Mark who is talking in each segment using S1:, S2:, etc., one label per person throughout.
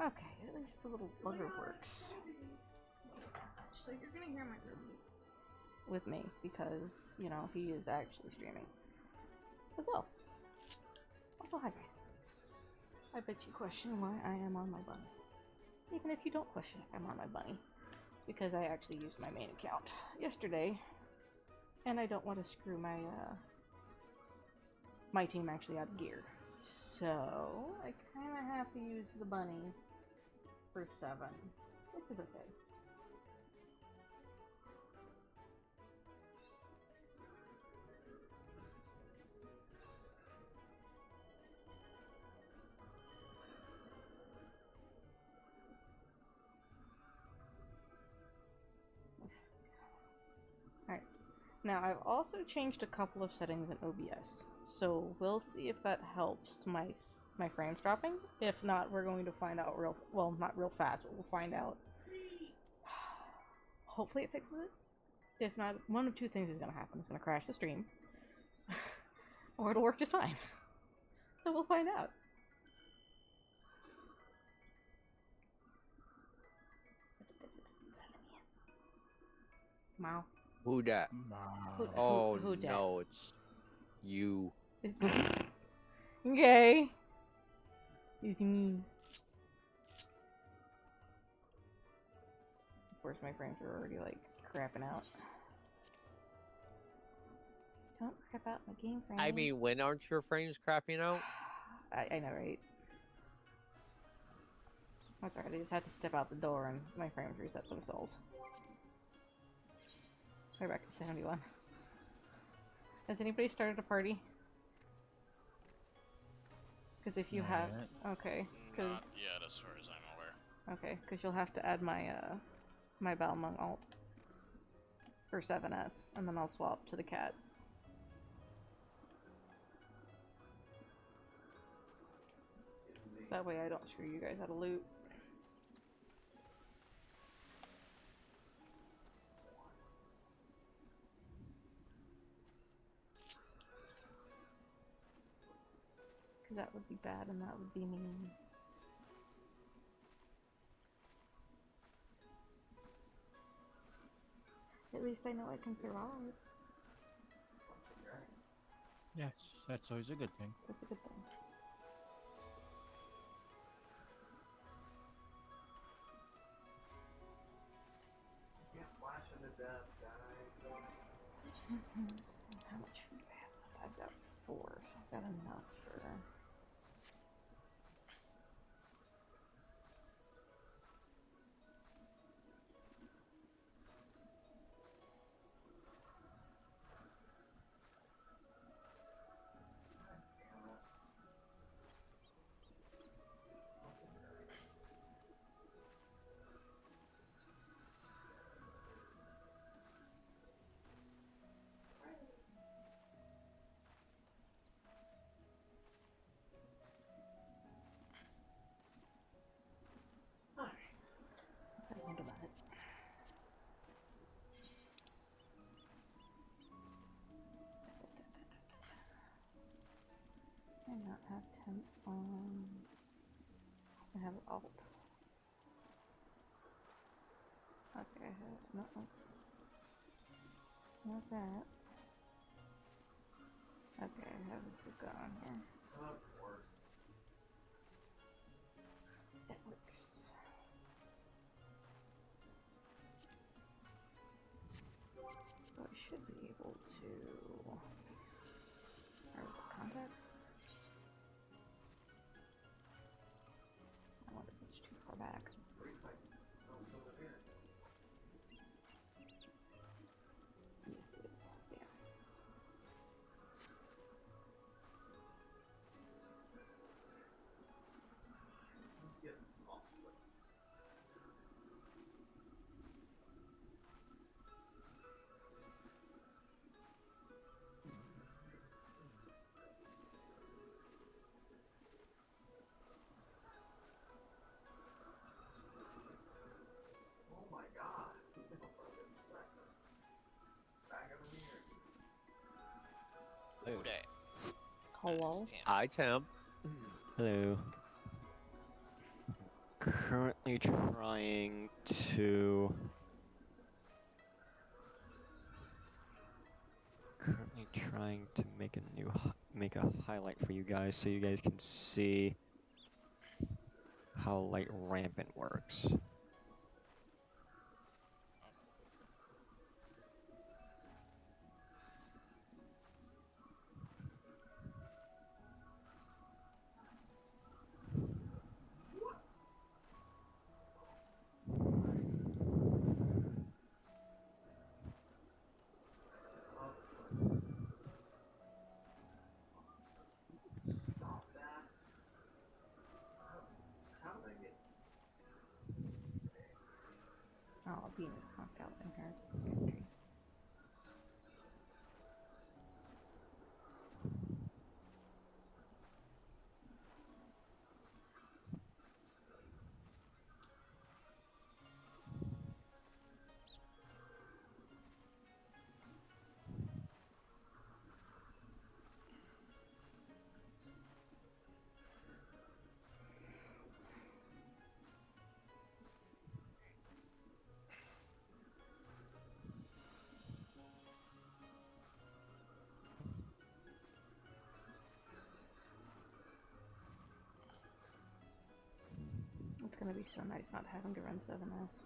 S1: Okay, at least the little bugger works. So you're gonna hear my roommate with me because, you know, he is actually streaming as well. Also, hi guys. I bet you question why I am on my bunny. Even if you don't question if I'm on my bunny. It's because I actually used my main account yesterday. And I don't want to screw my team actually out of gear. So, I kind of have to use the bunny for 7, which is okay. Alright, now I've also changed a couple of settings in OBS, so we'll see if that helps my frames dropping. If not, we're going to find out well, not real fast, but we'll find out. Hopefully it fixes it. If not, one of two things is going to happen. It's going to crash the stream, or it'll work just fine. So we'll find out. Wow.
S2: Who dat? Oh
S1: who dat?
S2: no, it's you.
S1: It's me. Okay. It's me. Of course, my frames are already like crapping out. Don't crap out my game frames.
S2: I mean, when aren't your frames crapping out?
S1: I know, right? That's alright, I just had to step out the door and my frames reset themselves. We're back to 71. Has anybody started a party? Because if you have... Okay, because...
S3: Not yet, as far as I'm aware.
S1: Okay, because you'll have to add my, my Balmung alt for 7S, and then I'll swap to the cat. That way I don't screw you guys out of loot. Because that would be bad and that would be mean. At least I know I can survive.
S4: Yes, that's always a good thing.
S1: That's a good thing. How much food do I have left? I've got 4, so I've got enough for... Think about it. I not have temp on. I have alt. Okay, I have no. What's that? Okay, I have a Suka on here. Of course. That works. So I should be able to... Where was it? Contacts? I wonder if it's too far back. Yes, it is. Damn.
S3: Who dat?
S1: Hello?
S2: Hi, Temp.
S4: Hello.
S5: currently trying to make a highlight for you guys so you guys can see how light rampant works.
S1: Oh, Bean is conked out in her. It's gonna be so nice not having to run 7S.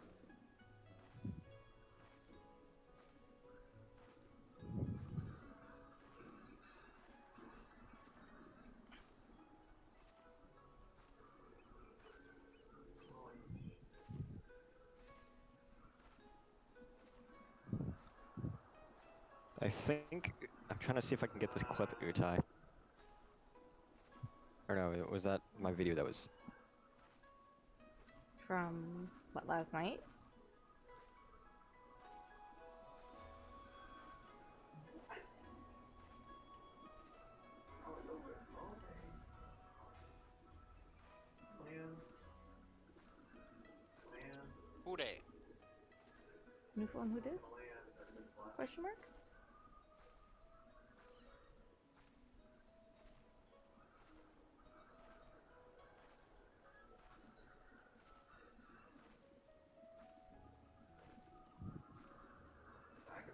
S5: I think I'm trying to see if I can get this clip Utai. Or no, was that my video that was?
S1: From what, last night?
S3: Who dey?
S1: New phone, who dis? Question mark?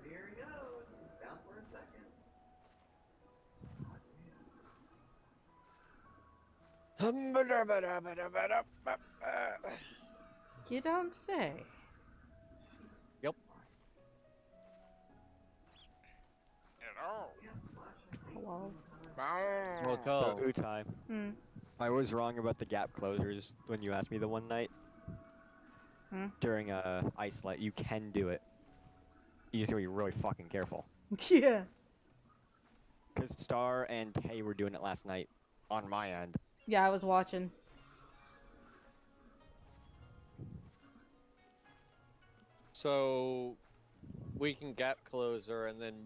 S6: Here he goes. He's down for a second.
S1: You don't say.
S2: Yep.
S1: Hello.
S2: Well,
S5: So Utai,
S1: Hmm.
S5: I was wrong about the gap closers when you asked me the one night.
S1: Hmm?
S5: During ice light, you can do it. You just gotta be really fucking careful.
S1: Yeah.
S5: Cause Star and Tay were doing it last night on my end.
S1: Yeah, I was watching.
S2: So we can gap closer and then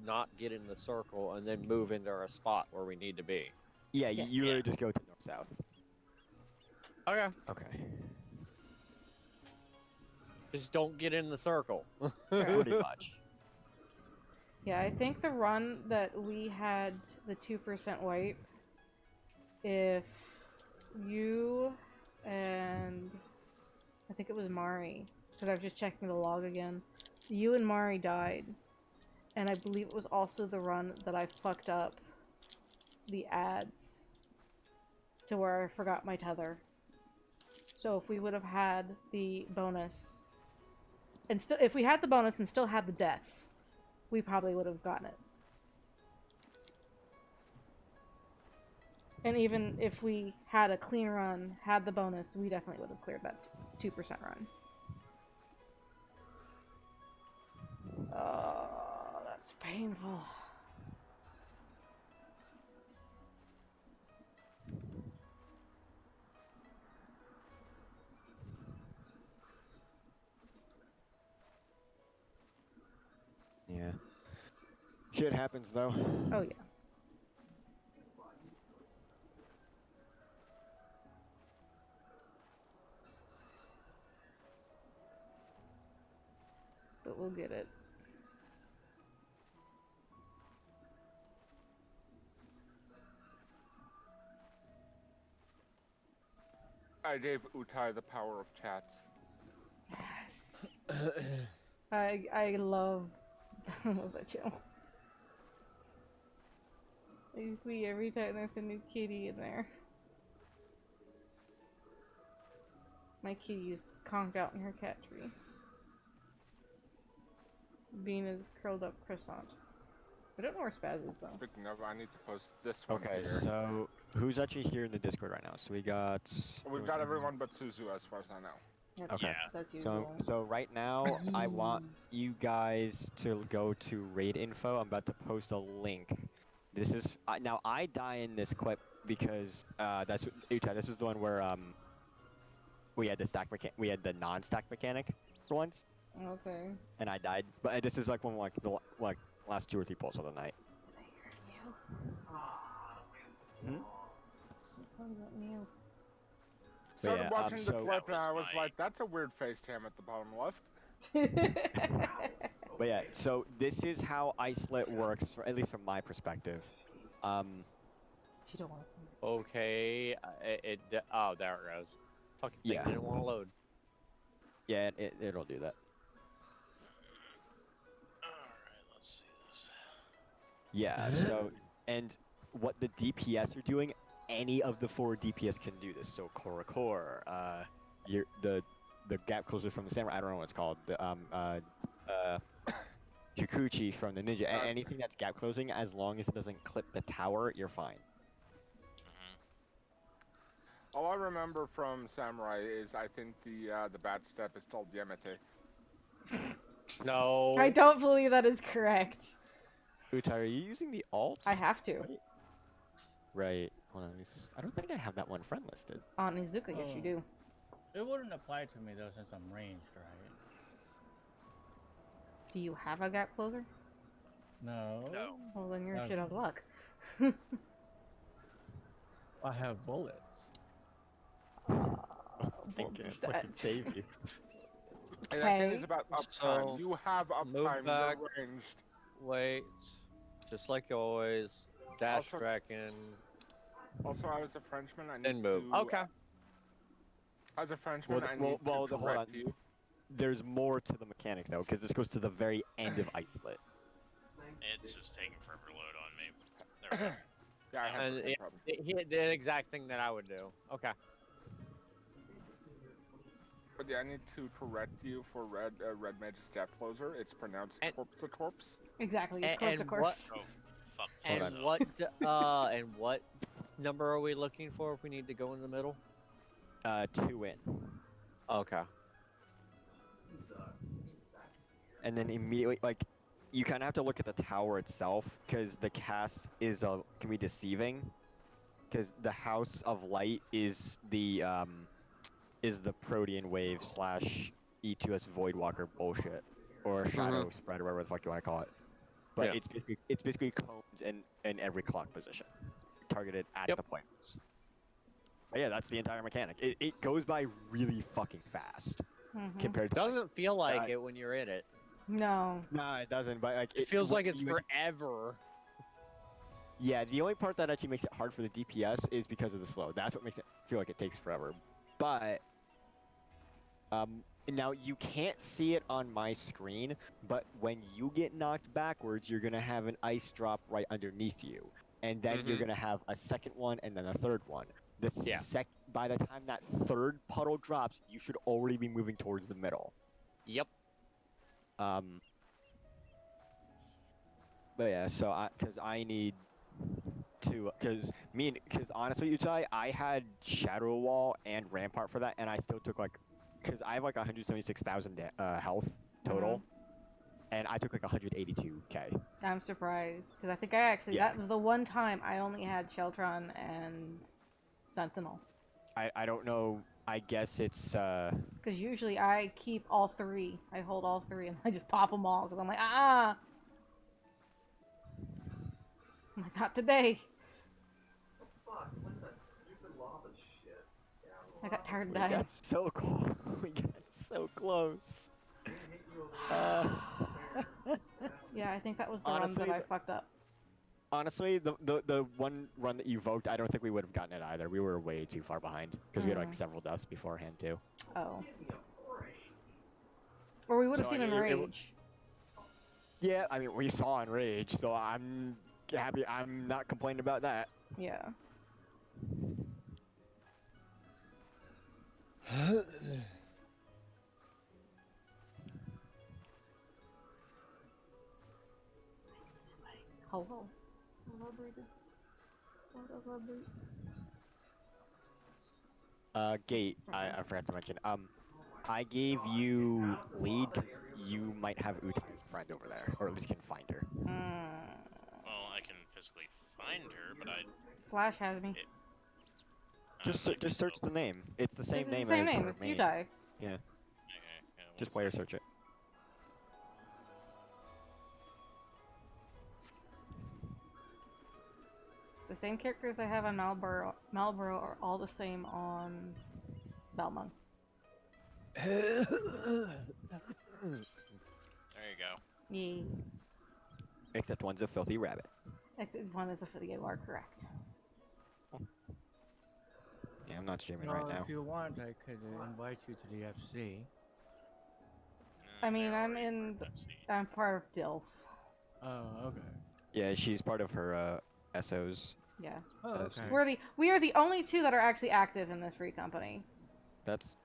S2: not get in the circle and then move into our spot where we need to be.
S5: Yeah,
S1: Yes.
S5: you literally just go to north-south.
S2: Okay.
S5: Okay.
S2: Just don't get in the circle.
S5: Pretty much.
S1: Yeah, I think the run that we had, the 2% wipe, if you and I think it was Mari, because I was just checking the log again, you and Mari died, and I believe it was also the run that I fucked up the ads to where I forgot my tether. So if we would have had the bonus, and still, if we had the bonus and still had the deaths, we probably would have gotten it. And even if we had a clean run, had the bonus, we definitely would have cleared that 2% run. Oh, that's painful.
S5: Yeah. Shit happens though.
S1: Oh, yeah. But we'll get it.
S7: I gave Utai the power of chats.
S1: Yes. I love that channel. Basically every time there's a new kitty in there. My kitty is conked out in her cat tree. Bean is curled up croissant. I don't know where Spaz is though.
S7: Speaking of, I need to post this one
S5: Okay,
S7: here.
S5: so who's actually here in the Discord right now? So we got.
S7: We've got everyone but Suzu as far as I know.
S1: That's,
S5: Okay.
S1: That's usual.
S5: So right now, I want you guys to go to raid info. I'm about to post a link. This is now I die in this clip because that's Utai. This was the one where we had the non-stack mechanic for once,
S1: Okay.
S5: and I died. But this is like one of the last 2 or 3 pulls of the night. Hmm?
S1: Sounds like you.
S7: Started
S5: yeah,
S7: watching the
S5: so-
S7: clip and I was
S3: my-
S7: like, that's a weird face cam at the bottom left.
S5: But yeah, so this is how isolate works, at least from my perspective.
S1: You don't want to see it.
S2: Okay. Oh, there it goes. Fucking thing
S5: Yeah.
S2: didn't want to load.
S5: Yeah, it'll do that.
S3: Alright, let's see this.
S5: Yeah, so, and what the DPS are doing, any of the 4 DPS can do this. So Core, the gap closer from the samurai, I don't know what it's called, the Kikuchi from the ninja, anything that's gap closing, as long as it doesn't clip the tower, you're fine.
S7: All I remember from Samurai is I think the bad step is called Yamete.
S2: No.
S1: I don't believe that is correct.
S5: Utai, are you using the alt?
S1: I have to.
S5: Right. Hold on, I don't think I have that one friend listed.
S1: On Izuka, yes you do.
S4: It wouldn't apply to me though since I'm ranged, right?
S1: Do you have a gap closer?
S4: No.
S3: No.
S1: Well, then you're
S4: Okay.
S1: shit out of luck.
S4: I have bullets.
S5: Thank you.
S1: What's
S5: Fucking
S1: that?
S5: save you.
S7: And that thing
S1: Okay.
S7: is about uptime.
S2: So,
S7: You have
S2: move
S7: uptime,
S2: back.
S7: you're ranged.
S2: Wait. Just like always. Dash
S7: Also-
S2: tracking.
S7: Also, as a Frenchman, I need
S2: Then move.
S7: to...
S2: Okay.
S7: As a Frenchman, I need to
S5: hold
S7: correct
S5: on.
S7: you.
S5: There's more to the mechanic though, because this goes to the very end of isolate.
S3: It's just taking forever to load on me. There we go.
S7: Yeah, I have
S2: And
S7: the same
S2: yeah,
S7: problem.
S2: he did the exact thing that I would do. Okay.
S7: But yeah, I need to correct you for Red Mage's Gap Closer. It's pronounced
S2: And-
S7: corpse to corpse.
S1: Exactly, it's
S2: And-
S1: corpse to
S2: and
S1: corpse.
S3: Oh, fuck.
S2: And
S3: yourself.
S2: what number are we looking for if we need to go in the middle?
S5: 2 in.
S2: Okay.
S5: And then immediately, like, you kind of have to look at the tower itself, because the cast can be deceiving. Because the House of Light is the Protean Wave / E2S Voidwalker bullshit, or Shadow Spread, or whatever the fuck you want to call it. But
S2: Yeah.
S5: it's basically cones in every clock position, targeted at
S2: Yep.
S5: the pointers. But yeah, that's the entire mechanic. It goes by really fucking fast
S1: Mhm.
S5: compared to.
S2: Doesn't feel like
S5: Uh,
S2: it when you're in it.
S1: No.
S5: Nah, it doesn't. But like
S2: It feels like it's
S5: you-
S2: forever.
S5: Yeah, the only part that actually makes it hard for the DPS is because of the slow. That's what makes it feel like it takes forever. But now you can't see it on my screen, but when you get knocked backwards, you're gonna have an ice drop right underneath you, and then you're
S2: Mhm.
S5: gonna have a second one and then a third one.
S2: Yeah.
S5: By the time that third puddle drops, you should already be moving towards the middle.
S2: Yep.
S5: But yeah, so because I need to, because honestly, Utai, I had Shadow Wall and Rampart for that, and I still took because I have 176,000 health total, and I took 182k.
S1: I'm surprised. Because I think I actually,
S5: Yeah.
S1: that was the one time I only had Sheltron and Sentinel.
S5: I don't know. I guess it's
S1: Because usually I keep all 3. I hold all 3 and I just pop them all. Because I'm like, ah! I'm like, not today.
S6: Fuck, what that stupid lava shit? Yeah,
S1: I got tired of
S5: we
S1: dying.
S5: got so close. We got so close.
S1: Yeah, I think that was the one
S5: Honestly,
S1: that I fucked up.
S5: Honestly, the one run that you evoked, I don't think we would have gotten it either. We were way too far behind because we had like several deaths beforehand too.
S1: Oh. Or we would have
S5: So,
S1: seen
S5: I mean,
S1: Enrage.
S5: Yeah, I mean, we saw Enrage, so I'm happy. I'm not complaining about that.
S1: Yeah. Hello.
S5: Gate, I forgot to mention. I gave you lead because you might have Utai's friend over there, or at least can find her.
S3: Well, I can physically find her, but I.
S1: Flash has me.
S5: Just search the name. It's the same name
S1: It's the same
S5: as
S1: name.
S5: her
S1: It's
S5: main.
S1: Utai.
S5: Yeah.
S3: Okay, yeah,
S5: Just
S3: one
S5: player
S3: second.
S5: search it.
S1: The same characters I have on Malboro are all the same on Balmung.
S3: There you go.
S1: Yay.
S5: Except one's a filthy rabbit.
S1: Except one is a you are correct.
S5: Yeah, I'm not streaming right now.
S4: If you want, I could invite you to the FC.
S1: I mean,
S3: They're
S1: I'm
S3: already
S1: in.
S3: part of FC.
S1: I'm part of DILF.
S4: Oh, okay.
S5: Yeah, she's part of her SOs.
S1: Yeah.
S4: Oh, okay.
S1: We are the only two that are actually active in this free company.
S5: That's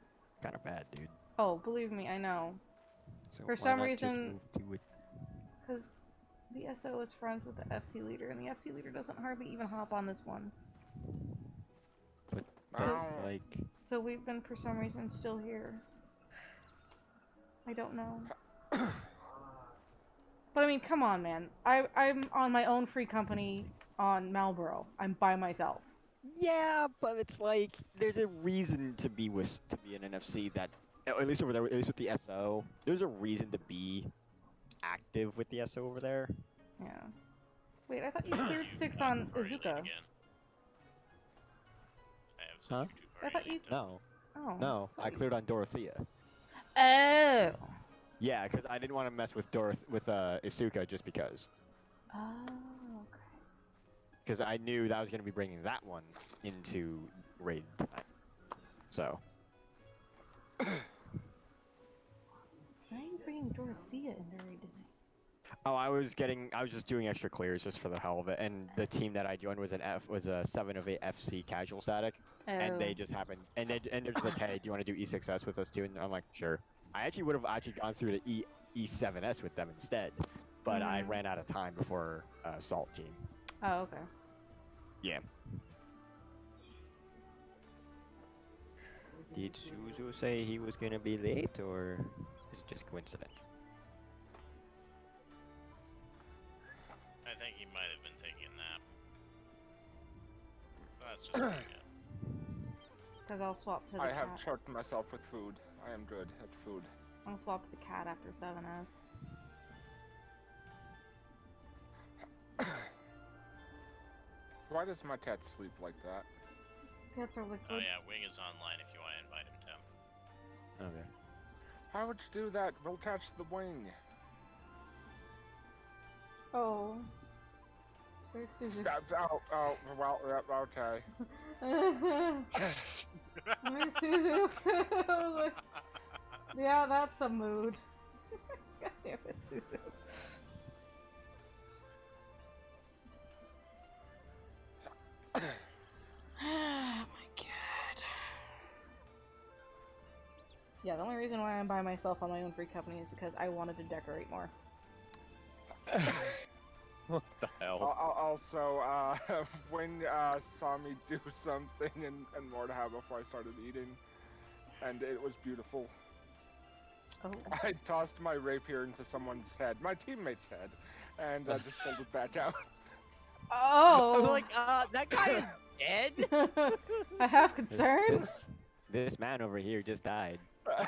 S5: kind of bad, dude.
S1: Oh, believe me, I know.
S5: So
S1: For
S5: why
S1: some
S5: not just
S1: reason-
S5: move to it?
S1: Because the SO is friends with the FC leader, and the FC leader doesn't hardly even hop on this one.
S5: But
S1: So-
S5: it's like
S1: So we've been, for some reason, still here. I don't know. But I mean, come on, man. I'm on my own free company on Malboro. I'm by myself.
S5: yeah, but it's like there's a reason to be in an NFC that at least over there, at least with the SO, there's a reason to be active with the SO over there.
S1: Yeah. Wait, I thought you cleared
S3: You
S1: 6
S3: have
S1: on
S3: party lead
S1: Izuka.
S3: again. I have
S5: Huh?
S3: sent you to
S1: I
S3: party
S1: thought
S3: lead
S1: you-
S3: to-
S5: No,
S1: Oh.
S5: no, I cleared on Dorothea.
S1: Oh.
S5: Yeah, because I didn't want to mess with Isuka just because.
S1: Oh, okay.
S5: Because I knew that I was going to be bringing that one into raid tonight. So.
S1: Why are you bringing Dorothea into raid tonight?
S5: Oh, I was just doing extra clears just for the hell of it, and the team that I joined was a 7 of 8 FC casual static, and they just happened, and they're just like, hey, do you want to do E6S with us too? And I'm like, sure. I actually would have gone through to E7S with them instead, but I ran out of time before Salt team.
S1: Oh, okay.
S5: Yeah. Did Suzu say he was gonna be late, or is it just coincidence?
S3: I think he might have been taking a nap. That's just pretty good.
S1: Because I'll swap to the
S7: I
S1: cat.
S7: have choked myself with food. I am good at food.
S1: I'll swap to the cat after 7S.
S7: Why does my cat sleep like that?
S1: Cats are liquid.
S3: Oh yeah, Wing is online if you want to invite him, Tim.
S5: Okay.
S7: How would you do that? We'll attach the wing.
S1: Oh. There's Suzu.
S7: Oh, well, okay.
S1: There's Suzu. I was like, yeah, that's a mood. God damn it, Suzu. Oh my god. Yeah, the only reason why I'm by myself on my own free company is because I wanted to decorate more.
S2: What the hell?
S7: Also, when saw me do something in Mordha before I started eating, and it was beautiful.
S1: Oh.
S7: I tossed my rapier into someone's head, my teammate's head, and just pulled it back out.
S1: Oh!
S2: I'm like, that guy is dead?
S1: I have concerns.
S5: This man over here just died.
S2: Oh,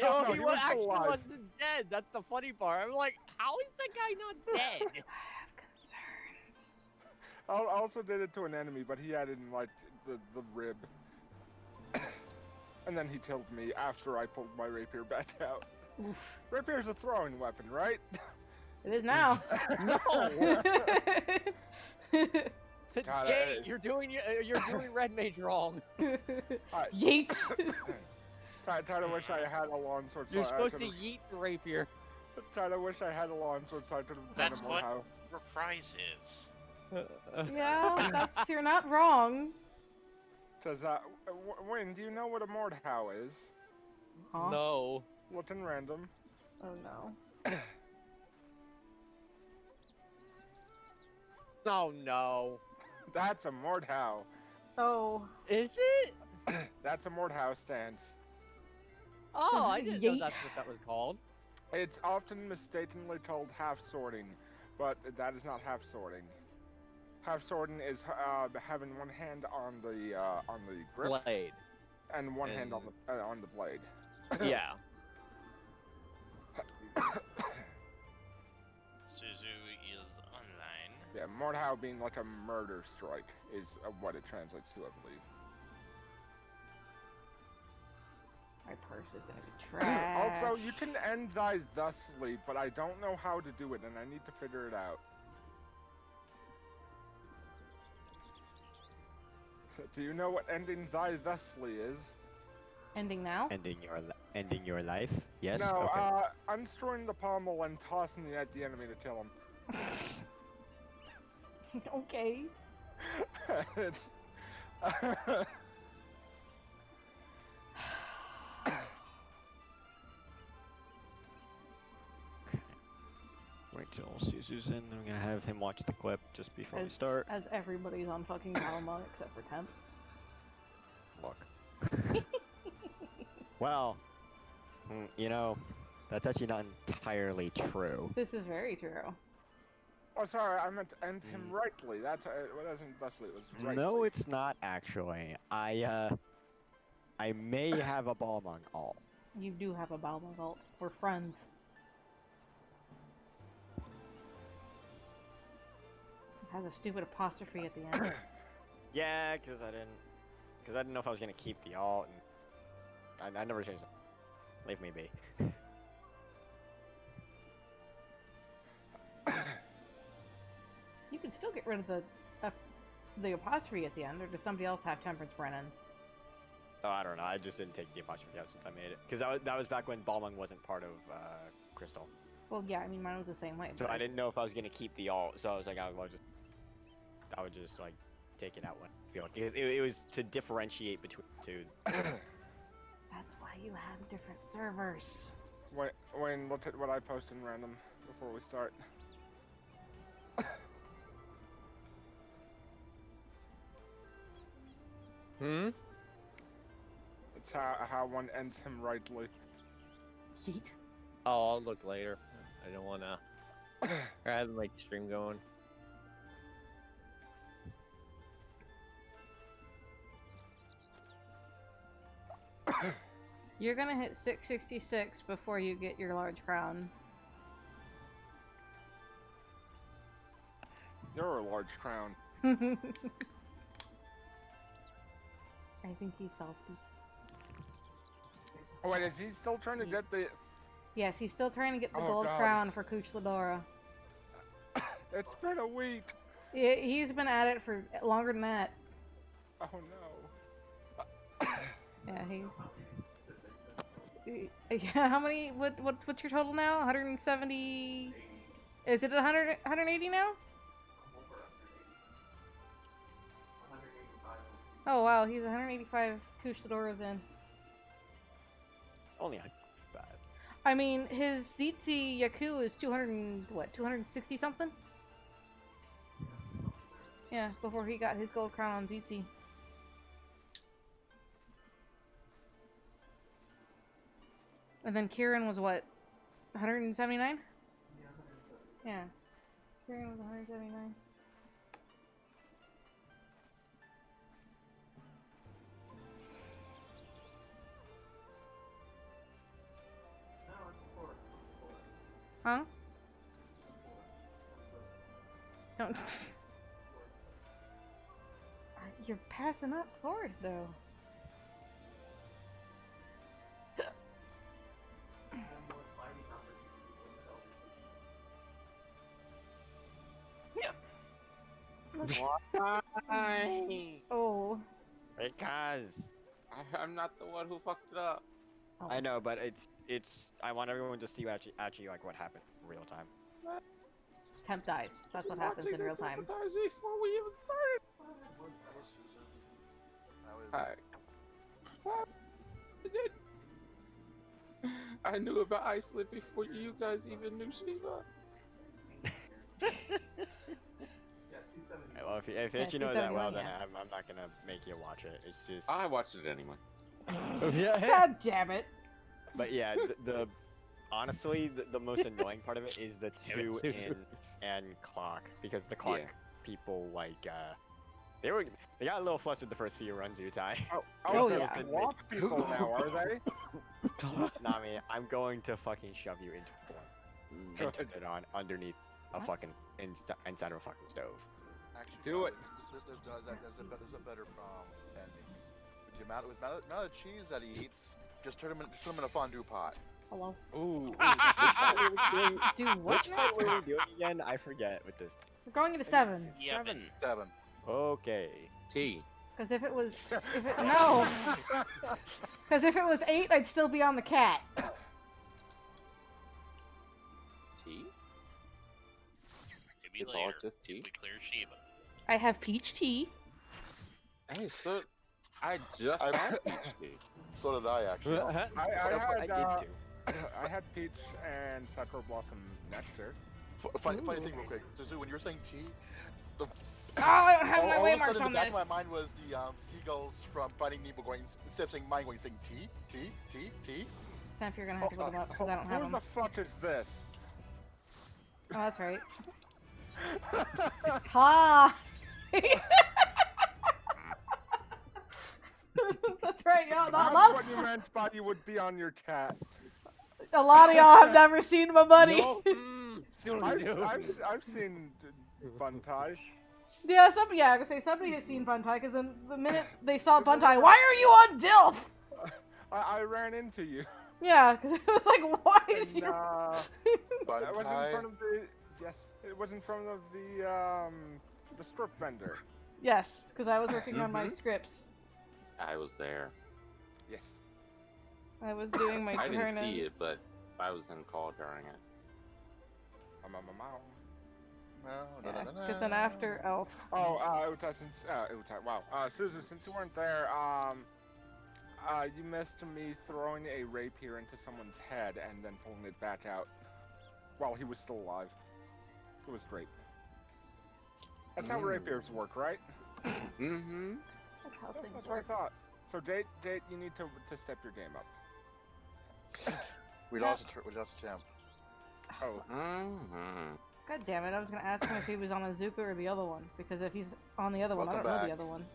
S7: No,
S2: he
S7: was
S2: actually
S7: alive.
S2: wasn't dead. That's the funny part. I'm like, how is that guy not dead?
S1: I have concerns.
S7: I also did it to an enemy, but he had it in like the rib. And then he killed me after I pulled my rapier back out.
S1: Oof.
S7: Rapier's a throwing weapon, right?
S1: It is now.
S2: No!
S7: God,
S2: Gate, you're doing Red Mage wrong.
S1: Yates.
S7: Kinda wish I had a longsword.
S2: You're
S7: so I
S2: supposed to
S7: could've-
S2: yeet the rapier.
S7: Kinda wish I had a longsword so I could have done
S3: That's
S7: a
S3: what-
S7: Mordhau.
S3: Reprise is.
S1: Yeah, that's you're not wrong.
S7: Does Wayne, do you know what a Mordhau is?
S1: Huh?
S2: No.
S7: Look in random.
S1: Oh no.
S2: Oh no.
S7: That's a Mordhau.
S1: Oh.
S2: Is it?
S7: That's a Mordhau stance.
S2: Oh, I didn't know
S1: Yeet.
S2: that's what that was called.
S7: It's often mistakenly called half swording, but that is not half swording. Half swording is having one hand on the grip
S2: Blade.
S7: and one hand on the blade.
S2: Yeah.
S3: Suzu is online.
S7: Yeah, Mordhau being like a murder strike is what it translates to, I believe.
S1: My purse is gonna be trash.
S7: Also, you can end thy thusly, but I don't know how to do it, and I need to figure it out. Do you know what ending thy thusly is?
S1: Ending now?
S5: Ending your life? Yes.
S7: No,
S5: Okay.
S7: unscrewing the pommel and tossing it at the enemy to kill him.
S1: Okay.
S7: It's...
S5: Wait till Suzu's in. I'm gonna have him watch the clip just before we start.
S1: As everybody's on fucking battle mode except for Temp.
S5: Look. Well, you know, that's actually not entirely true.
S1: This is very true.
S7: Oh, sorry, I meant to end him rightly. That's it wasn't thusly, it was rightly.
S5: No, it's not actually. I may have a Balmung alt.
S1: You do have a Balmung ult. We're friends. It has a stupid apostrophe at the end.
S5: Yeah, because I didn't know if I was gonna keep the alt, and I never changed it. Leave me be.
S1: You can still get rid of the apostrophe at the end, or does somebody else have Temperance Brennan?
S5: Oh, I don't know. I just didn't take the apostrophe out since I made it, because that was back when Balmung wasn't part of Crystal.
S1: Well, yeah, I mean, mine was the same way.
S5: So
S1: but
S5: I didn't know if I was gonna keep the alt, so I was like, I would just like take it out when I feel like it was to differentiate between the two.
S1: That's why you have different servers.
S7: Wayne, look at what I post in random before we start.
S2: Hmm?
S7: It's how one ends him rightly.
S1: Yeet.
S2: Oh, I'll look later. I don't wanna. I have like stream going.
S1: You're gonna hit 666 before you get your large crown.
S7: You're a large crown.
S1: I think he's salty.
S7: Oh wait, is he still trying to get the...
S1: Yes, he's still trying to get the
S7: Oh,
S1: gold
S7: God.
S1: crown for Kuch Ladora.
S7: It's been a week!
S1: He's been at it for longer than that.
S7: Oh no.
S1: Yeah, yeah, how many? What's your total now? 170? Is it 100? 180 now? Oh wow, he's 185 Kuch Ladoras in.
S5: Only bad.
S1: I mean, his Zitzi Yaku is 260 something? Yeah, before he got his gold crown on Zitzi. And then Kieran was what? 179? Yeah. Kieran was 179. Huh? Don't. You're passing up forward, though.
S8: Why?
S1: Oh.
S5: Because.
S8: I'm not the one who fucked it up.
S1: Oh.
S5: I know, but it's. I want everyone to see actually like what happened in real time.
S1: Temp dies. That's what happens in real time.
S8: Before we even started. What? I knew about Iceland before you guys even knew Shiva.
S5: Well, if
S1: Yeah,
S5: you know that well,
S1: 271,
S5: then
S1: yeah.
S5: I'm not gonna make you watch it. It's just.
S8: I watched it anyway.
S5: Yeah.
S1: God damn it.
S5: But yeah, honestly, the most annoying part of it is the 2 in and clock, because the clock people like they got a little flustered the first few runs, Utai.
S1: Oh, yeah.
S7: Walk people now, are they?
S5: Nami, I'm going to fucking shove you into one and turn it on underneath a fucking inside of a fucking stove.
S9: Actually,
S7: Do it.
S9: There's a better ending. With the amount of cheese that he eats, just turn him in a fondue pot.
S1: Hello.
S5: Ooh.
S1: Do what
S5: Which
S1: now?
S5: part were we doing again? I forget with this.
S1: We're going into 7.
S3: 7.
S9: 7.
S5: Okay.
S8: T.
S1: Because if it was... no! Because if it was 8, I'd still be on the cat.
S8: T?
S3: Maybe
S8: It's
S3: later.
S8: all just T?
S3: If we clear Shiva.
S1: I have peach tea.
S8: Hey, so I just had peach tea.
S9: So did I, actually.
S7: I had peach and sakura blossom nectar.
S9: Funny thing, real quick. Suzu, when you were saying tea,
S1: Oh, I don't have my
S9: all
S1: way
S9: of a
S1: marks
S9: sudden
S1: on
S9: in the back
S1: this.
S9: of my mind was the seagulls from Finding Nemo going, instead of saying mine, going saying tea, tea, tea, tea.
S1: Sam, you're gonna have to look them up because I don't have
S7: Who
S1: them.
S7: the fuck is this?
S1: Oh, that's right. Ha! That's right, y'all.
S7: That's
S1: A lot,
S7: what you meant by you would be on your cat.
S1: a lot of y'all have never seen my buddy.
S2: No.
S7: I've seen Buntai.
S1: Yeah, I was gonna say somebody has seen Buntai because then the minute they saw Buntai, why are you on Dilf?
S7: I ran into you.
S1: Yeah, because it was like, why is you?
S7: That was in front of the. Yes, it was in front of the script vendor.
S1: Yes, because I was working on my scripts.
S8: I was there.
S7: Yes.
S1: I was doing my
S8: I
S1: turn-ins.
S8: didn't see it, but I was in call during it.
S1: Because then after,
S7: Utai, wow. Suzu, since you weren't there, you missed me throwing a rapier into someone's head and then pulling it back out while he was still alive. It was great. That's how rapiers work, right?
S8: Mm-hmm.
S1: That's how things
S7: That's what I
S1: work.
S7: thought. So, Date, you need to step your game up.
S9: We lost a temp.
S7: Oh.
S8: Mm-hmm.
S1: God damn it, I was gonna ask him if he was on Azuka or the other one. Because if he's on the other one, I don't know the other one.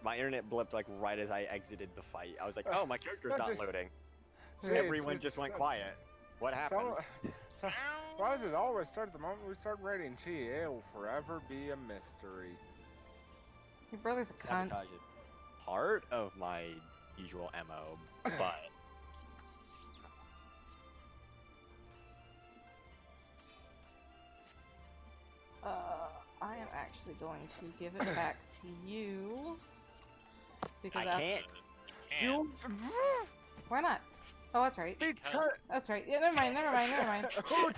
S5: My internet blipped like right as I exited the fight. I was like, oh, my character's not loading.
S7: Jeez,
S5: Everyone just went quiet. What happened?
S7: Why does it always start the moment we start raiding? Gee, it'll forever be a mystery.
S1: Your brother's a cunt.
S5: Sabotage is part of my usual MO, but
S1: I am actually going to give it back to you. Because
S5: I can't.
S3: You can't.
S1: Why not? Oh, that's right.
S3: Because
S1: That's right. Yeah, never mind.
S5: Wow.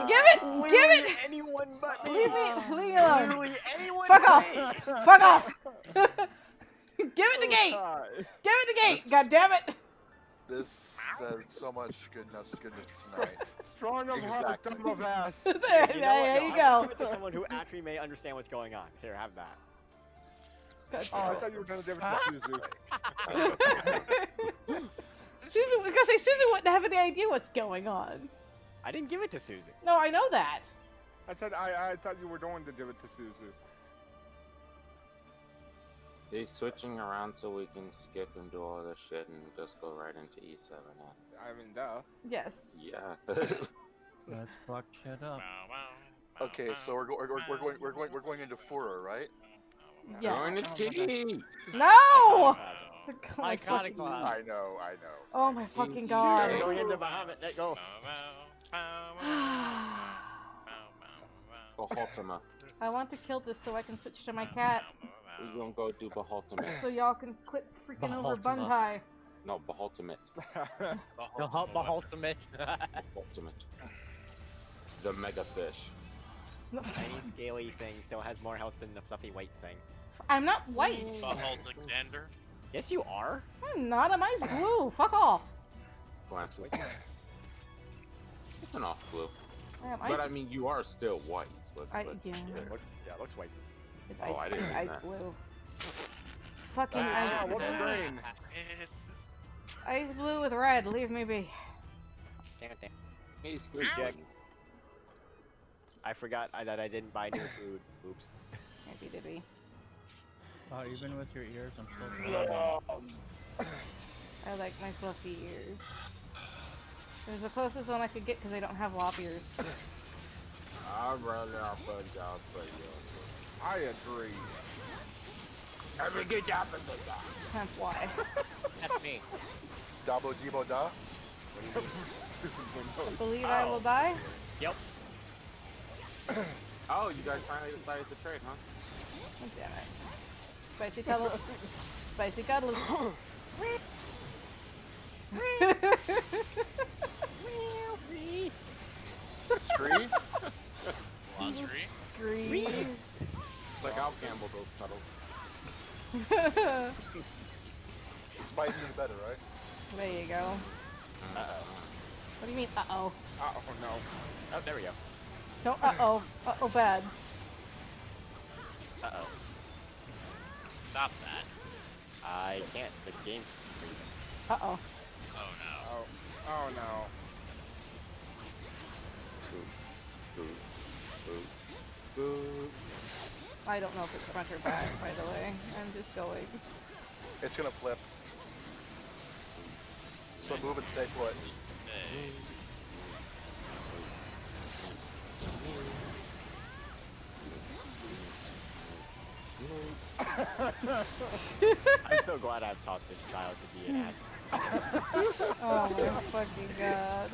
S1: Give it!
S5: Anyone but me.
S1: Leave me alone.
S5: Literally anyone
S1: Fuck
S5: but
S1: off!
S5: me.
S1: Fuck off! Give it the gate! Give it the gate! God damn it!
S9: This said so much goodness tonight.
S7: Strong of heart, dumb of ass.
S1: There
S5: You know what?
S1: you
S5: No, I'm
S1: go.
S5: gonna give it to someone who actually may understand what's going on. Here, have that.
S1: God
S7: Oh, I thought you were gonna give it to Suzu.
S1: Susan, because Susan wouldn't have any idea what's going on.
S5: I didn't give it to Susan.
S1: No, I know that.
S7: I said I thought you were going to give it to Suzu.
S8: They're switching around so we can skip and do all this shit and just go right into E7S.
S7: I mean, duh.
S1: Yes.
S8: Yeah.
S4: Let's fuck shit up.
S9: Okay, so we're going into Fura, right?
S1: Yes.
S8: Going to T.
S1: No!
S2: Iconic class.
S9: I know.
S1: Oh my fucking god.
S5: Going into Bahamut. Let go.
S8: Oh, Bahaltima.
S1: I want to kill this so I can switch to my cat.
S8: We're gonna go do Bahaltimate.
S1: So y'all can quit freaking over
S2: Bahaltima.
S1: Buntai.
S8: No, Bahaltimate.
S2: Ultimate.
S8: Bahaltimate. The mega fish.
S5: Tiny scaly thing still has more health than the fluffy white thing.
S1: I'm not white.
S3: Alexander.
S5: Yes, you are.
S1: I'm not. I'm ice blue. Fuck off.
S8: Glances. It's an off blue.
S1: I am
S8: But
S1: ice.
S8: I mean, you are still white. So let's
S1: Yeah.
S8: get
S5: Looks white.
S1: It's
S8: Oh,
S1: ice,
S8: I didn't
S1: it's
S8: know
S1: ice
S8: that.
S1: blue. It's fucking
S7: Ah,
S1: ice
S7: what's
S1: blue.
S7: green?
S1: Ice blue with red. Leave me be.
S5: Damn it.
S8: He's
S5: Jack. I forgot that I didn't buy new food. Oops.
S1: Maybe did we?
S4: Oh, even with your ears, I'm still
S1: I like my fluffy ears. It was the closest one I could get because I don't have lop ears.
S8: I'd rather have a job for you.
S7: I agree.
S8: Have a good job for the job.
S1: Hence why.
S2: That's me.
S9: Dabo Jibo Da.
S1: I believe I will die.
S5: Yep.
S8: Oh, you guys finally decided to trade, huh?
S1: Oh, damn it. Spicy cuddles. Spicy cuddles.
S9: Scree?
S3: Glossary.
S1: Scream.
S8: Like, I'll gamble those pedals.
S9: Spicy is better, right?
S1: There you go.
S5: Uh-oh.
S1: What do you mean, uh-oh?
S7: Oh no.
S5: Oh, there we go.
S1: No, uh-oh. Uh-oh bad.
S5: Uh-oh.
S3: Stop that.
S5: I can't. The game's freezing.
S1: Uh-oh.
S3: Oh no.
S7: Oh no.
S1: I don't know if it's front or back, by the way. I'm just going.
S9: It's gonna flip. So move and stay put.
S3: Hey.
S5: I'm so glad I've taught this child to be an asshole.
S1: Oh my fucking god.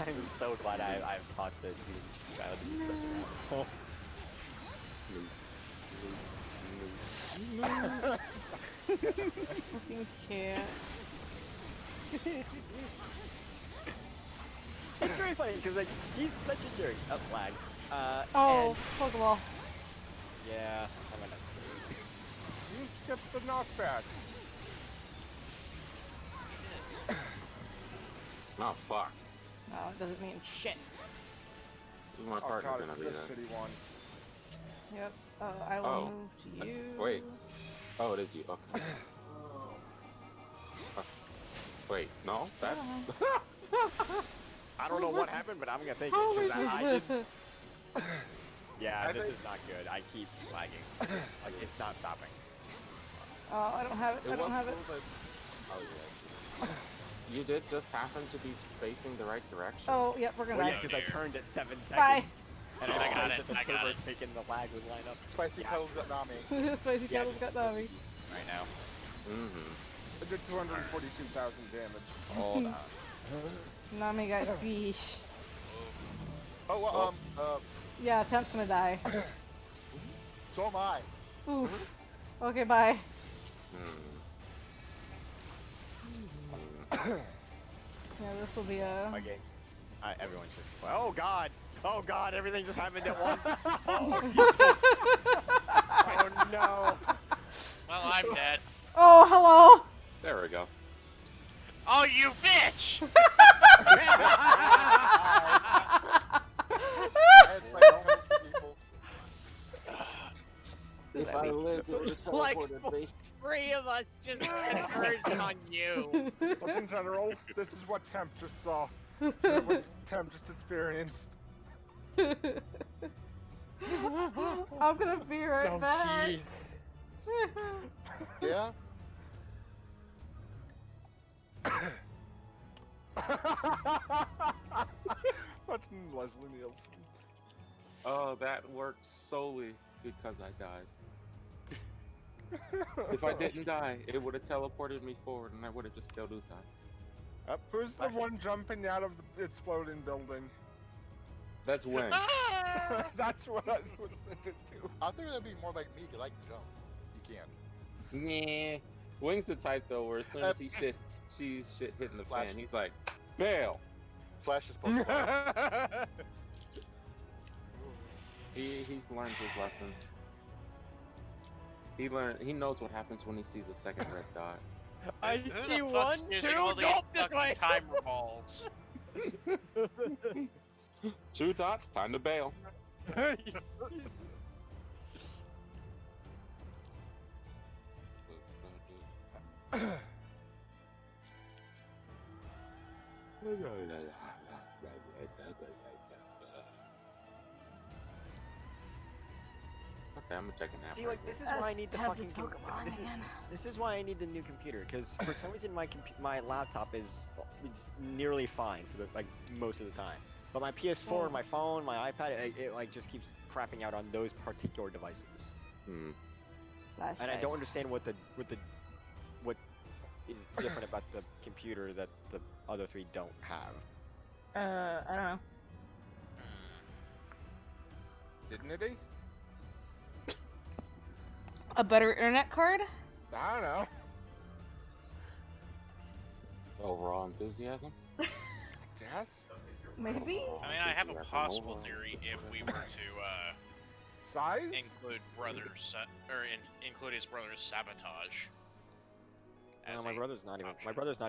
S5: I'm so glad I've taught this child to be such an asshole.
S1: Fucking cat.
S5: It's really funny because like he's such a jerk. Oh, lag.
S1: Oh,
S5: and,
S1: Pokeball.
S5: yeah. I'm gonna.
S7: You skipped the knockback.
S8: Oh, fuck.
S1: No, it doesn't mean shit.
S8: My
S7: Oh
S8: partner's
S7: god,
S8: gonna
S7: it's
S8: be
S7: this
S8: there.
S7: shitty one.
S1: Yep. I will
S8: Oh.
S1: move to you.
S8: Wait. Oh, it is you. Okay. Wait, no? That's...
S5: I don't know what happened, but I'm gonna take it.
S1: Holy
S5: 'Cause I
S1: shit.
S5: did. Yeah,
S7: I
S5: this
S7: think-
S5: is not good. I keep lagging. Like it's not stopping.
S1: Oh, I don't have it. I don't have it.
S8: cool that... Oh, yes. You did just happen to be facing the right direction.
S1: Oh, yep, we're gonna
S5: Well, yeah,
S1: die.
S5: because I
S3: dear.
S5: turned at 7 seconds.
S1: Bye.
S5: And
S3: I got
S5: realized
S3: it,
S5: that the
S3: I got
S5: server
S3: it.
S5: taking the lag would line up
S9: Spicy cuddles at Nami.
S1: Spicy
S5: Yeah,
S1: Kettle's got Nami.
S5: right now.
S8: Mm-hmm.
S7: I did 242,000 damage.
S5: Hold on.
S1: Nami got squeeze.
S9: Oh, well,
S1: Yeah, Temp's gonna die.
S9: so am I.
S1: Oof. Okay, bye. Yeah, this will be a.
S5: Okay. Everyone's just. Oh god! Oh god! Everything just happened at once. Oh, oh no!
S3: Well, I'm dead.
S1: Oh, hello.
S8: There we go.
S3: Oh, you bitch!
S9: That's my home for people.
S8: If I lived, it would have
S2: Like-
S8: teleported me.
S2: 3 of us just converged on you.
S7: But in general, this is what Temp just saw. What Temp just experienced.
S1: I'm gonna be right
S2: Oh,
S1: back.
S2: jeez.
S9: Yeah?
S7: Fucking Leslie Nielsen.
S8: Oh, that worked solely because I died. If I didn't die, it would have teleported me forward and I would have just killed Utai.
S7: Who's the one jumping out of the exploding building?
S8: That's when.
S7: That's what I was thinking too.
S9: I think that'd be more like me, because I can jump. You can't.
S8: Yeah. Wing's the type though where as soon as he sees shit hitting the
S9: Flash.
S8: fan, he's like, bail.
S9: Flash is Pokemon.
S8: He's learned his lessons. He knows what happens when he sees a second red dot.
S2: I
S3: Who
S2: see
S3: the
S2: one,
S3: fuck's
S2: two,
S3: using all these
S2: go this
S3: fucking
S2: way.
S3: timer balls?
S8: 2 dots, time to bail. Okay, I'm gonna take a nap.
S5: See, like, this is why I need the fucking this is why I need the new computer, because for some reason my laptop is it's nearly fine for the most of the time, but my PS4, my phone, my iPad, it like just keeps crapping out on those particular devices.
S8: Hmm.
S5: And I don't understand what is different about the computer that the other 3 don't have.
S1: I don't know.
S7: Dignity?
S1: A better internet card?
S7: I don't know.
S8: Overall enthusiasm?
S7: Yes?
S1: Maybe?
S3: I mean, I have a possible theory if we were to
S7: Size?
S3: include include his brother's sabotage.
S5: No,
S3: as
S5: my
S3: a
S5: brother's not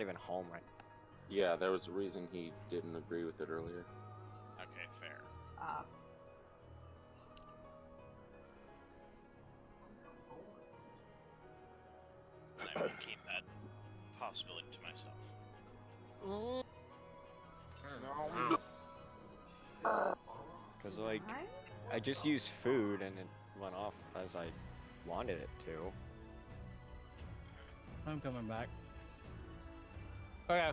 S5: even home right now.
S8: Yeah, there was a reason he didn't agree with it earlier.
S3: Okay, fair. I will keep that possibility to myself.
S7: No.
S5: Because, like, I just used food and it went off as I wanted it to.
S4: I'm coming back.
S2: Okay.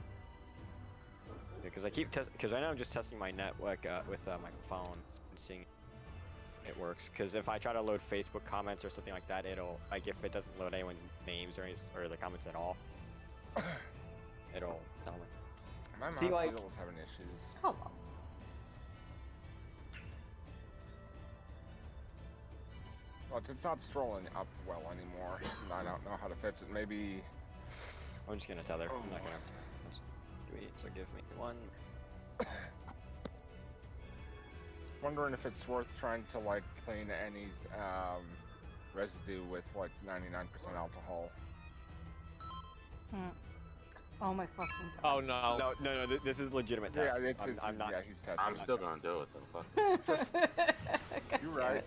S5: Because I keep because right now I'm just testing my network with my phone and seeing it works. Because if I try to load Facebook comments or something like that, it'll, like, if it doesn't load anyone's names or the comments at all, it'll tell me.
S7: My mouse
S5: See, like,
S7: feels having issues.
S1: Hello.
S7: Well, it's not strolling up well anymore. I don't know how to fix it. Maybe.
S5: I'm just gonna tether.
S7: Oh,
S5: I'm not gonna do it. So give me one.
S7: Wondering if it's worth trying to like clean any residue with like 99% alcohol.
S1: Oh my fucking god.
S2: Oh no.
S5: No. This is legitimate test.
S7: Yeah,
S5: I'm not.
S7: Yeah, he's testing.
S8: I'm still gonna do it though. Fuck.
S7: You're right.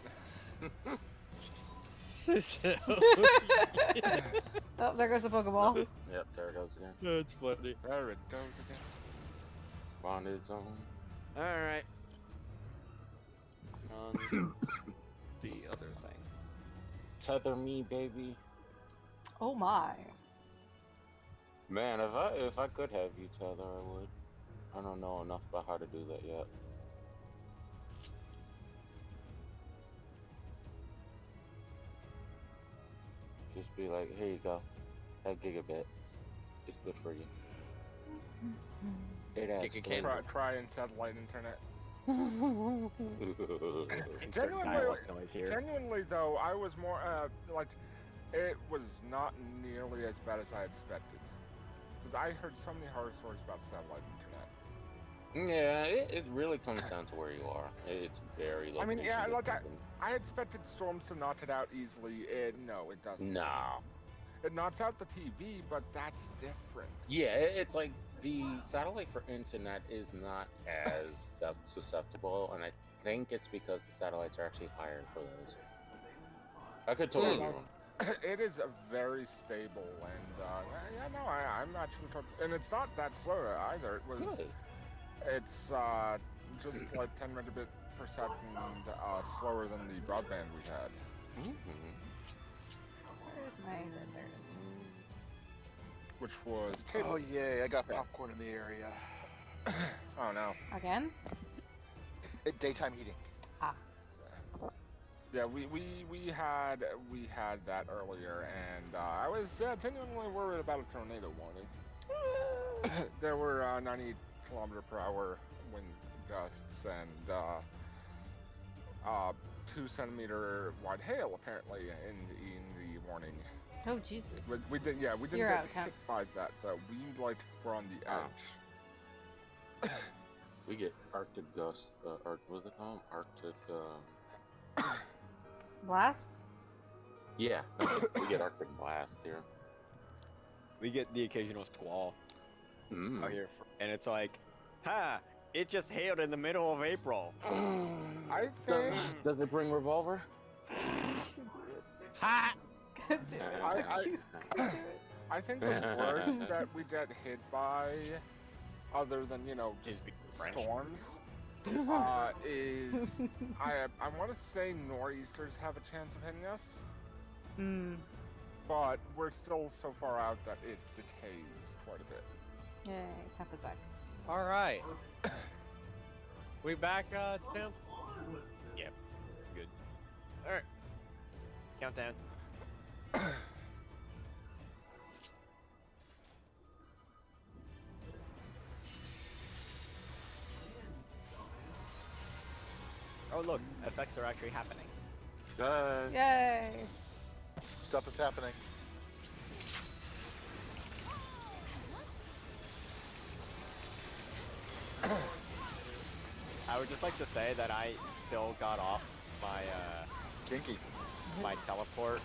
S1: Oh, there goes the Pokeball.
S8: Yep, there it goes again.
S2: That's funny.
S7: There it goes again.
S8: Bonded zone.
S5: Alright. On the other thing.
S8: Tether me, baby.
S1: Oh my.
S8: Man, if I could have you tether, I would. I don't know enough about how to do that yet. Just be like, here you go. That gigabit is good for you. It adds flavor.
S7: Try and satellite internet.
S5: Insert dialogue noise here.
S7: Genuinely though, I was more like, it was not nearly as bad as I expected. Because I heard so many horror stories about satellite internet.
S8: Yeah, it really comes down to where you are. It's very local.
S7: I mean, yeah, like I expected storms to knock it out easily. No, it doesn't.
S8: No.
S7: It knocks out the TV, but that's different.
S8: Yeah, it's like the satellite for internet is not as susceptible, and I think it's because the satellites are actually higher for those. I could totally be wrong.
S7: It is a very stable, and yeah, no, I'm actually and it's not that slow either. It was.
S8: Really?
S7: It's just like 10 megabit per second slower than the broadband we had.
S8: Mm-hmm.
S1: Where's my there's
S7: Which was
S9: Oh yay, I got popcorn in the area.
S7: Oh no.
S1: again?
S9: Daytime heating.
S7: Yeah, we had that earlier, and I was genuinely worried about a tornado warning. There were 90 km/h wind gusts, and 2-centimeter wide hail apparently in the morning.
S1: Oh Jesus.
S7: We didn't
S1: You're
S7: get
S1: out, Tom.
S7: hit by that though. We like were on the
S8: Oh.
S7: edge.
S8: We get Arctic gusts, what's it called? Arctic,
S1: Blasts?
S8: yeah, we get Arctic blasts here.
S5: We get the occasional squall out here, and it's like, ha! It just hailed in the middle of April.
S7: I think
S8: Does it bring revolver?
S2: Ha!
S1: God damn it.
S7: I think the worst that we get hit by, other than
S5: Is French.
S7: storms, is I want to say nor'easters have a chance of hitting us, but we're still so far out that it decays quite a bit.
S1: Yay, Papa's back.
S2: All right. We back, Tim?
S5: Yep. Good. All right. Countdown. Oh look, effects are actually happening.
S1: Yay!
S9: Stuff is happening.
S5: I would just like to say that I still got off my
S9: Kinky.
S5: my teleport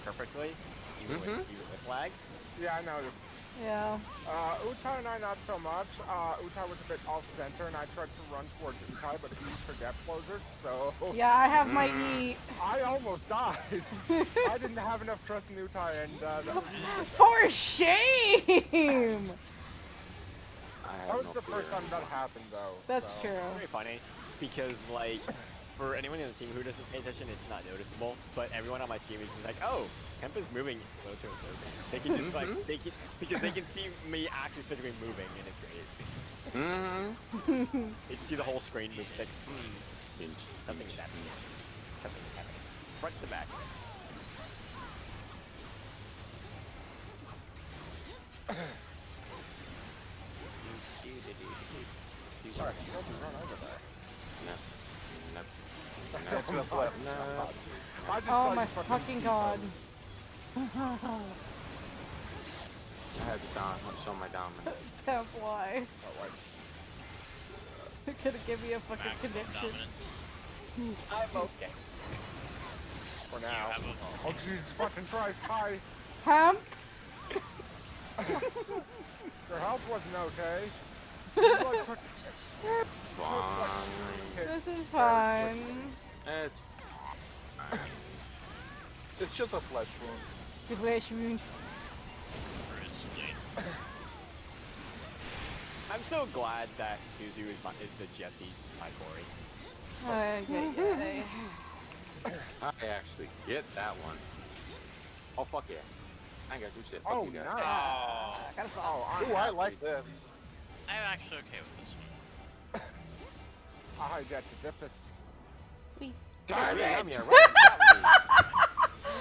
S5: perfectly, even with lag.
S7: Yeah, I noticed.
S1: Yeah.
S7: Utai and I not so much. Utai was a bit off center, and I tried to run towards Utai, but he used her depth closer, so
S1: Yeah, I have my E.
S7: I almost died. I didn't have enough trust in Utai, and that
S1: For shame!
S7: was the first time that happened, though.
S1: That's
S7: so.
S1: true.
S5: Very funny, because like, for anyone in the team who doesn't pay attention, it's not noticeable. But everyone on my stream is just like, oh, Kemp is moving closer and closer. They can just like, because they can see me actually physically moving, and it's great. They see the whole screen move. It's like, something's happening. Something's happening. Front to back.
S7: Sorry, don't run over there. I just
S1: Oh
S7: saw
S1: my
S7: you
S1: fucking god.
S8: I had to show my dominance.
S1: Temp, why?
S7: Oh, wait.
S1: It could've given me a fucking
S3: Maximum
S1: connection.
S3: dominance.
S5: I'm okay.
S7: For now.
S3: have a-
S7: Oh, Jesus fucking Christ, hi!
S1: Temp?
S7: Your health wasn't okay.
S1: This is fine.
S8: It's
S9: It's just a flesh wound.
S1: The flesh wound.
S3: For his spleen.
S5: I'm so glad that Suzu is the Jesse by Corey.
S8: I actually get that one. Oh fuck yeah! I ain't gotta do shit. Fuck
S7: Oh,
S8: you guys.
S7: nice.
S1: Gotta
S7: Oh,
S1: solve.
S9: Ooh, I like this.
S3: I'm actually okay with this one.
S7: I got the Zippus.
S8: God damn it!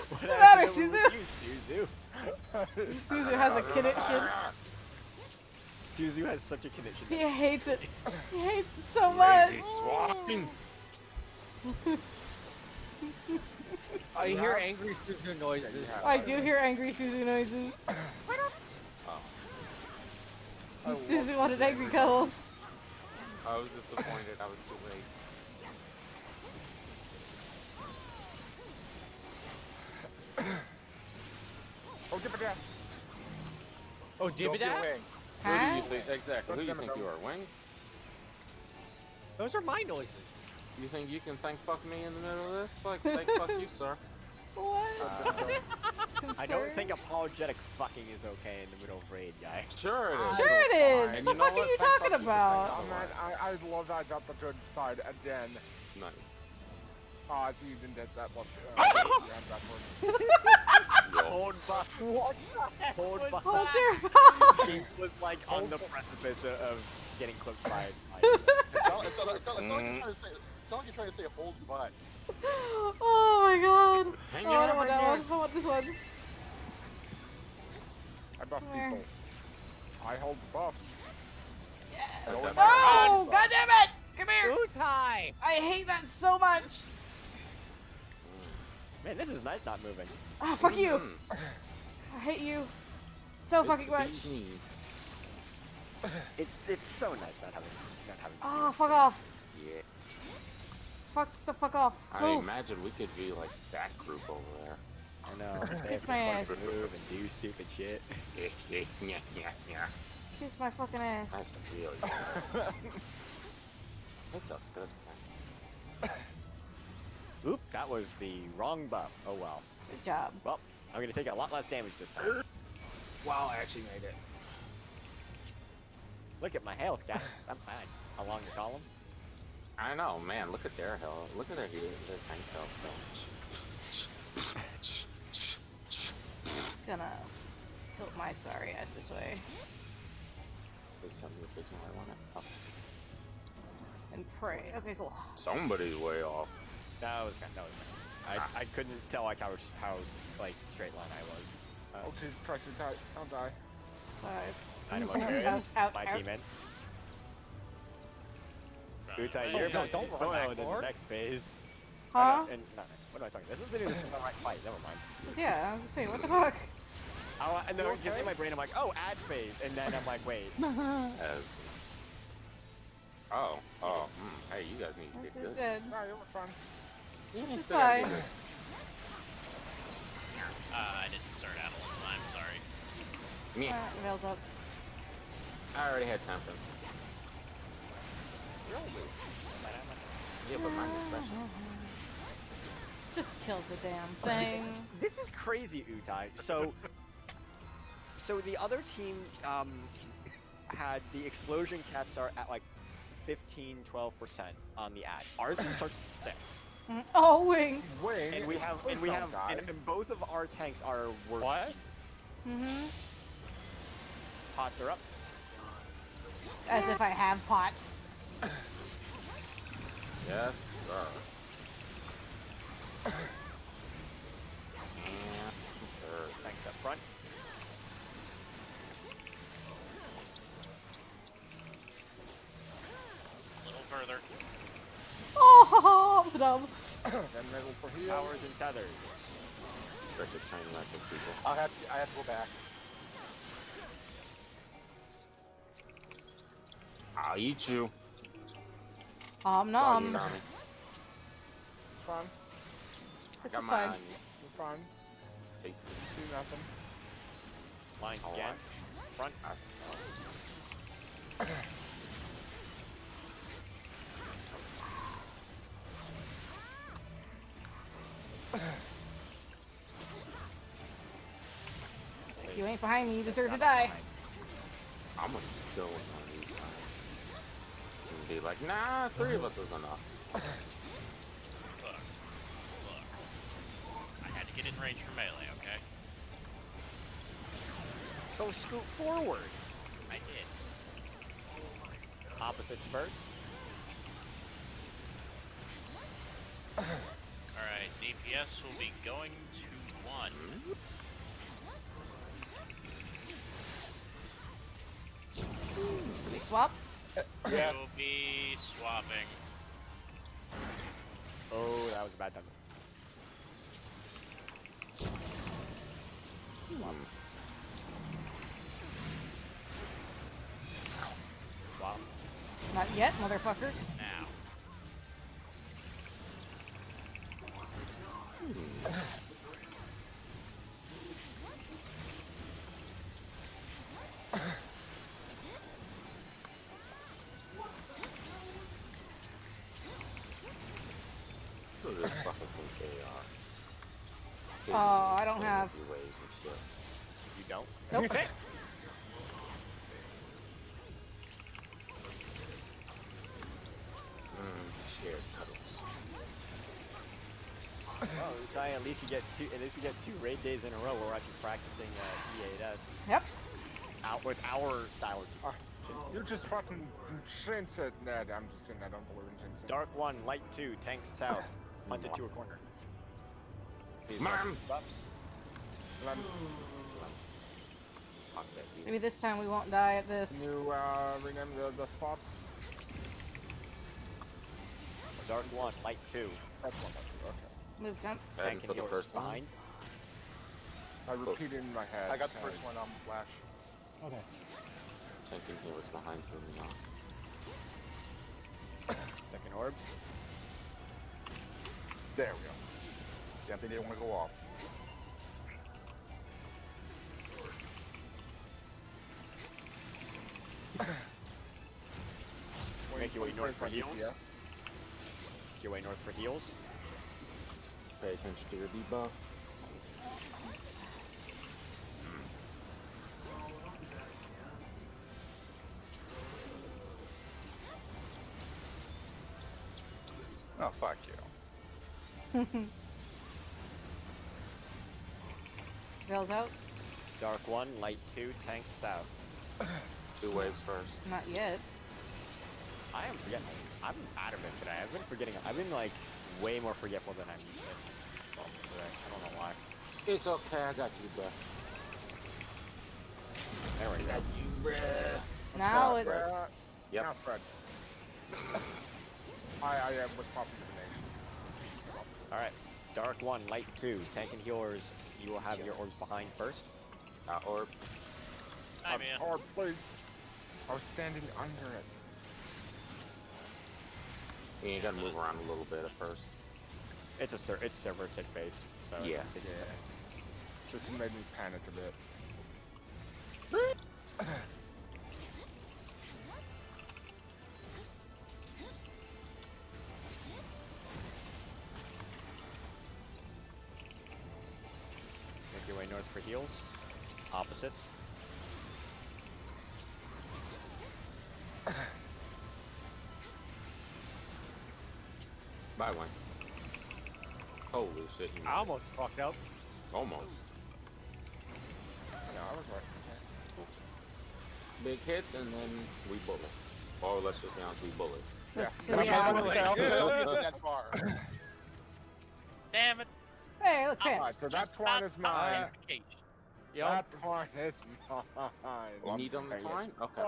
S1: What's the matter,
S5: Suzu?
S1: Suzu has a connection.
S5: Suzu has such a connection.
S1: He hates it. He hates it so much.
S2: I hear angry Suzu noises.
S1: I do hear angry Suzu noises. Suzu wanted angry cuddles.
S8: I was disappointed. I was too late.
S7: Oh, dip it down.
S2: Oh,
S9: Go
S2: Dibby
S9: get
S2: Dab?
S9: wing.
S8: Who do you think exactly? Who do you think you are, Wing?
S2: Those are my noises.
S8: You think you can thank fuck me in the middle of this? Like, thank fuck you, sir.
S1: What?
S5: I don't think apologetic fucking is okay in the middle of raid, guy.
S8: Sure it is.
S1: Sure it is.
S8: And
S1: The
S8: you know
S1: fuck are
S8: what?
S1: you
S8: Thank
S1: talking
S8: fuck you for
S1: about?
S7: Oh,
S8: saying
S7: man, I love that I got the good side again.
S8: Nice.
S7: Oh, I see you didn't get that much.
S5: Hold buff. What? Hold buff.
S1: Hold your
S5: He was like on the precipice of getting clipped by.
S9: It's not like you're trying to say hold butts.
S1: Oh my god.
S8: Hang
S1: Oh, I don't want that one. I want this one.
S7: I buff people. I hold buffs.
S1: Oh, god damn it! Come here!
S2: Utai!
S1: I hate that so much!
S5: Man, this is nice not moving.
S1: Ah, fuck you!
S8: Mm.
S1: I hate you so
S8: It's
S1: fucking
S8: the
S1: much.
S8: bee's knees.
S5: It's so nice not having
S1: Oh, fuck off.
S8: Yeah.
S1: Fuck the fuck off.
S8: I
S1: Move.
S8: imagine we could be like that group over there.
S5: I know. They
S1: Kiss
S5: have
S1: my
S5: to
S1: ass.
S5: move and do stupid shit.
S8: Yeah.
S1: Kiss my fucking ass.
S8: That's really good. It's a good.
S5: Oop, that was the wrong buff. Oh well.
S1: Good job.
S5: Well, I'm gonna take a lot less damage this time.
S8: Wow, I actually made it.
S5: Look at my health, guys. I'm fine. Along the column.
S8: I know, man. Look at their health. Look at their tank health.
S1: Gonna tilt my sorry ass this way.
S8: Please tell me you're facing where I want it. Oh.
S1: And pray. Okay, cool.
S8: Somebody's way off.
S5: That was kind. I couldn't tell like how like straight line I was.
S7: Oh Jesus Christ, I'll die.
S1: 5.
S5: Dynamo carrying my team in. Utai, you're about to spoil in the next phase.
S1: Huh?
S5: And, no, what am I talking? This isn't even the right fight. Never mind.
S1: Yeah, I was just saying, what the fuck?
S5: And then it gets in my brain. I'm like, oh, ad phase, and then I'm like, wait.
S8: Hey, you guys need to
S1: This
S8: get
S1: is
S8: good.
S1: good.
S7: No, you were fine.
S1: This is fine.
S3: I didn't start out on time, sorry.
S8: Me.
S1: Veil's up.
S8: I already had temperance. Yeah, but mine is special.
S1: Just kills the damn thing.
S5: This is crazy, Utai. So the other team had the explosion cast start at like 15-12% on the ad. Ours starts at 6.
S1: Oh, wing.
S7: Wing.
S5: And we have and both of our tanks are worse.
S2: What?
S5: Pots are up.
S1: As if I have pots.
S8: Yes, sir.
S5: Tanks up front.
S3: A little further.
S1: Oh, I'm so dumb.
S7: Then middle for heal.
S5: Towers and tethers.
S8: Such a tiny lack of people.
S9: I have to go back.
S8: I'll eat you.
S1: Nom
S8: Sorry,
S1: nom.
S8: Nami.
S7: Fun.
S1: This
S8: Come
S1: is fine.
S8: on.
S7: You're fine.
S8: Taste it.
S7: Do nothing.
S5: Lines
S8: Oh,
S5: again. Front.
S1: If you ain't behind me, you deserve to die.
S8: I'm gonna kill one of these guys. And be like, nah, 3 of us is enough.
S3: Look. I had to get in range for melee, okay?
S5: So scoot forward.
S3: I did.
S5: Opposites first.
S3: Alright, DPS will be going to 1.
S1: Do we swap?
S7: Yeah.
S3: We'll be swapping.
S5: Oh, that was a bad time. Wow.
S1: Not yet, motherfucker.
S3: Now.
S8: So this fucking AR.
S1: Oh, I don't have.
S8: Ways and shit.
S5: You don't?
S1: Nope.
S8: Shared cuddles.
S5: Well, Utai, at least you get two raid days in a row where we're actually practicing E8S
S1: Yep.
S5: out with our style.
S7: You just fucking jinx it, Ned. I'm just kidding. I don't believe in jinxing.
S5: Dark 1, Light 2, tanks south, hunted to a corner.
S8: Mom!
S5: Buffs.
S8: Fuck that dude.
S1: Maybe this time we won't die at this.
S7: Can you rename the spots?
S5: Dark 1, Light 2.
S7: That's one. Okay.
S1: Move jump.
S5: Tank
S8: for
S5: and
S8: the
S5: healers
S8: first one.
S5: behind.
S7: I repeat it in my head.
S9: I got the first one, Flash.
S4: Okay.
S8: Tanking healers behind for me now.
S5: Second orbs.
S9: There we go. Damn thing didn't want to go off.
S5: Make your way north for heals.
S7: Yeah.
S5: Make your way north for heals.
S8: Pay attention to your debuff.
S9: Oh, fuck you.
S1: Rails out.
S5: Dark 1, light 2, tank south.
S8: 2 waves first.
S1: Not yet.
S5: I am forgetting. I'm adamant today. I've been forgetting. I've been like way more forgetful than I'm used to. Today. I don't know why.
S8: It's okay, I got you, bruh.
S5: There we go.
S1: Now
S8: Fast,
S1: it's.
S8: Fred. Yep.
S7: Now, Fred. I was popping the nation.
S5: Alright. Dark 1, light 2, tank and healers. You will have your orbs behind first.
S8: Orb.
S3: I'm in.
S7: Or please. I was standing under it.
S8: Yeah, you gotta move around a little bit at first.
S5: It's server tick based. So
S8: Yeah.
S7: This made me panic a bit.
S5: Make your way north for heals. Opposites.
S8: Bye, one. Holy shit, you
S2: I almost fucked up.
S8: almost.
S7: No, I was right.
S8: Big hits and then we bullet. Or let's just be honest, we bullet.
S1: Let's see
S7: Yeah.
S1: how-
S9: That far.
S3: Damn it!
S1: Hey, look,
S3: I'm
S1: fans.
S7: So that
S3: just
S7: twine
S3: about
S7: is mine.
S3: time.
S7: That twine is mine.
S8: You need them to time? Okay.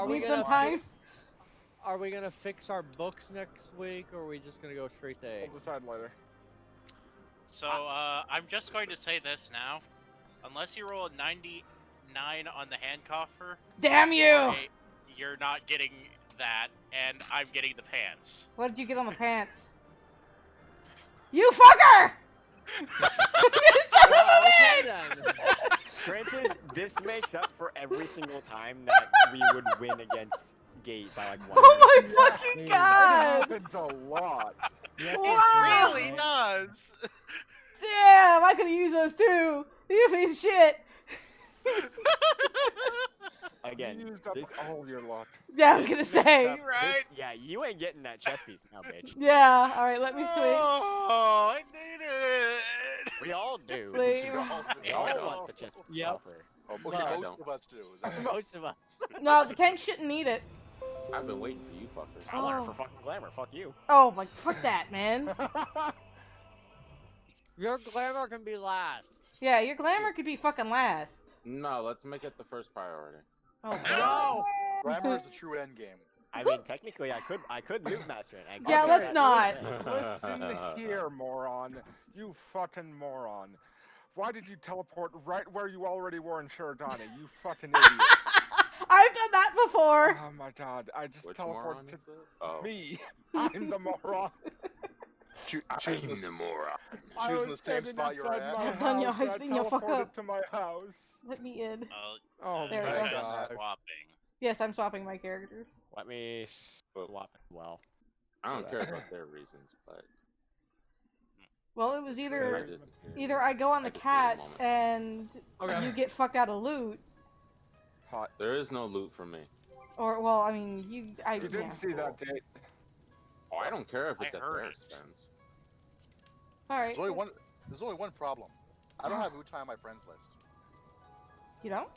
S1: Need some time?
S2: Are we gonna fix our books next week, or are we just gonna go straight to A?
S7: We'll decide later.
S3: So, I'm just going to say this now. Unless you roll a 99 on the hand coffer,
S1: Damn you!
S3: you're not getting that, and I'm getting the pants.
S1: What did you get on the pants? You fucker! You son of a bitch!
S5: Granted, this makes up for every single time that we would win against Gate by like 1
S1: Oh
S5: minute.
S1: my fucking
S7: That
S1: god!
S7: happens a lot.
S1: Wow!
S3: Really does!
S1: Damn, I could've used those too! You piece of shit!
S5: Again,
S7: You used up
S5: this,
S7: all your luck.
S1: Yeah, I was gonna
S5: this
S1: say.
S5: makes up-
S3: Right?
S5: this- yeah, you ain't getting that chess piece now, bitch.
S1: Yeah, alright, let me switch.
S3: Oh, I need it!
S5: We all do.
S1: Please.
S5: We all want the chess piece
S2: Yep.
S5: offer.
S9: Okay,
S8: Well, I
S9: most
S8: don't.
S9: of us do. Is that
S2: Most of us.
S1: No, the tank shouldn't need it.
S8: I've been waiting for you fuckers.
S5: I want it
S1: Oh.
S5: for fucking glamour. Fuck you.
S1: Oh my, fuck that, man.
S2: Your glamour can be last.
S1: Yeah, your glamour could be fucking last.
S8: No, let's make it the first priority.
S1: Oh,
S2: No!
S9: Glamour is the true end game.
S5: I mean, technically, I could loot master it.
S1: Yeah,
S7: Okay,
S1: let's not.
S7: Listen here, moron. You fucking moron. Why did you teleport right where you already were in Shiradani? You fucking idiot.
S1: I've done that before.
S7: Oh my god, I just
S8: Which moron
S7: teleported
S8: is
S7: to
S8: this? Oh.
S7: me. I'm the moron.
S9: Choosing
S8: the moron.
S7: I
S9: Choosing
S7: was
S9: the same
S7: standing
S9: spot you're
S7: inside
S9: at.
S7: my
S1: I've done your-
S7: house,
S1: I've seen your fuck
S7: teleported
S1: up.
S7: to my house.
S1: Let me in.
S7: Oh
S1: There we
S7: my
S1: go.
S7: god.
S3: Swapping.
S1: Yes, I'm swapping my characters.
S5: Let me swap it. Well,
S8: I don't care about their reasons, but
S1: Well, it was
S8: I
S1: either
S8: just-
S1: either I go on the
S8: I just need a
S1: cat
S8: moment.
S1: and
S7: Okay.
S1: you get fucked out of loot,
S7: Hot.
S8: There is no loot for me.
S1: or well, I mean, I
S7: You didn't
S1: yeah.
S7: see that date.
S8: Oh, I don't care if it's
S3: I
S8: at
S3: heard
S8: their
S3: it.
S8: expense.
S1: All right.
S9: There's only one problem. I don't have Utai on my friends list.
S1: You don't?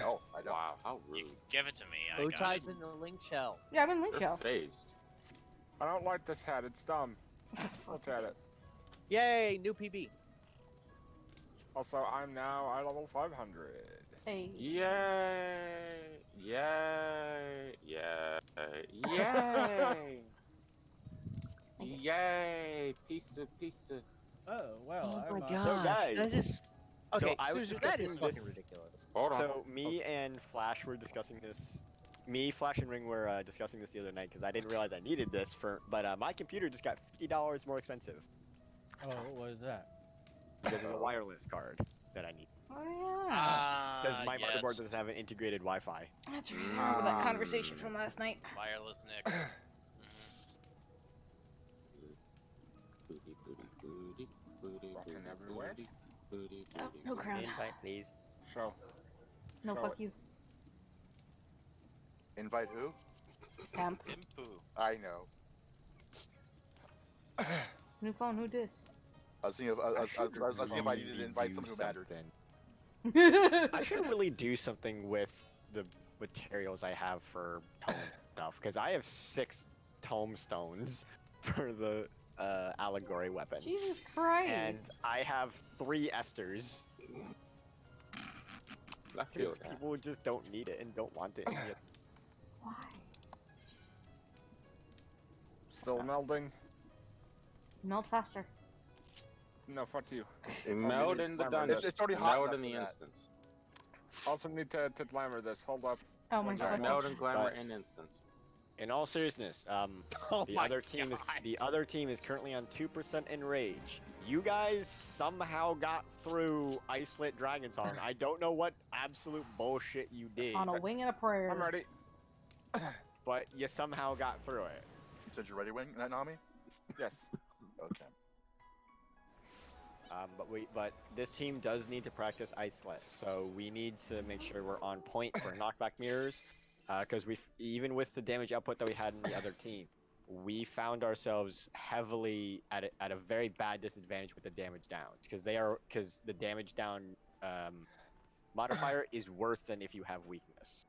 S9: No, I don't.
S8: Wow, how
S3: You
S8: rude.
S3: give it to me. I got
S2: Utai's
S3: it.
S2: in the link shell.
S1: Yeah, I'm in link
S8: They're
S1: shell.
S8: phased.
S7: I don't like this hat. It's dumb. Look at it.
S2: Yay, new PB.
S7: Also, I'm now at level 500.
S1: Hey.
S8: Yay! Yay! Yay! Yay! Yay! Pizza.
S4: Oh, well,
S2: Oh
S4: I'm
S2: my
S4: not.
S5: So,
S2: gosh,
S5: guys,
S2: that is
S5: so
S2: okay.
S5: I was
S2: Susan, that is
S5: discussing
S2: fucking
S5: this.
S2: ridiculous.
S8: Hold on.
S5: So me and Flash were discussing this. Me, Flash, and Ring were discussing this the other night because I didn't realize I needed this for. But my computer just got $50 more expensive
S4: Oh, what is that?
S5: because of the wireless card that I need.
S1: Oh yeah.
S5: Because my
S3: Yes.
S5: motherboard doesn't have an integrated Wi-Fi.
S1: That's right. I remember that conversation from last night.
S3: Wireless Nick.
S7: Walking everywhere.
S1: Oh, no crown.
S5: Invite, please.
S7: Show.
S1: No,
S7: Show
S1: fuck
S7: it.
S1: you.
S9: Invite who?
S1: Temp.
S3: Impu.
S9: I know.
S1: New phone, who dis?
S9: I was thinking of, I was thinking if I needed to invite someone who mattered.
S5: I should really do something with the materials I have for tome stuff because I have 6 tomestones for the allegory weapon.
S1: Jesus Christ.
S5: And I have 3 esters.
S8: I feel
S5: Because
S8: that.
S5: people just don't need it and don't want it. Yet.
S1: Why?
S7: Still melding.
S1: Melt faster.
S7: No, fuck you.
S8: Meld in the
S7: Glamour
S8: dungeon.
S9: It's already hot
S8: Meld
S9: enough
S8: in the
S9: for that.
S8: instance.
S7: Also need to glamour this. Hold up.
S1: Oh my
S7: Just
S1: god.
S8: Meld and glamour
S5: But-
S8: in instance.
S5: In all seriousness,
S2: Oh
S5: the
S2: my
S5: other team
S2: God.
S5: the other team is currently on 2% Enrage. You guys somehow got through Icelit Dragon Song. I don't know what absolute bullshit you did,
S1: On a wing and a prayer.
S7: I'm ready.
S5: but you somehow got through it.
S9: You said you're ready, Wing? Nami?
S7: Yes.
S9: Okay.
S5: But this team does need to practice Icelet, so we need to make sure we're on point for knockback mirrors. Because even with the damage output that we had in the other team, we found ourselves heavily at a very bad disadvantage with the damage downs because the damage down modifier is worse than if you have weakness.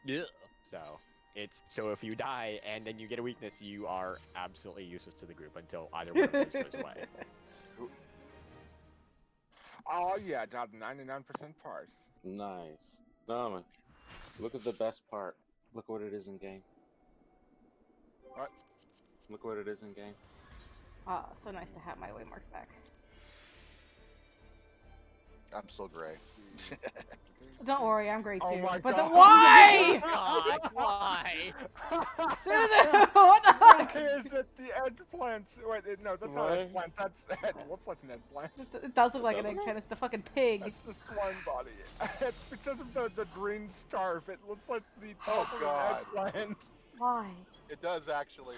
S2: Yeah.
S5: So if you die and then you get a weakness, you are absolutely useless to the group until either one of those goes away.
S7: Oh yeah, got 99% parse.
S8: Nice. No, man. Look at the best part. Look what it is in game.
S7: What?
S8: Look what it is in game.
S1: Ah, so nice to have my waymarks back.
S9: I'm still gray.
S1: Don't worry, I'm great too.
S7: Oh my
S1: but
S7: God.
S1: why?
S2: God, why?
S1: Susan, what the fuck?
S7: Is it the eggplant? Wait, no, that's not
S8: What?
S7: eggplant. That's it looks like an eggplant.
S1: It does look like an
S8: Doesn't it?
S1: eggplant. It's the fucking pig.
S7: That's the swine body. It's because of the green scarf. It looks like the
S9: Oh,
S7: top of
S9: God.
S7: an eggplant.
S1: Why?
S9: It does actually.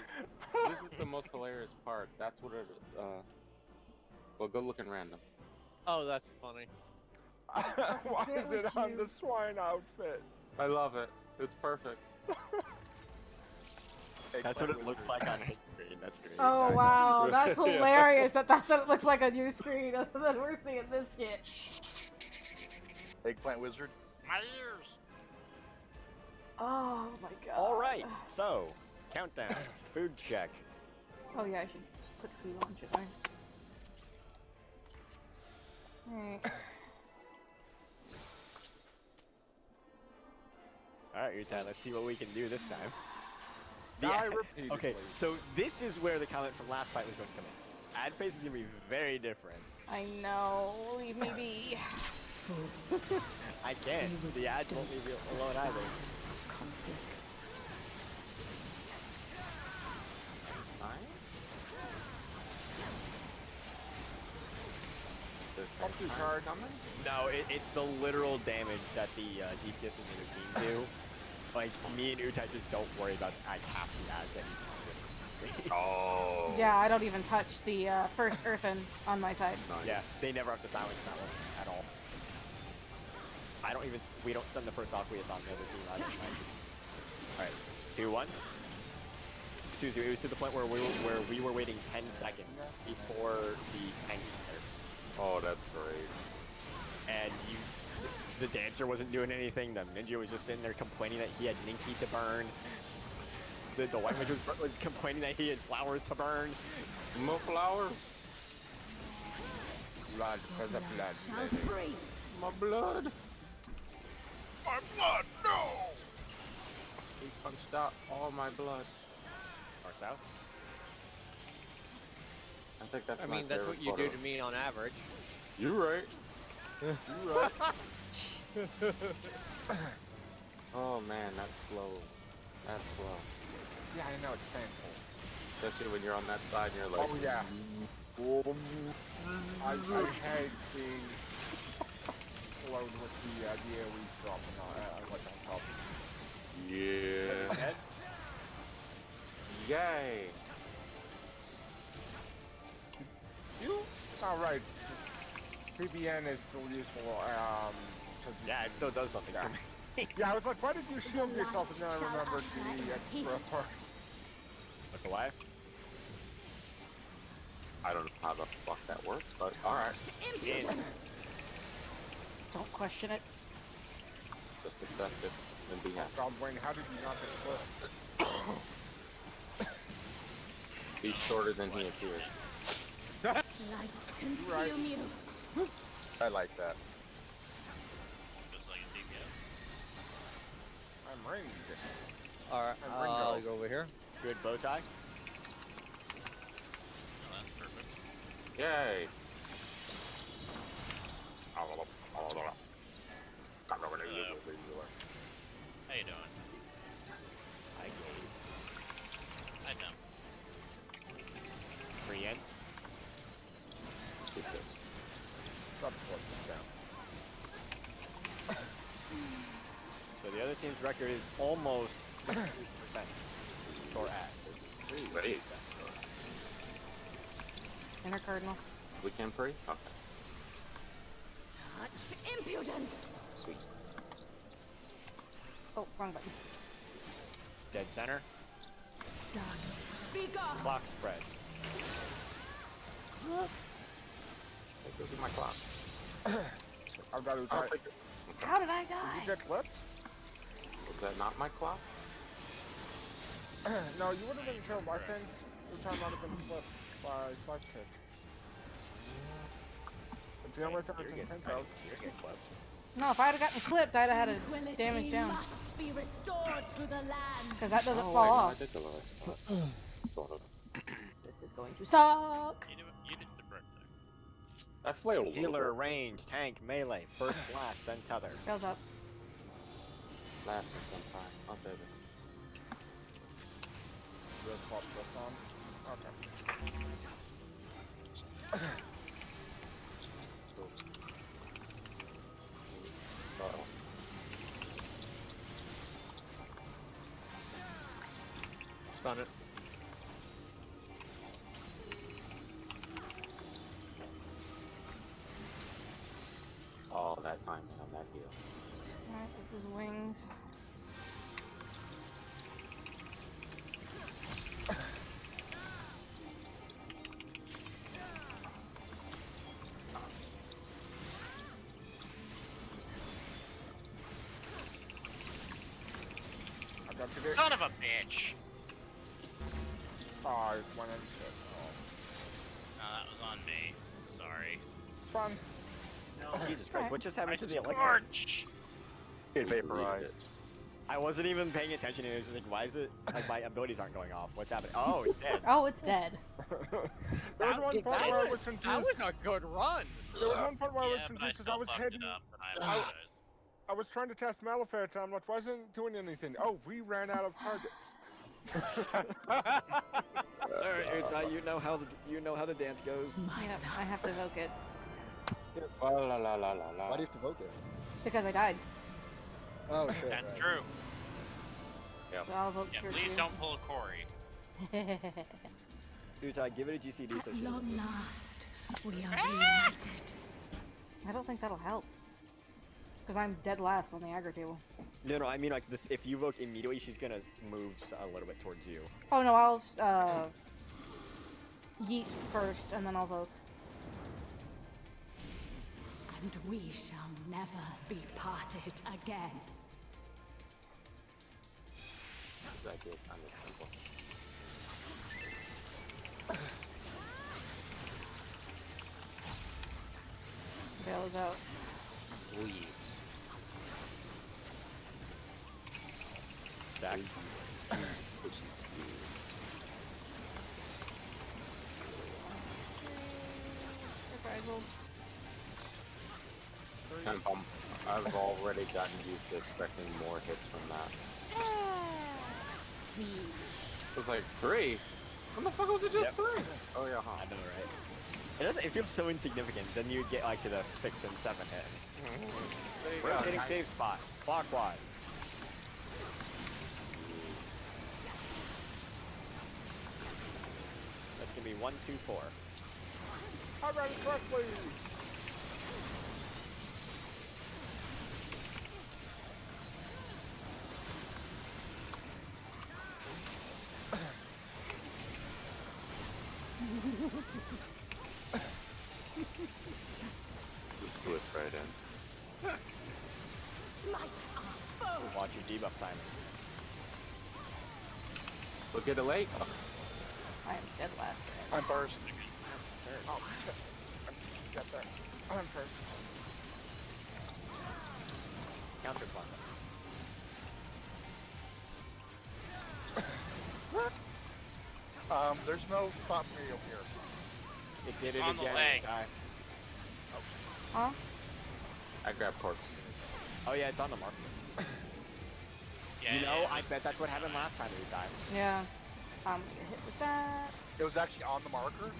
S8: This is the most hilarious part. That's what it. Well, go look in random.
S2: Oh, that's funny.
S7: Why
S1: get
S7: is it
S1: with
S7: on
S1: you.
S7: the swine outfit?
S8: I love it. It's perfect.
S5: That's what
S9: Eggplant
S5: it looks
S9: wizard.
S5: like on his screen. That's great.
S1: Oh wow, that's
S8: Yeah.
S1: hilarious that that's what it looks like on your screen. And then we're seeing this shit.
S9: Eggplant wizard.
S3: My ears.
S1: Oh my god.
S5: All right, so countdown, food check.
S1: Oh yeah, I should put food on, shouldn't I? Alright.
S5: All right, Utai, let's see what we can do this time.
S7: Die repeatedly.
S5: Okay, so this is where the comment from last fight was going to come in. Ad phase is going to be very different.
S1: I know. Leave me be.
S5: I can't. The ads won't leave you alone either.
S7: Up too hard.
S5: No, it's the literal damage that the DPS and the team do. Like, me and Utai just don't worry about like half the ads that he
S8: Oh.
S1: Yeah, I don't even touch the first earthen on my side.
S8: Nice.
S5: Yeah, they never have to silence that one at all. We don't send the first Aqueous on the other team either. Alright, 2-1. Suzu, it was to the point where we were waiting 10 seconds before the tank started.
S8: Oh, that's great.
S5: And the dancer wasn't doing anything, the ninja was just sitting there complaining that he had Ninky to burn. The white wizard was complaining that he had flowers to burn.
S8: More flowers.
S7: Blood for the blood.
S8: My blood.
S7: My blood, no!
S8: He punched out all my blood.
S5: Or south.
S8: think that's
S2: I
S8: my
S2: mean, that's
S8: favorite
S2: what you
S8: photo.
S2: do to me on average.
S8: You're right. You're right. Oh man, that's slow. That's slow.
S7: Yeah, I know, it's painful.
S8: Especially when you're on that side and you're like,
S7: Oh, yeah. I hate being slowed with the AoE drop and what's on top.
S8: yeah. Yay.
S7: Alright. PBN is still useful,
S5: Yeah, it still does something for me.
S7: Yeah, I was like, why did you shield yourself? And then I remembered the extra part.
S5: Look away.
S8: I don't know how the fuck that works, but alright.
S1: Don't question it.
S8: Just accept it and be happy.
S7: God, Wayne, how did you not get split?
S8: Be shorter than he appears.
S7: Right.
S9: I like that.
S3: Just like a DPS.
S7: I'm ranged.
S2: Alright,
S7: And Ringo.
S2: I'll go over here.
S5: Good bow tie.
S3: Oh, that's perfect.
S8: Yay.
S3: How you doing?
S5: I gave
S3: I know.
S5: 3 yen.
S7: Stop closing down.
S5: So the other team's record is almost 60%. Or at.
S8: Wait,
S1: Inner cardinal.
S8: we can pray? Okay,
S10: Such impudence!
S8: sweet.
S1: Oh, wrong button.
S5: Dead center.
S10: Speak up!
S5: Clock spread.
S8: That goes in my clock.
S7: I've got to
S8: I'll
S7: try.
S8: take it.
S1: How did I
S7: Did you
S1: die?
S7: get clipped?
S8: Was that not my clock?
S7: No, you would have been killed. I think the time might have been clipped by sidekick. It's the only time I can think of.
S5: You're getting clipped.
S1: No, if I'd have gotten clipped, I'd have had a
S10: Tranquility
S1: damage down.
S10: must be restored to the land.
S1: Because that doesn't
S8: Oh,
S1: fall
S8: wait, no, I
S1: off.
S8: did the lowest spot. Sort of.
S1: This is going to suck.
S3: You did the correct thing.
S8: I flailed a little
S5: Healer,
S8: bit.
S5: range, tank, melee. First blast, then tether.
S1: Goes up.
S8: Last me some time. I'll take it.
S7: Just pop this on. Okay.
S8: Uh-oh.
S2: Stun it.
S8: All that time on that deal.
S1: Alright, this is wings.
S7: I got to get.
S3: Son of a bitch!
S7: Oh, it went in shit. Oh.
S3: No, that was on me. Sorry.
S7: Fun.
S5: Jesus Christ, what just happened
S3: I
S5: to the electric?
S3: scorch!
S9: It vaporized.
S5: I wasn't even paying attention and I was just like, why is it, like my abilities aren't going off? What's happening? Oh, it's dead.
S1: Oh, it's dead.
S7: There was one point where I was confused.
S2: That was a good run.
S7: There was one point where I was
S3: Yeah, but I
S7: confused because I
S3: still
S7: was
S3: fucked
S7: hidden.
S3: it up, and I apologize.
S7: I was trying to test Malefit and I'm like, wasn't doing anything. Oh, we ran out of targets.
S5: Alright, it's you know how the dance goes.
S1: Yep, I have to evoke it.
S8: La la la la la la.
S9: Why do you have to evoke it?
S1: Because I died.
S9: Oh shit.
S3: That's
S9: right.
S3: true.
S1: So I'll evoke
S3: Yeah,
S1: Church
S3: please
S1: here.
S3: don't pull a Corey.
S5: Utai, give it a GCD so
S10: At
S5: she
S10: long
S5: doesn't-
S10: last, we are reunited.
S1: I don't think that'll help. Because I'm dead last on the aggro table.
S5: No, I mean like this. If you evoke immediately, she's gonna move a little bit towards you.
S1: Oh no, I'll yeet first and then I'll evoke.
S10: And we shall never be parted again.
S8: This idea sounded simple.
S1: Bail is out.
S8: Please.
S5: Back.
S1: rolled?
S8: I've already gotten used to expecting more hits from that.
S1: Sweet.
S8: It was like 3. When the fuck was it just 3? Oh yeah, huh.
S5: I know, right? It feels so insignificant. Then you get like to the 6 and 7 hit. Rotating save spot, clockwise. That's gonna be 1, 2, 4.
S7: I read it correctly.
S8: Just slip right in.
S10: Smite our foe.
S5: Watch your debuff timing.
S8: Look at the lake. Oh.
S1: I am dead last.
S9: I'm first.
S7: Oh shit. Get there. I'm first.
S5: Counter climb.
S9: There's no spot for me over here.
S5: It did
S3: It's
S5: it
S3: on the
S5: again.
S3: leg.
S5: Time.
S1: Huh?
S8: I grabbed corpse.
S5: Oh yeah, it's on the mark.
S3: Yeah,
S5: You know,
S3: it
S5: I
S3: was-
S5: bet that's what happened last time we died.
S1: Yeah. I'm gonna hit with that.
S9: It was actually on the marker.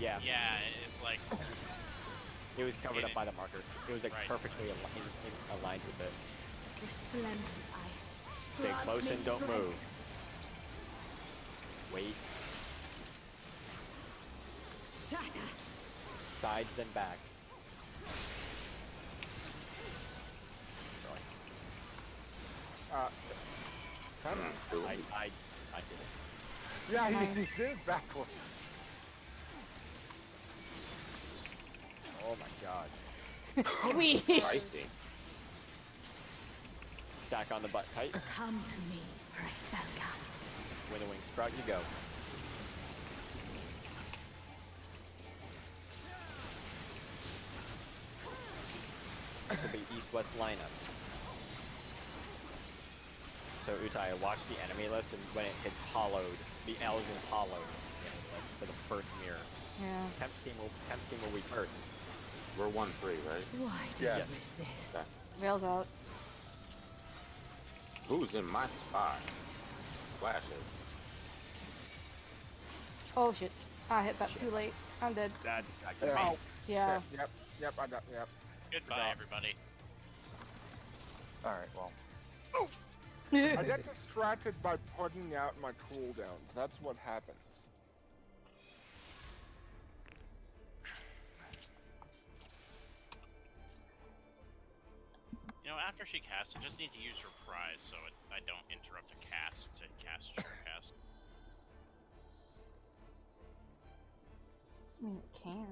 S5: Yeah.
S3: Yeah, it's like
S5: It was covered up by the marker. It was like
S3: Right.
S5: perfectly aligned with it.
S10: Resplendent ice.
S5: Stay
S10: Grant
S5: close
S10: me
S5: and don't
S10: strength.
S5: move. Wait.
S10: Shatter.
S5: Sides then back.
S7: Seven.
S5: I did it.
S7: Yeah,
S1: Nine.
S7: he did it backwards.
S5: Oh my god.
S1: Sweet.
S8: Pricey.
S5: Stack on the butt tight.
S10: Come to me for a spellcast.
S5: With a wing sprout you go. This will be east-west lineup. So Utai, watch the enemy list, and when it hits hollowed, the L is in hollowed for the first mirror.
S1: Yeah.
S5: Temp team will be first.
S8: We're 1-3, right?
S10: Why do
S9: Yes.
S10: you resist?
S8: Okay.
S1: Veil's out.
S8: Who's in my spot? Flashes.
S1: Oh shit. I hit that too late. I'm dead.
S5: That's
S7: Oh,
S1: Yeah.
S7: shit. Yep, I got, yep.
S3: goodbye, everybody.
S9: Alright, well.
S7: I get distracted by putting out my cooldowns. That's what happens.
S3: You know, after she casts, I just need to use her prize so I don't interrupt a cast to cast short cast.
S1: I mean, it can.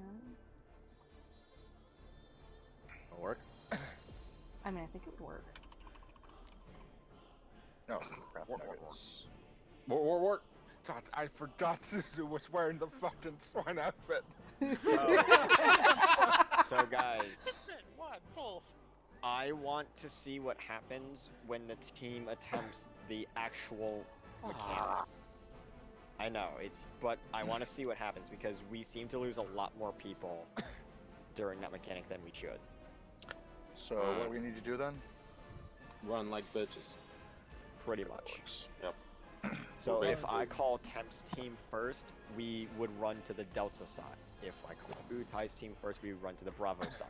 S5: It'll work.
S1: I mean, I think it would work.
S9: No, crap. Nuggets.
S8: Work.
S7: God, I forgot Suzu was wearing the fucking swine outfit.
S5: So guys,
S3: What? Pull.
S5: I want to see what happens when the team attempts the actual mechanic. I know, but I want to see what happens because we seem to lose a lot more people during that mechanic than we should.
S9: So, what do we need to do then?
S8: Run like bitches.
S5: Pretty much.
S8: Yep.
S5: So
S8: Well,
S5: if I call Temp's team first, we would run to the Delta side. If I call Utai's team first, we would run to the Bravo side.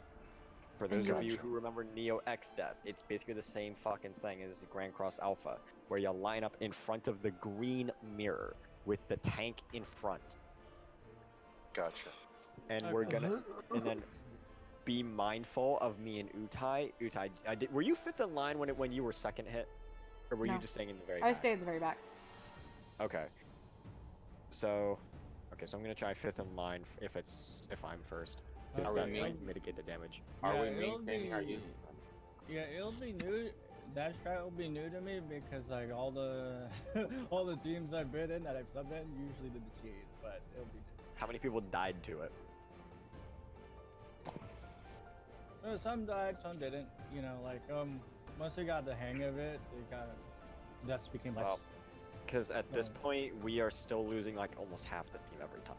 S5: For those of you who remember Neo X Death, it's basically the same fucking thing as the Grand Cross Alpha, where you line up in front of the green mirror with the tank in front.
S9: Gotcha.
S5: And we're gonna, and then be mindful of me and Utai. Utai, were you fifth in line when you were second hit? Or were
S1: No.
S5: you just staying in the very
S1: I
S5: back?
S1: stayed at the very back.
S5: Okay. So I'm gonna try fifth in line if I'm first. Because
S8: Are
S5: that
S8: we
S5: might mitigate the damage.
S8: Are we
S4: it'll
S8: maintaining our youth?
S4: Yeah, it'll be new. That strat will be new to me because like all the all the teams I've been in that I've subbed in usually did the cheese, but it'll be new.
S5: How many people died to it?
S4: Some died, some didn't. You know, like once they got the hang of it, deaths became less.
S5: Well, because at this point we are still losing like almost half the team every time.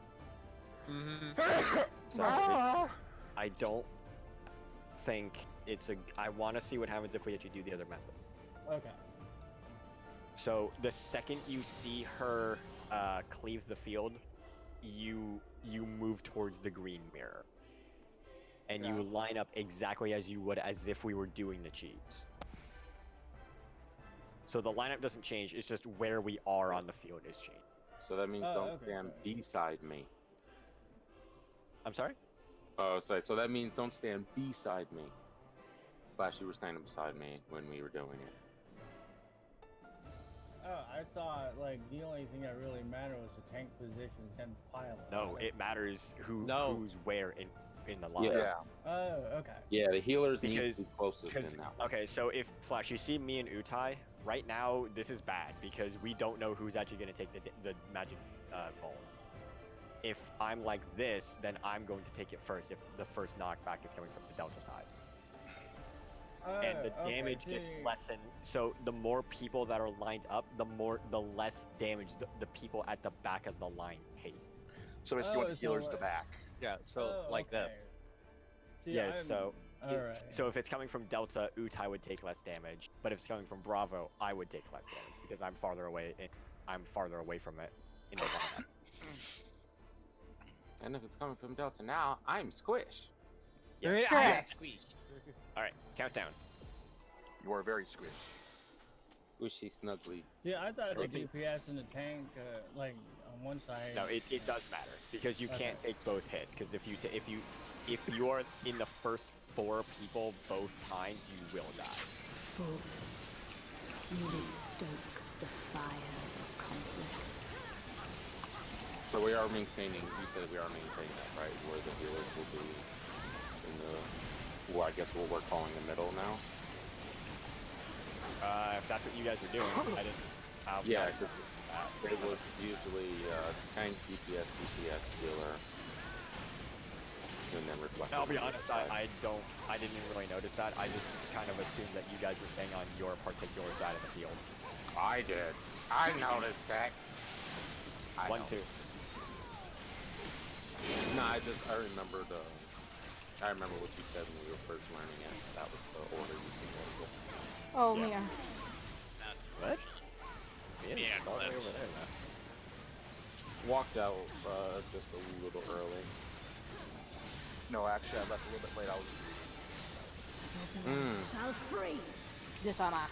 S5: So I don't think it's a. I want to see what happens if we actually do the other method.
S4: Okay.
S5: So the second you see her cleave the field, you move towards the green mirror, and you line up exactly as you would as if we were doing the cheese. So the lineup doesn't change. It's just where we are on the field is changed.
S8: So that means don't stand beside me.
S5: I'm sorry?
S8: Oh, so that means don't stand beside me. Flash, you were standing beside me when we were doing it.
S4: Oh, I thought like the only thing that really mattered was the tank positions and pile.
S5: No, it matters who's where in the line.
S8: Yeah.
S4: Oh, okay.
S8: Yeah, the healers need to be closest in that one.
S5: Okay, so if Flash, you see me and Utai right now, this is bad because we don't know who's actually going to take the magic ball. If I'm like this, then I'm going to take it first. If the first knockback is coming from the Delta side. And the damage gets lessened. So the more people that are lined up, the less damage the people at the back of the line take.
S9: So basically, you want the healers to back.
S2: Yeah. So like this.
S5: Yes. So.
S4: Alright.
S5: So if it's coming from Delta, Utai would take less damage. But if it's coming from Bravo, I would take less damage because I'm farther away. I'm farther away from it in the lineup.
S8: And if it's coming from Delta now, I'm squished.
S5: Yes.
S1: Correct.
S5: All right, countdown.
S9: You are very squished.
S8: Squishy, snuggly.
S4: Yeah, I thought the DPS in the tank, like on one side.
S5: No, it does matter because you can't take both hits. Because if you are in the first 4 people both times, you will die.
S10: Fools, you will stoke the fires of conflict.
S8: So we are maintaining. You said we are maintaining that, right? Where the healers will be in the. Well, I guess what we're calling the middle now.
S5: If that's what you guys are doing, I just.
S8: Yeah, it was usually tank, DPS, DPS, healer, and then reflect.
S5: I'll be honest, I didn't even really notice that. I just kind of assumed that you guys were staying on your particular side of the field.
S8: I did. I noticed that.
S5: 1, 2.
S8: No, I remembered. I remember what you said when we were first learning it. That was the order you suggested.
S1: Oh, Mia.
S5: What?
S3: Yeah,
S5: all the way over there, man.
S8: Walked out just a little early.
S9: No, actually, I left a little bit late. I was.
S10: Shall freeze.
S1: Dishonor.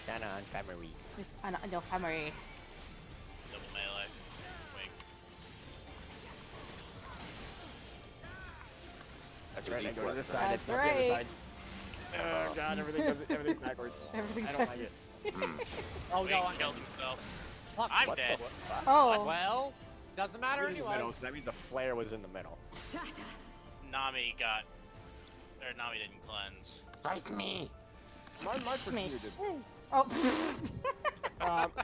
S5: Sana on Family.
S1: Dishonor family.
S3: Double melee. Wait.
S5: That's right. I go to this side.
S1: That's
S5: it's not the other
S1: right.
S5: side. Oh god, everything's backwards.
S1: Everything's
S5: I don't like it.
S3: Oh no, he killed himself. I'm
S5: What
S3: dead.
S5: the-
S1: Oh.
S2: Well, doesn't matter
S5: You're in the
S2: anyway.
S5: middle, so that means the flare was in the middle.
S10: Shatter.
S3: Nami didn't cleanse.
S8: Spice me!
S7: My
S1: Smash.
S7: proceeded.
S1: Oh.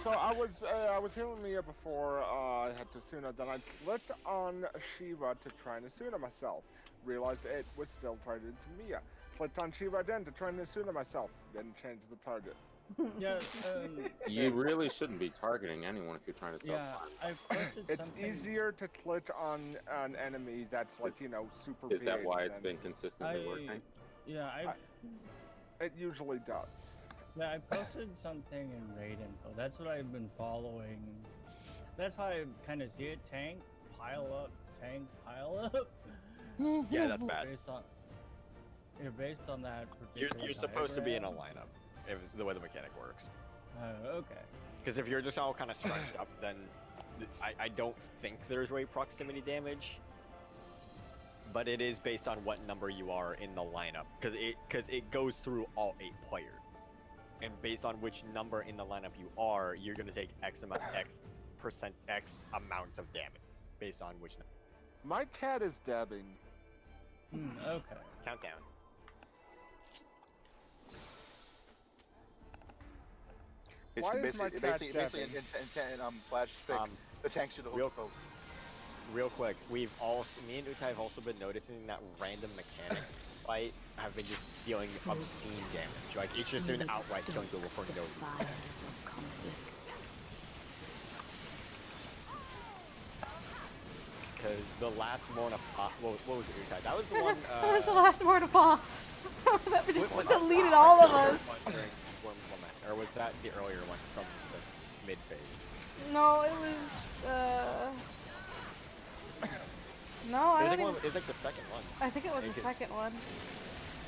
S7: So I was healing Mia before I had Tasuna, then I clicked on Shiva to try and Asuna myself. Realized it was still targeted to Mia. Clicked on Shiva again to try and Asuna myself. Didn't change the target.
S4: Yeah.
S8: You really shouldn't be targeting anyone if you're trying to
S4: Yeah, I posted
S7: It's
S4: something.
S7: easier to click on an enemy that's like, super
S8: Is that
S7: big
S8: why it's
S7: than-
S8: been consistently working?
S4: Yeah,
S7: It usually does.
S4: I posted something in raid info. That's what I've been following. That's how I kind of see it. Tank, pile up, tank, pile up.
S5: Yeah, that's bad.
S4: Based on that
S5: You're
S4: particular
S5: supposed to be in a
S4: diagram.
S5: lineup, if the way the mechanic works.
S4: Okay.
S5: Because if you're just all kind of scrunched up, then I don't think there's rate proximity damage. But it is based on what number you are in the lineup, because it goes through all 8 players, and based on which number in the lineup you are, you're gonna take X amount of damage, based on which number.
S7: My cat is dabbing.
S4: Okay.
S5: Countdown.
S7: Why is my cat
S9: Basically,
S7: dabbing?
S9: Flash pick the tanks to the
S5: real-
S9: hook.
S5: Real quick, me and Utai have also been noticing that random mechanics fight have been just dealing obscene damage. Like it's just doing outright killing people for no reason.
S10: Fires of conflict.
S5: because the last Morna pop. What was it? That was the one.
S1: That was the last word of all. That just
S5: What-
S1: deleted all of us.
S5: Or was that the earlier one from the mid phase?
S1: No, it was. No, I
S5: It was,
S1: don't
S5: like
S1: even.
S5: it was like the second one.
S1: I think it was
S5: think
S1: the
S5: it's-
S1: second one.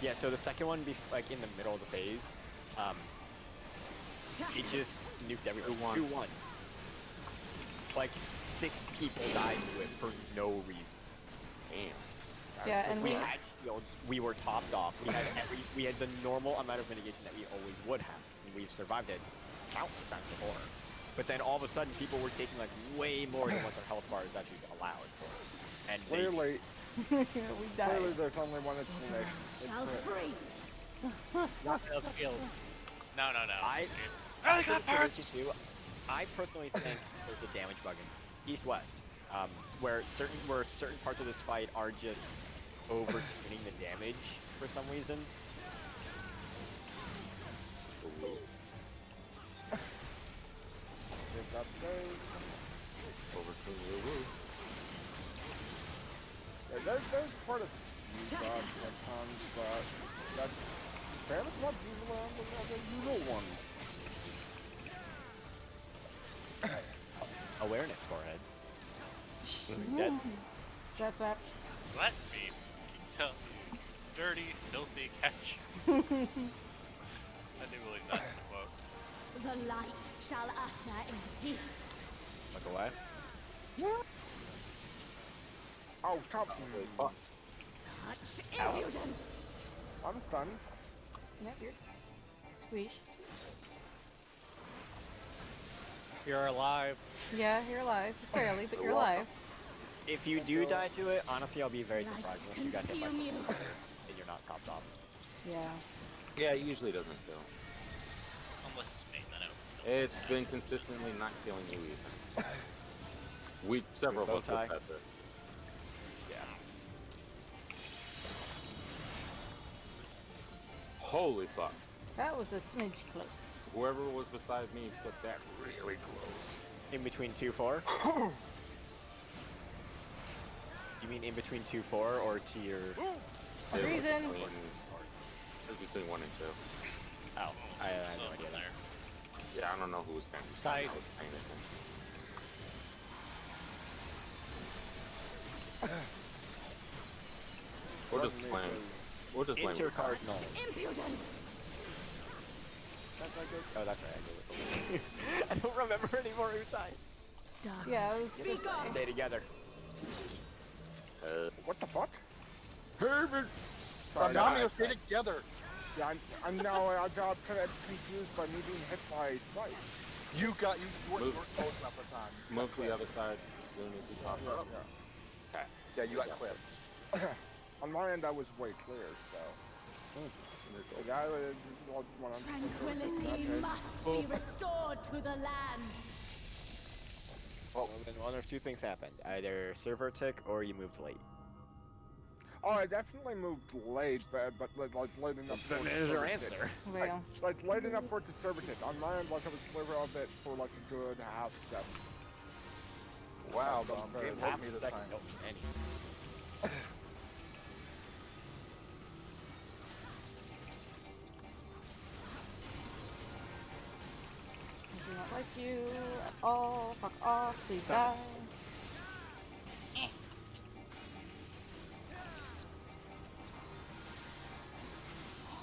S5: Yeah, so the second one, like in the middle of the phase, it just nuked everyone. 2-1. Like 6 people died to it for no reason. Damn.
S1: Yeah, and
S5: we
S1: we-
S5: had shields. We were topped off. We had the normal amount of mitigation that we always would have. And we've survived it countless times before. But then all of a sudden, people were taking like way more than what their health bar is actually allowed for. And
S7: Clearly,
S1: we died.
S7: clearly there's only one explanation.
S10: Shall
S7: It's
S10: freeze.
S2: Not Battlefield.
S3: No.
S5: I
S3: got parts!
S5: I personally think there's a damage bug in East-West, where certain parts of this fight are just overtuning the damage for some reason.
S7: There's part of you dodge sometimes, but that's damage not usually on the usual one.
S5: Awareness, forehead.
S1: Slap, slap.
S3: Let me tell you, dirty, filthy catch. I do believe that's the quote.
S10: The light shall usher in peace.
S5: Look away.
S7: Oh, top.
S10: Such impudence.
S7: I'm stunned.
S1: Yep, you're squeeze.
S2: You're alive.
S1: Yeah, you're alive. Just barely, but you're alive.
S5: If you do die to it, honestly, I'll be very surprised
S10: Light
S5: once you got hit by
S10: consume you.
S5: something and you're not topped off.
S1: Yeah.
S8: Yeah, it usually doesn't kill.
S3: Unless it's me, then it would.
S8: It's been consistently not killing you either. Several of us have had this.
S5: Yeah.
S8: Holy fuck.
S1: That was a smidge close.
S8: Whoever was beside me put that really close.
S5: In between 2-4? You mean in between 2-4 or to your...
S1: Reason.
S8: It's between 1 and 2.
S5: Oh, I have no idea there.
S8: Yeah, I don't know who was standing
S2: Sight.
S8: beside me. I was paying attention. We're just playing. We're just playing.
S5: It's your
S8: with
S5: cardinal.
S10: Impudence.
S5: Oh, that's right. I knew it. I don't remember anymore, Utai.
S1: Yeah, I was gonna
S10: Speak up.
S1: say.
S5: Stay together.
S7: What the fuck?
S9: Herbert.
S7: Sorry,
S9: Now
S7: I-
S9: we stay together.
S7: Yeah, I'm now I got confused by me being hit by sight.
S9: You weren't
S8: Move.
S9: close enough for time.
S8: Move to the other side as soon as he pops up.
S9: Yeah, you got clipped.
S7: On my end, I was way clear, so. The guy was one of
S10: Tranquility must be restored to the land.
S5: Well, then one of two things happened. Either server tick or you moved late.
S7: Oh, I definitely moved late, but like late enough.
S5: Then
S7: for it to
S5: there's your
S7: server
S5: answer.
S7: tick.
S1: Well,
S7: Like late enough for it to server tick. On my end, like I was clear of it for like a good half step.
S9: Wow,
S7: So
S9: the game
S5: Half
S9: hit me
S5: a
S9: this
S5: second.
S9: time.
S5: Nope, any.
S1: I do not like you at all. Fuck off, please die.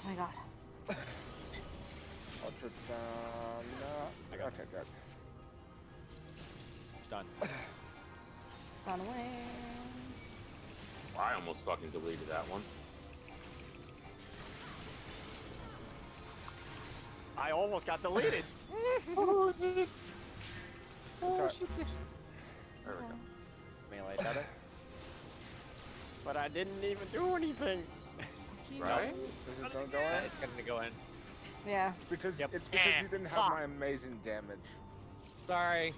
S1: Oh my god.
S7: What's it done? Okay, good.
S5: It's done.
S1: Gone away.
S8: I almost fucking deleted that one.
S5: I almost got deleted.
S1: Oh shit.
S8: There we go.
S5: Melee better. But I didn't even do anything.
S8: Right?
S7: Does it don't go in?
S2: It's gonna go in.
S1: Yeah.
S7: Because
S2: Yep.
S7: it's because you didn't have my amazing damage.
S2: Sorry.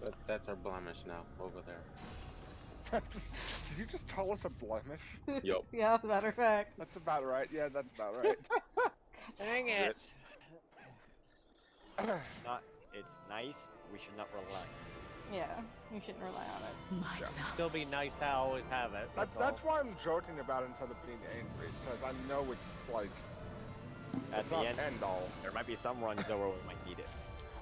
S8: But that's our blemish now, over there.
S7: Did you just tell us a blemish?
S8: Yup.
S1: Yeah, as a matter of fact.
S7: That's about right. Yeah, that's about right.
S2: Dang it.
S5: Not. It's nice. We should not rely.
S1: Yeah, you shouldn't rely on it.
S10: My love.
S2: Still be nice to always have it.
S7: That's why I'm joking about it instead of being angry, because I know it's like
S5: At
S7: it's
S5: the
S7: not
S5: end,
S7: end all.
S5: there might be some runs though where we might need it.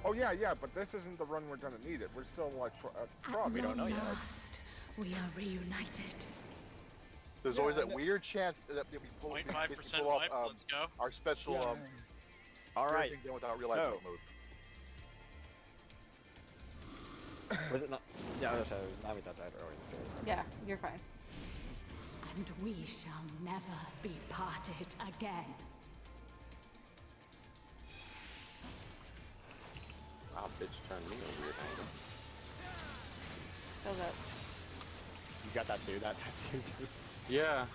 S7: Oh yeah, but this isn't the run we're gonna need it. We're still like
S10: At
S5: we don't know
S10: long
S5: yet.
S10: last, we are reunited.
S9: There's always that weird chance that we pull,
S3: 0.5%
S9: basically pull off
S3: wipe, let's go.
S9: our special
S5: All right.
S9: thing without realizing
S5: So-
S9: what move.
S5: Was it not? Yeah, it was Nami that died earlier.
S1: Yeah, you're fine.
S10: And we shall never be parted again.
S8: Wow, bitch turned me a weird angle.
S1: How's that?
S5: You got that too? That Suzu?
S8: Yeah.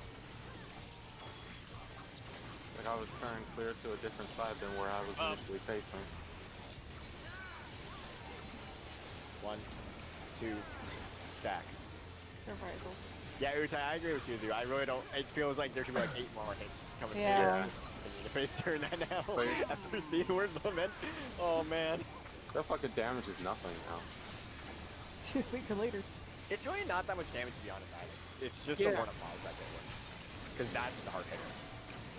S8: Like I was turned clear to a different side than where I was initially facing.
S5: 1, 2, stack.
S1: Survival.
S5: Yeah, Utai, I agree with Suzu. I really don't. It feels like there should be like 8 more hits coming
S1: Yeah.
S5: through. The face turn that now.
S8: But-
S5: After seeing where's the lament. Oh man.
S8: Their fucking damage is nothing now.
S1: Just wait till later.
S5: It's really not that much damage to be honest either. It's just
S8: Yeah.
S5: the one of Miles that they win. Because that's the hard hitter.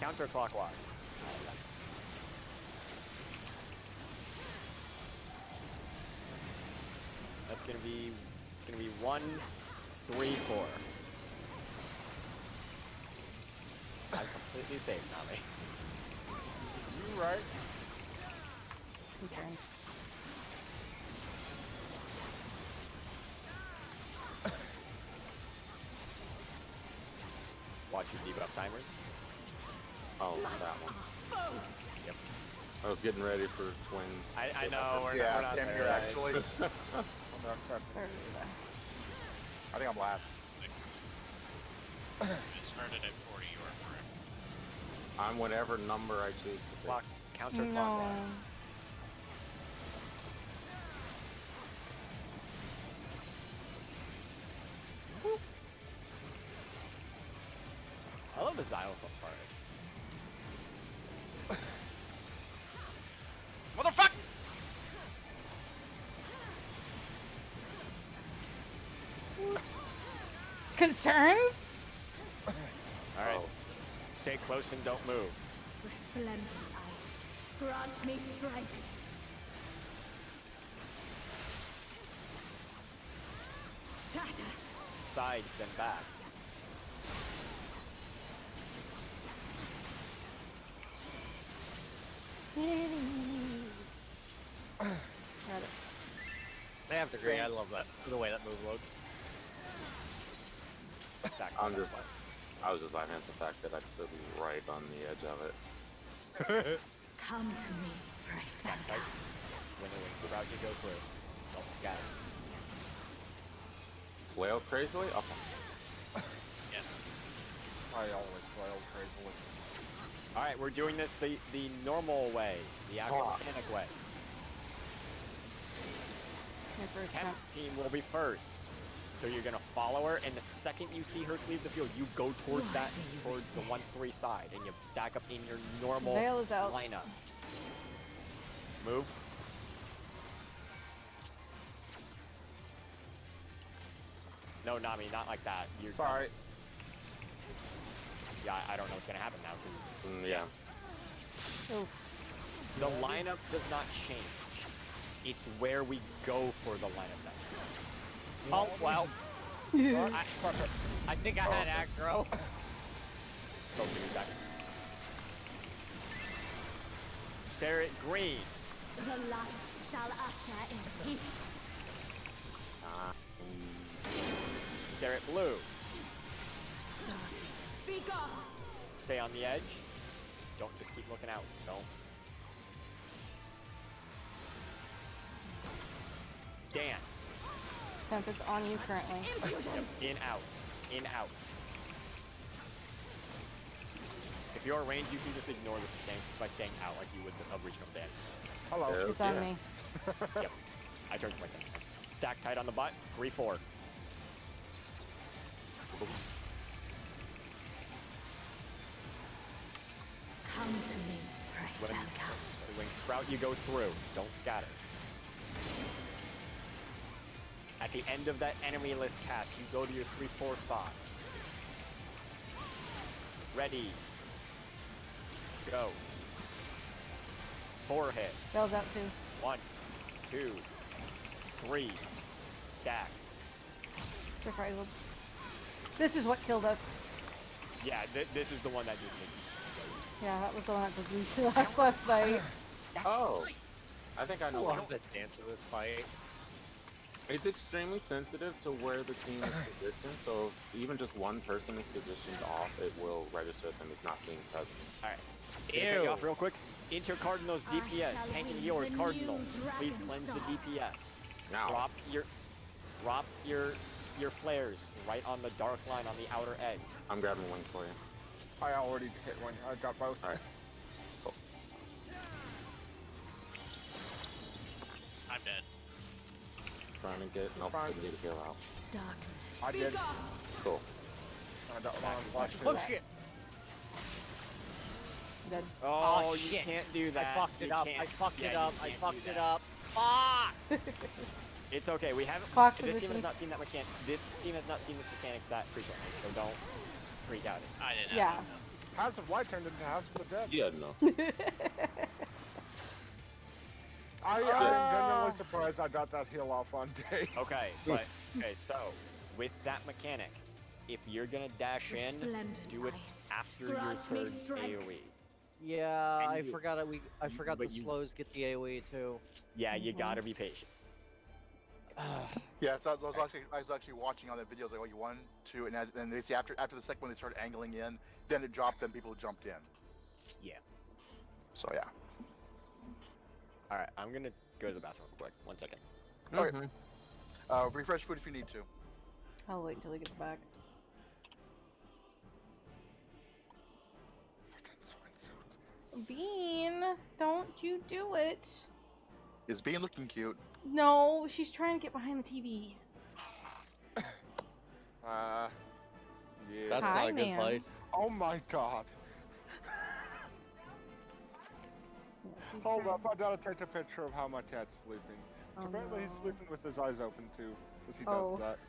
S5: Counterclockwise. That's gonna be 1, 3, 4. I'm completely safe, Nami.
S7: You right?
S1: Concerned.
S5: Watch your debuff timers.
S8: Oh, that one.
S5: Yep.
S8: I was getting ready for twin.
S5: I know, we're
S9: Yeah,
S5: not
S9: damn
S5: there
S9: near
S5: yet.
S9: actually. I think I'm last.
S3: It started at 40, you are correct.
S8: I'm whatever number I choose to be.
S5: Clock, counterclockwise.
S1: No.
S5: I love the xylophone part.
S3: Motherfuck!
S1: Concerns?
S5: Alright. Stay close and don't move.
S10: Resplendent ice, grant me strength. Shatter.
S5: Sides, then back.
S1: Got it.
S2: I have to agree. I love that the way that move looks.
S5: Stack
S8: I was
S5: clockwise.
S8: just laughing at the fact that I stood right on the edge of it.
S10: Come to me, Price
S5: Stack tight. When the wings about to go through. Don't scatter.
S8: Flail crazily? Up.
S3: Yes.
S7: I always flail crazily.
S5: Alright, we're doing this the normal way. The actual mechanic way.
S1: Your first
S5: 10th
S1: time.
S5: team will be first. So you're gonna follow her, and the second you see her leave the field, you go towards
S10: Why
S5: that,
S10: do you
S5: towards the
S10: resist?
S5: 1-3 side, and you stack up in your normal
S1: Veil is out.
S5: lineup. Move. No, Nami, not like that. You're
S7: Sorry.
S5: Yeah, I don't know what's gonna happen now. 'Cause
S8: Yeah.
S1: Oof.
S5: the lineup does not change. It's where we go for the lineup that changes.
S2: Oh well. I think I had aggro.
S5: Go for you, Zach. Stare at green.
S10: The light shall usher in peace.
S5: Stare at blue.
S10: Speak up.
S5: Stay on the edge. Don't just keep looking out. Don't. Dance.
S1: Tempest on you currently.
S10: Impudence.
S5: In, out. In, out. If you're range, you can just ignore the dance by staying out like you would a regional dance.
S7: Hello.
S1: It's on me.
S5: Yep. I charged my dance. Stack tight on the butt. 3-4.
S10: Come to me, Price
S5: When
S10: Valka.
S5: the wings sprout, you go through. Don't scatter. the end of that enemy list cast, you go to your 3-4 spot. Ready. Go. 4 hit.
S1: That was out too.
S5: 1, 2, 3. Stack.
S1: Surprised. This is what killed us.
S5: Yeah, this is the one that did me.
S1: Yeah, that was the one that did me to us last night.
S8: Oh, I think I
S2: I
S8: know
S2: love
S8: why.
S2: the dance of this fight.
S8: It's extremely sensitive to where the team is positioned, so if even just one person is positioned off, it will register them as not being present.
S5: Alright. Cut you off real quick. Enter Cardinals DPS. Tanking yours, Cardinals. Please cleanse the DPS.
S8: Now,
S5: Drop your flares right on the dark line on the outer edge.
S8: I'm grabbing one for you.
S7: I already hit one. I got both.
S8: Alright. Cool.
S3: I'm dead.
S8: Trying to get nope,
S7: Fine.
S8: didn't need to heal out.
S10: Darkness.
S7: I did.
S8: Cool.
S7: I got one on flash.
S2: Oh shit!
S1: Dead.
S5: Oh, you
S2: shit.
S5: can't do that.
S2: I fucked it
S5: You
S2: up.
S5: can't-
S2: I fucked
S5: yeah,
S2: it
S5: you
S2: up. I
S5: can't
S2: fucked
S5: do
S2: it
S5: that.
S2: up. Fuck!
S5: It's okay. We haven't.
S1: Clock
S5: This team has not
S1: positions.
S5: seen that mechanic. This team has not seen this mechanic that frequently, so don't freak out.
S3: I didn't.
S1: Yeah.
S7: House of Light turned into House of the Dead.
S8: Yeah, no.
S7: I am genuinely surprised I got that heal off on day.
S5: Okay, so with that mechanic, if you're gonna dash in,
S10: Resplendent
S5: do it
S10: ice.
S5: after your
S10: Grant me
S5: third
S10: strength.
S5: AoE.
S2: Yeah,
S5: And
S2: I
S5: you-
S2: forgot it. I forgot the
S5: but you-
S2: slows get the AOE too.
S5: Yeah, you gotta be patient.
S9: Yeah, so I was actually watching on the videos like, oh, you 1, 2, and then they see after the second one they started angling in, then it dropped, then people jumped in.
S5: Yeah.
S9: So yeah.
S5: All right, I'm gonna go to the bathroom real quick. 1 second.
S9: Okay. Refresh food if you need to.
S1: I'll wait until he gets back. Bean, don't you do it.
S9: Is Bean looking cute?
S1: No, she's trying to get behind the TV.
S7: Yeah.
S2: That's
S1: Hi,
S2: not a good
S1: ma'am.
S2: place.
S7: Oh my god.
S1: Yeah, she's
S7: Hold
S1: trying-
S7: up, I gotta take a picture of how my cat's sleeping.
S1: Oh,
S7: Apparently he's
S1: no.
S7: sleeping with his eyes open too, because he
S1: Oh.
S7: does that.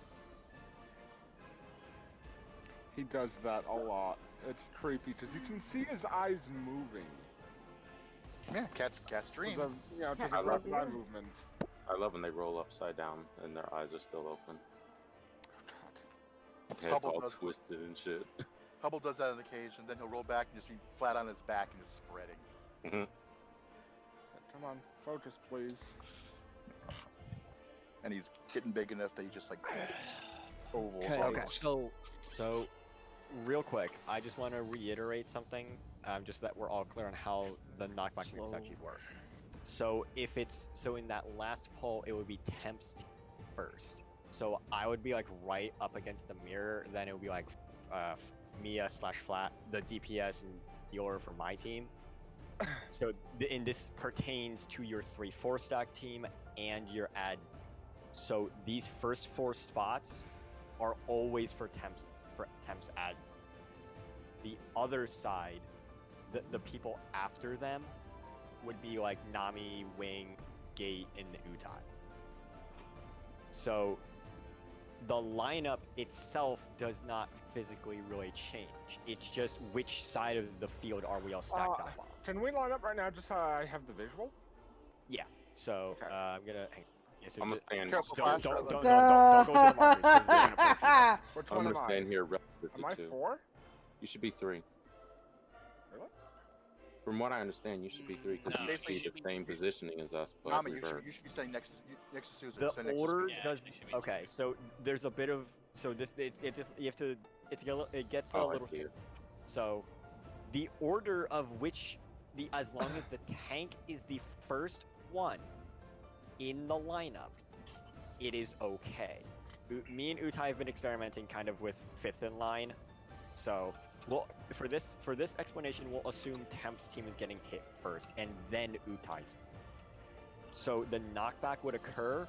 S7: He does that a lot. It's creepy, because you can see his eyes moving.
S9: Yeah, cat's dream.
S7: There's a, you know, just
S1: I
S7: a
S1: love
S7: rapid eye
S1: you.
S7: movement.
S8: I love when they roll upside down and their eyes are still open.
S7: Oh
S8: Head's
S9: Bubble
S8: all
S9: does-
S8: twisted and shit.
S9: Hubble does that on occasion, then he'll roll back and just be flat on his back and just spreading.
S7: god. Come on, focus please.
S9: And he's getting big enough that he just like ovals.
S2: Okay,
S9: all
S5: okay.
S9: over.
S5: So, real quick, I just want to reiterate something, just so that we're all clear on how the knockback moves
S2: Slow.
S5: actually work. So if it's in that last poll, it would be Temp's first. So I would be like right up against the mirror. Then it would be like Mia/Flat, the DPS, and Dior for my team. So and this pertains to your 3-4 stack team and your ad. So these first 4 spots are always for Temp's ad. The other side, the people after them, would be like Nami, Wing, Gate, and Utai. So the lineup itself does not physically really change. It's just which side of the field are we all stacked up on.
S7: Can we line up right now just so I have the visual?
S5: Yeah. So
S7: Okay.
S5: I'm gonna. Yeah, so
S8: I'm gonna
S5: just-
S8: stand.
S9: Careful,
S5: don't,
S9: flash,
S5: don't,
S9: right?
S5: don't, don't go to the markers, 'cause they're gonna push you.
S7: Which
S8: I'm
S7: one
S8: gonna
S7: am I?
S8: stand here relative
S7: Am I
S8: to 2.
S7: 4?
S8: You should be 3.
S7: Really?
S8: From what I understand, you should be 3 because
S3: No,
S8: you should
S3: you
S8: be
S3: should
S8: the
S3: be
S8: same positioning as us, but
S9: Nami,
S8: reversed.
S9: you should be staying next to Susan.
S5: The
S9: Stand next to
S5: order
S9: Susan.
S3: Yeah,
S5: does
S3: they should be
S5: okay.
S3: two.
S5: So there's a bit of this. It just you have to. It gets a
S8: Oh, I
S5: little.
S8: see it.
S5: So the order of which as long as the tank is the first one in the lineup, it is okay. Me and Utai have been experimenting kind of with 5th in line, so for this explanation we'll assume Temp's team is getting hit first and then Utai's. So the knockback would occur.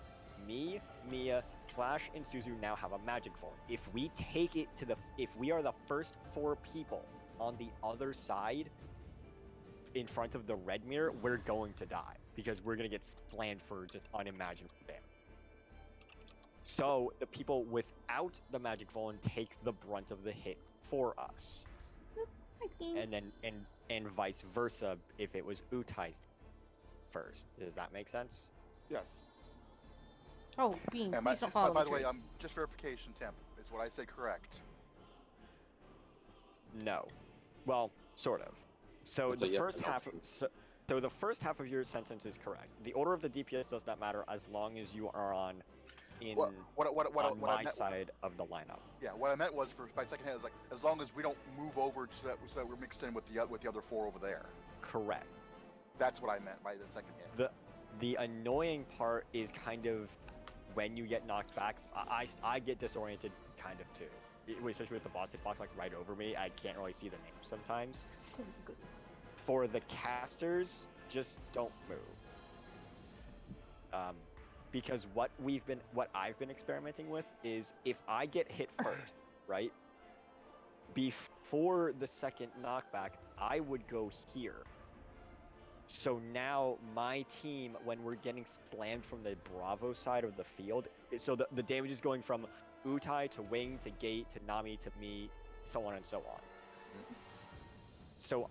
S5: Me, Mia, Flash, and Suzu now have a magic form. If we take it to if we are the first 4 people on the other side in front of the red mirror, we're going to die because we're gonna get slammed for just unimaginable damage. So the people without the magic Volan take the brunt of the hit for us. And then and vice versa if it was Utai's first. Does that make sense?
S7: Yes.
S1: Oh, Bean,
S9: And
S1: please don't follow
S9: by
S1: the
S9: the way,
S1: tree.
S9: just verification, Temp, is what I said correct?
S5: No. Well, sort of. So
S8: It's a
S5: the
S8: yes
S5: first
S8: or no
S5: half
S8: change.
S5: so the first half of your sentence is correct. The order of the DPS does not matter as long as you are on
S9: What I
S5: my
S9: meant,
S5: side of the lineup.
S9: yeah, what I meant was for my second hand is like as long as we don't move over so that we're mixed in with the other 4 over there.
S5: Correct.
S9: That's what I meant by the second hit.
S5: The annoying part is kind of when you get knocked back. I get disoriented kind of too, especially with the boss hitbox like right over me. I can't really see the name sometimes. For the casters, just don't move. Because what I've been experimenting with is if I get hit first, right? Before the second knockback, I would go here. So now my team, when we're getting slammed from the Bravo side of the field, so the damage is going from Utai to Wing to Gate to Nami to me, so on and so on. So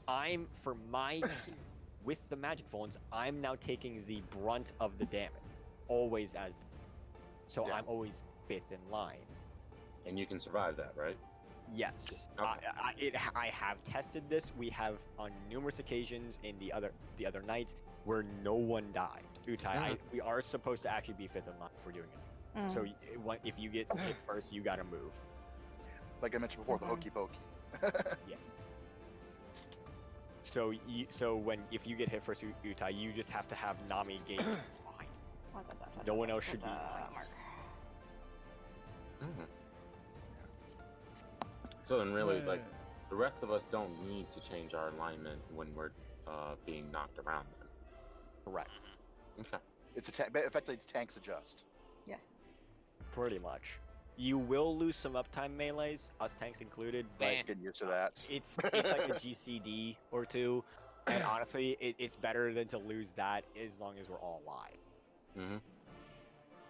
S5: for my team, with the magic Volans, I'm now taking the brunt of the damage, always as. So
S9: Yeah.
S5: I'm always 5th in line.
S8: And you can survive that, right?
S5: Yes,
S8: Okay.
S5: I have tested this. We have on numerous occasions in the other nights where no one died. Utai, we are supposed to actually be 5th in line for doing it. So if you get hit first, you gotta move.
S9: Like I mentioned before, the hokey pokey.
S5: Yeah. So if you get hit first, Utai, you just have to have Nami Gate behind. No one else should be behind.
S8: So then, really, like the rest of us don't need to change our alignment when we're being knocked around. Then.
S5: Correct.
S8: Okay.
S9: It's effectively it's tanks adjust.
S1: Yes.
S5: Pretty much. You will lose some uptime melees, us tanks included, but
S9: Getting used to that.
S5: it's like a GCD or two, and honestly, it's better than to lose that as long as we're all alive.
S8: Mm-hmm.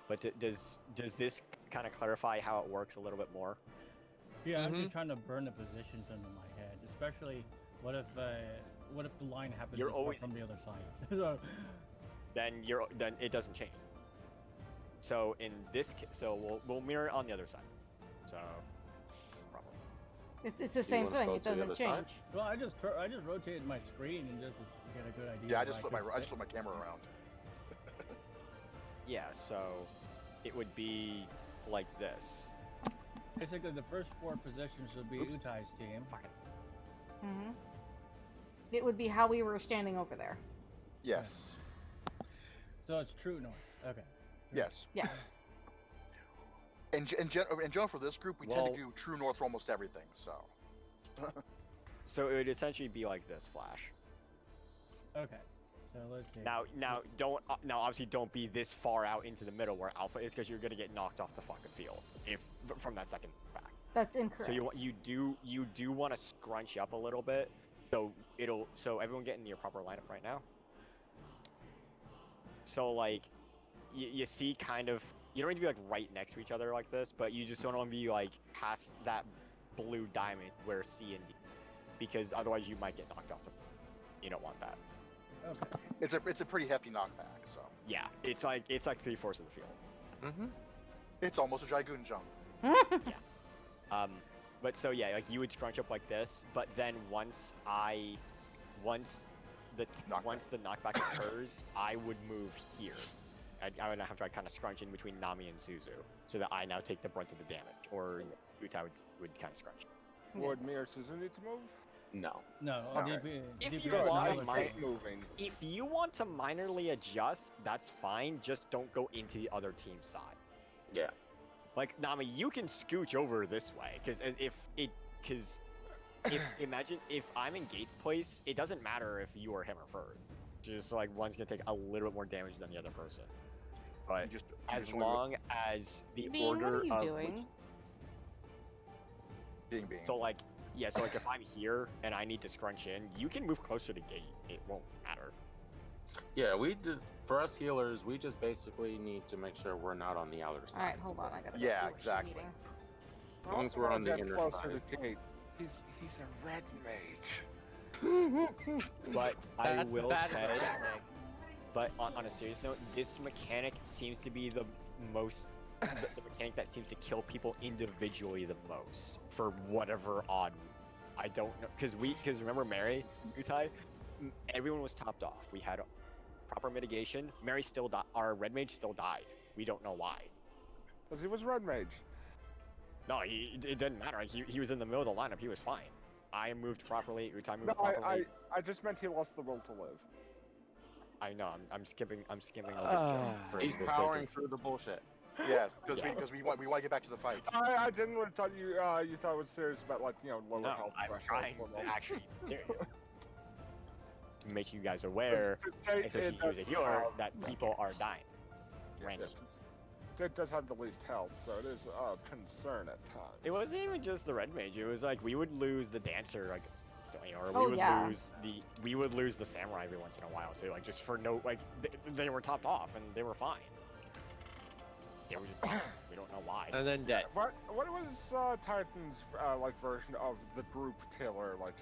S5: But does this kind of clarify how it works a little bit more?
S4: Yeah, I'm just trying to burn the positions under my head, especially what if the line happens
S5: You're
S4: to start
S5: always-
S4: from the other side. So,
S5: Then it doesn't change. So in this we'll mirror it on the other side. So probably.
S1: It's the same
S8: wanna
S1: thing.
S8: go
S1: It
S8: to the
S1: doesn't
S8: other side?
S1: change.
S4: well, I just rotated my screen and just to get a good idea.
S9: Yeah, I
S4: of
S9: just
S4: where
S9: flip
S4: could sit.
S9: my camera around.
S5: Yeah, so it would be like this.
S4: Basically, the first 4 positions would be Utai's team.
S1: It would be how we were standing over there.
S9: Yes.
S4: So it's true north. Okay.
S9: Yes.
S1: Yes.
S9: In general, for this group, we tend
S5: Well-
S9: to do true north for almost everything. So.
S5: So it would essentially be like this, Flash.
S4: Okay. So let's see.
S5: Now obviously don't be this far out into the middle where Alpha is, because you're gonna get knocked off the fucking field from that second back.
S1: That's incorrect.
S5: So you do want to scrunch up a little bit, so everyone get in your proper lineup right now. So like, you see kind of, you don't need to be like right next to each other like this, but you just don't want to be like past that blue diamond where C and D, because otherwise you might get knocked off the. You don't want that.
S4: Okay.
S9: It's a pretty hefty knockback. So.
S5: Yeah, it's like 3/4 of the field.
S8: Mm-hmm.
S9: It's almost a Dragoon jump.
S5: But so yeah, like you would scrunch up like this, but then once the knockback occurs, I would move here. I would have to kind of scrunch in between Nami and Suzu, so that I now take the brunt of the damage, or Utai would kind of scrunch.
S7: Would me or Suzu need to move?
S8: No.
S4: No.
S7: Okay.
S5: If
S4: DP
S5: you
S7: Good,
S5: want,
S7: I
S4: is
S7: might moving.
S5: If you want to minorly adjust, that's fine. Just don't go into the other team's side.
S8: Yeah.
S5: Like Nami, you can scooch over this way, because imagine if I'm in Gates' place, it doesn't matter if you or him are first. Just like one's gonna take a little bit more damage than the other person. But as long as the
S1: Bean,
S5: order
S1: what are you
S5: of
S1: doing?
S9: Being.
S5: so like if I'm here and I need to scrunch in, you can move closer to Gate. It won't matter.
S8: Yeah, we just for us healers, we just basically need to make sure we're not on the outer side.
S1: Alright, hold on, I gotta go
S9: Yeah,
S1: see what she's
S9: exactly.
S1: eating.
S8: As long as we're on the
S7: Get
S8: inner
S7: closer
S8: side.
S7: to Kate. He's a red mage.
S5: But I
S2: That's
S5: will
S2: bad
S5: say,
S2: mechanic.
S5: but on a serious note, this mechanic seems to be the most, the mechanic that seems to kill people individually the most for whatever odd. I don't know, because remember Mary, Utai, everyone was topped off. We had proper mitigation. Mary still died. Our red mage still died. We don't know why.
S7: Because he was red mage.
S5: No, it didn't matter. He was in the middle of the lineup. He was fine. I moved properly. Utai moved
S7: No,
S5: properly.
S7: I just meant he lost the will to live.
S5: I know. I'm skipping over jokes. for
S8: He's
S5: the sake
S8: powering
S5: of-
S8: through the bullshit.
S9: Yeah, because we want to get back to the fight.
S7: I genuinely thought you thought it was serious about like lower
S5: No,
S7: health
S5: I'm
S7: thresholds
S5: trying
S7: for
S5: to
S7: most.
S5: actually make you guys aware, especially you as a healer, that people are dying. Randomly.
S7: It does have the least health, so it is a concern at times.
S5: It wasn't even just the red mage. It was like we would lose the dancer, like, or
S1: Oh,
S5: we would
S1: yeah.
S5: lose the samurai every once in a while too, like just for no, like they were topped off and they were fine. They were just fine. We don't know why.
S2: And then dead.
S7: What was Titan's like version of the group killer like?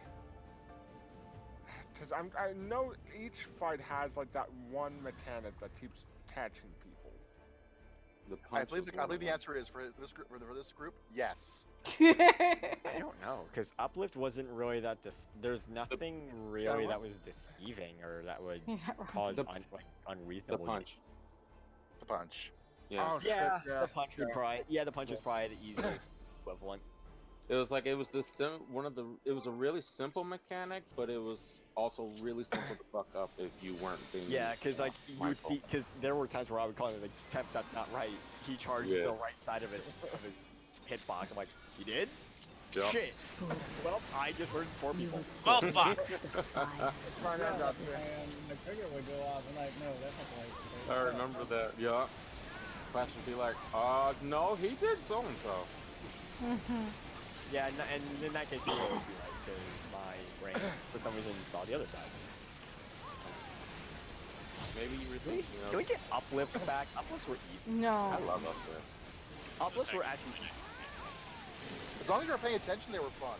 S7: Because I know each fight has like that one mechanic that keeps catching people.
S8: The
S9: I
S8: punch
S9: believe
S8: is
S9: the,
S8: one
S9: I believe
S8: of
S9: the
S8: them.
S9: answer is for this group, yes.
S5: I don't know, because uplift wasn't really that. There's nothing really that was deceiving or that would
S1: You're not wrong.
S5: cause
S8: The-
S5: like
S8: The
S5: unreasonable.
S8: punch.
S9: The punch.
S8: Yeah.
S7: Oh,
S5: Yeah,
S7: shit,
S5: the punch would
S7: yeah.
S5: probably. Yeah, the punch is probably the easiest equivalent.
S8: It was like it was it was a really simple mechanic, but it was also really simple to fuck up if you weren't being
S5: Yeah, because like you'd
S8: mindful.
S5: see, because there were times where I would call him like, "Temp, that's not right." He charged
S8: Yeah.
S5: the right side of his hitbox. I'm like, "You did?
S8: Yup.
S5: Shit."
S10: Foolish.
S5: Well, I just murdered 4
S10: You
S5: people.
S10: would
S3: Well,
S10: stoke
S3: fuck.
S10: the fires.
S7: Find out about this.
S4: And the trigger would go off, and like, no, that's not the right.
S8: I remember that. Yeah. Flash would be like, no, he did so and so.
S5: Yeah, and in that case, you would be right because my brain, for some reason, saw the other side.
S8: Maybe you
S5: Can we, can we get uplifts back? Uplifts were easy.
S1: No.
S8: I love uplifts.
S5: Uplifts were actually.
S9: As long as you were paying attention, they were fun.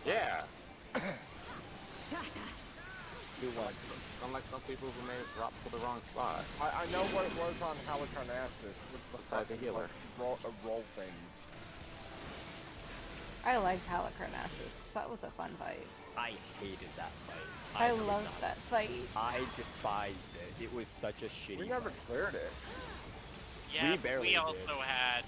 S8: Yeah.
S10: Shatter.
S5: Do one.
S8: Unlike some people who may have dropped to the wrong spot.
S7: I know what it was on Halicarnassus with the
S8: Beside the
S7: fucking,
S8: healer.
S7: like, roll things.
S1: I liked Halicarnassus. That was a fun fight.
S5: I hated that fight.
S1: I
S5: could
S1: loved
S5: not.
S1: that fight.
S5: I despised it. It was such a shitty.
S7: We never
S5: fight.
S7: cleared it.
S3: Yeah,
S5: We
S3: but
S5: barely
S3: we
S5: did.
S3: also had.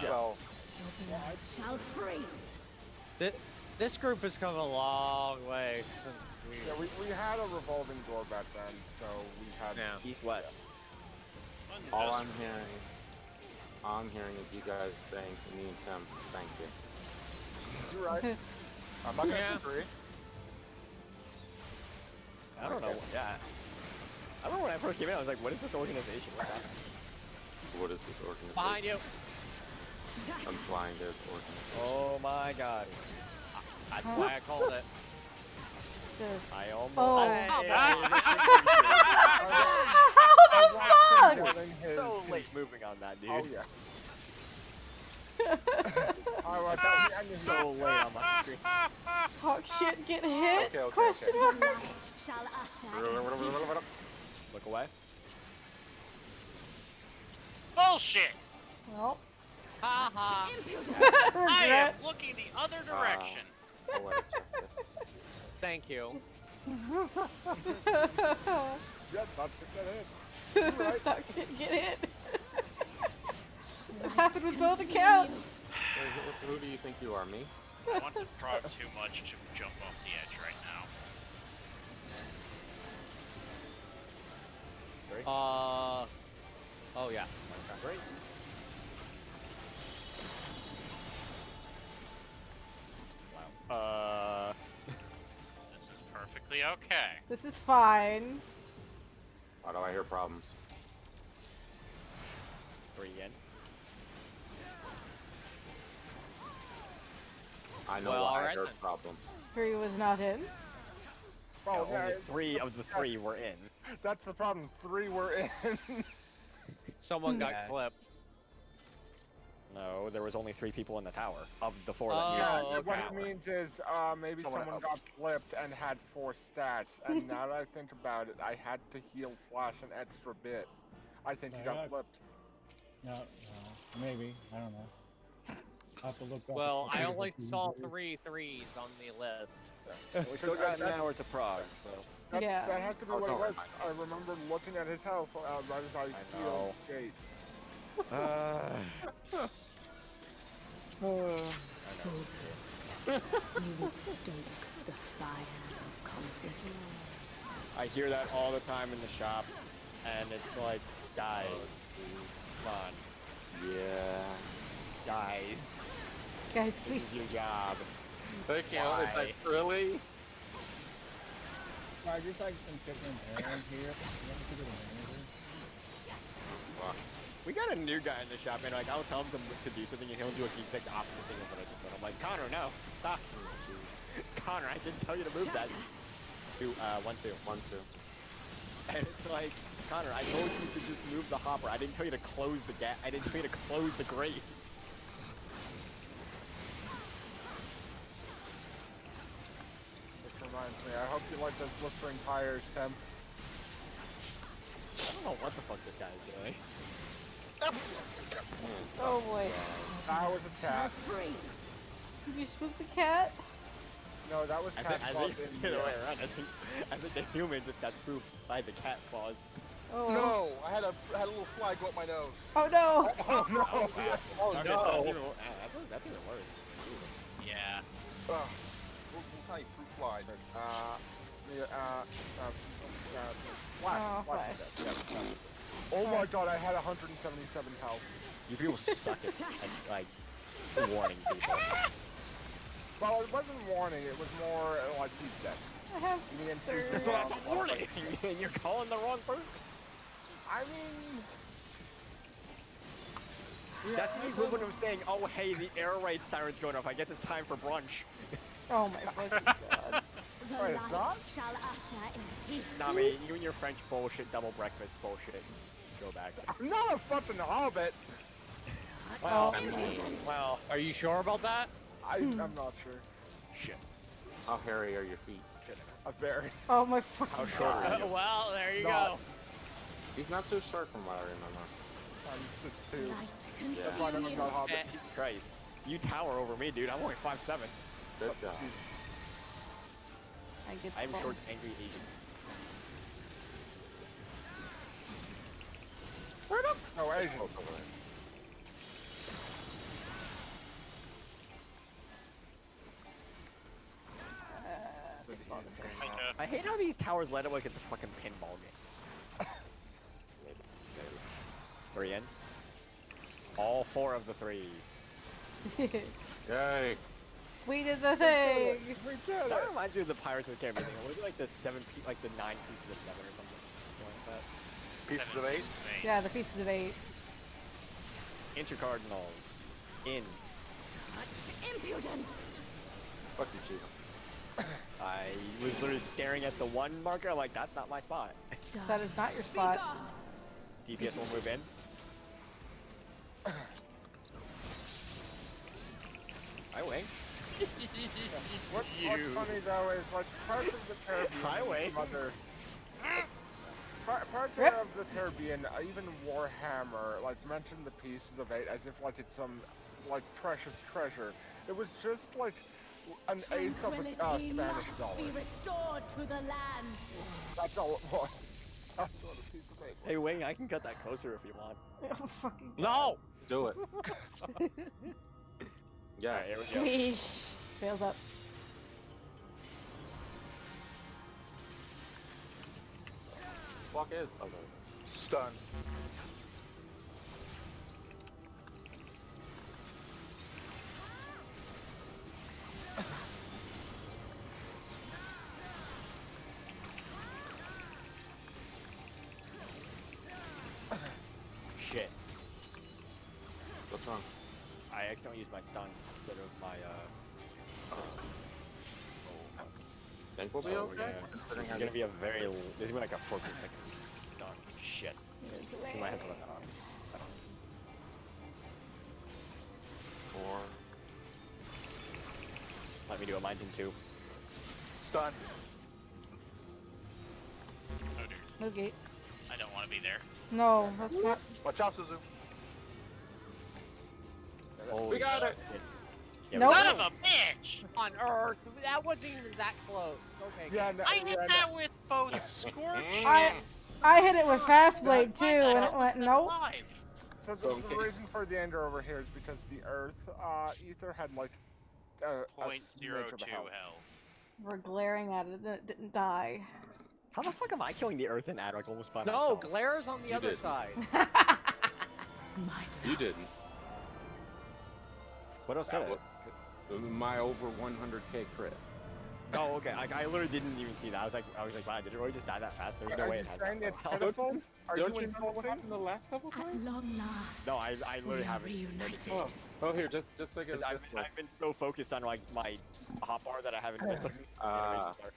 S9: Well,
S10: Your blood shall freeze.
S2: This group has come a long way since we.
S7: Yeah, we had a revolving door back then, so we had.
S2: Yeah.
S5: East west.
S8: All I'm hearing is you guys saying to me and Tim, thank you.
S7: You're right.
S9: I'm not gonna
S2: Yeah.
S9: disagree.
S5: I don't know. Yeah. I remember when I first came in, I was like, "What is this organization?" What's happening?
S8: What is this organization?
S2: Behind you.
S8: I'm flying this organization.
S5: Oh my god.
S2: That's why I called it.
S1: Just...
S5: I almost.
S1: Oh.
S5: Hey,
S1: How the fuck?
S5: so late moving on that, dude.
S7: Oh yeah. Alright, that was
S5: So late on my screen.
S1: Talk shit, get hit?
S9: Okay, okay,
S1: Question
S9: okay.
S1: mark?
S10: Light shall usher.
S5: Look away.
S3: Bullshit!
S1: Well,
S2: Ha ha.
S10: Impudence.
S3: I am
S1: regret.
S3: looking the other direction.
S8: Poetic justice.
S2: Thank you.
S7: Yeah, not get that hit.
S1: Talk shit, get hit. It happened with both accounts.
S8: Who do you think you are, me?
S3: I want to prog too much to jump off the edge right now.
S2: Oh yeah.
S5: Great. Wow.
S3: This is perfectly okay.
S1: This is fine.
S8: Why do I hear problems?
S5: 3 again.
S8: I know
S2: Well,
S8: why I
S2: alright
S8: heard
S2: then.
S8: problems.
S1: 3 was not in.
S7: Well,
S5: only 3 of the 3 were in.
S7: That's the problem. 3 were in.
S2: Someone got
S5: Yes.
S2: clipped.
S5: No, there was only 3 people in the tower of the 4
S2: Oh,
S5: that
S7: Yeah,
S5: used the
S7: what
S5: tower.
S7: it means is maybe
S9: Someone
S7: someone
S9: else.
S7: got flipped and had 4 stats, and now that I think about it, I had to heal Flash an extra bit. I think he got flipped.
S4: No, maybe. I don't know. I'll have to look up.
S2: Well, I only
S4: the
S2: saw
S4: video.
S2: 3 threes on the list.
S5: We still got an hour to prog, so.
S1: Yeah.
S7: That has to be
S9: Oh,
S7: what it
S9: don't
S7: was.
S9: remind
S7: I remember looking at his health right as I healed Gate.
S10: Focus. You would stoke the fires of conflict.
S5: I hear that all the time in the shop, and it's like, guys, come on. Yeah. Guys,
S1: Guys,
S5: this is
S1: please.
S5: your job.
S8: Thank you. Is that really?
S4: I just like some chicken and errand here. You want to get a manager?
S5: We got a new guy in the shop, and like, I'll tell him to do something, and he'll do the exact opposite thing of what I just said. I'm like, Connor, no, stop. Connor, I didn't tell you to move that. 2, 1, 2.
S8: 1, 2.
S5: And it's like, Connor, I told you to just move the hopper. I didn't tell you to close the gap. I didn't tell you to close the grate.
S7: Which reminds me, I hope you like those blistering tires, Tim.
S5: I don't know what the fuck this guy is doing.
S1: Oh boy.
S7: That was a cat.
S1: Did you spook the cat?
S7: No, that was
S5: I
S7: cat
S5: think
S7: claws
S5: it's
S7: in
S5: the other way
S7: here.
S5: around. I think the human just got spooked by the cat claws.
S1: Oh.
S9: No, I had a little fly go up my nose.
S1: Oh no.
S7: Oh no!
S5: Oh
S2: no.
S5: That's even worse.
S3: Yeah.
S9: Ugh. Little tiny fruit fly.
S7: Flash,
S1: Oh,
S7: flash.
S1: Flash.
S7: Oh my god, I had 177 health.
S5: You people suck at like warning people.
S7: Well, it wasn't warning, it was more like he's dead.
S1: I have
S7: You mean
S1: surge.
S5: That's not a warning. You're calling the wrong person.
S7: I mean,
S5: That's the equivalent of saying, "Oh hey, the air raid siren's going off. I guess it's time for brunch."
S1: Oh my fucking god.
S7: wait, it's not?
S10: Shall usher in peace.
S5: Nah, man, you and your French bullshit, double breakfast bullshit. Go back.
S7: I'm not a fucking hobbit.
S5: Well,
S10: Impudence.
S5: well,
S2: Are you sure about that?
S7: I'm not sure.
S5: shit.
S8: How hairy are your feet?
S7: A very.
S1: Oh my fucking
S5: How short are you?
S2: Well, there you
S7: Not-
S2: go.
S8: He's not too short from what I remember.
S7: I'm just too.
S10: Light
S7: That's why I never
S10: consume
S7: got
S10: you.
S7: hobbit.
S5: Jesus Christ. You tower over me, dude. I'm only 5'7".
S8: Good job.
S1: I get
S5: I'm
S1: the
S5: short, angry Asian.
S7: No, Asian.
S5: I hate how these towers let it like it's a fucking pinball game. 3 in. All 4 of the 3.
S8: Yay!
S1: We did the thing.
S7: We did
S5: That
S7: it.
S5: reminds me of the Pirates of the Caribbean thing. Was it like the 9 pieces of 7 or something like that?
S9: Pieces of 8.
S1: Yeah, the pieces of 8.
S5: Intercardinals. In.
S10: Such impudence.
S8: Fuck you, Chief.
S5: I was literally staring at the 1 marker like, that's not my spot.
S1: That is not your spot.
S5: DPS will move in. Highway.
S7: What's funny though is like parts of the Caribbean.
S5: Highway.
S7: Some other. Parts
S1: Rip.
S7: of the Caribbean, even Warhammer, like mention the pieces of 8 as if like it's some like precious treasure. It was just like an eighth of a
S10: Tranquility
S7: Spanish
S10: must
S7: dollar.
S10: be restored to the land.
S7: That's all it was. That's what a piece of 8 was.
S5: Hey Wing, I can cut that closer if you want.
S1: Oh, fucking
S2: No!
S8: Do it. Yes.
S5: Alright, here we go.
S1: Yeesh. Fails up.
S8: Fuck is. Okay.
S9: Stun.
S5: Shit.
S8: What's wrong?
S5: I accidentally used my stun instead of my
S8: Think we'll be
S5: So
S8: okay?
S5: this is gonna be a very. This is gonna be like a 14-second stun. Shit. You might have to let that on.
S8: 4.
S5: Let me do it. Mine's in 2.
S9: Stun.
S3: Oh dear.
S1: No gate.
S3: I don't want to be there.
S1: No, that's not.
S9: Watch out, Suzu.
S5: Holy
S8: got it.
S5: shit. Yeah,
S1: Nope.
S5: we
S2: Son
S5: got
S2: of a bitch! On Earth! That wasn't even that close. Okay.
S7: Yeah, no,
S3: I hit
S7: yeah,
S3: that with both Scorch
S1: I hit it with Fast Blade too,
S3: Why
S1: and
S3: the
S1: it
S3: hell
S1: went
S3: is that
S1: nope.
S3: alive?
S7: So
S8: So in
S7: the
S8: case-
S7: reason for the ender over here is because the Earth ether had like a smidge of
S3: 0.02
S7: health.
S3: health.
S1: We're glaring at it, and it didn't die.
S5: How the fuck am I killing the Earth and Adric almost by
S2: No,
S5: myself?
S2: Glaire's on the
S8: You
S2: other
S8: didn't.
S2: side.
S10: My
S8: You didn't.
S5: What else
S8: That
S5: did it?
S8: was my over 100k crit.
S5: Oh, okay. I literally didn't even see that. I was like, wow, did it really just die that fast? There's no
S7: Are
S5: way
S7: you
S5: it has
S7: saying
S5: that.
S7: it's
S5: much health.
S7: pitiful? Are
S8: Don't you
S7: you
S8: remember what happened the last couple
S10: At
S8: times?
S10: long last.
S5: No, I
S10: we
S5: literally
S10: are
S5: haven't noticed
S10: reunited.
S5: it.
S8: Oh, here, just take it.
S5: I've been so focused on like my hotbar that I haven't been looking at the animation start.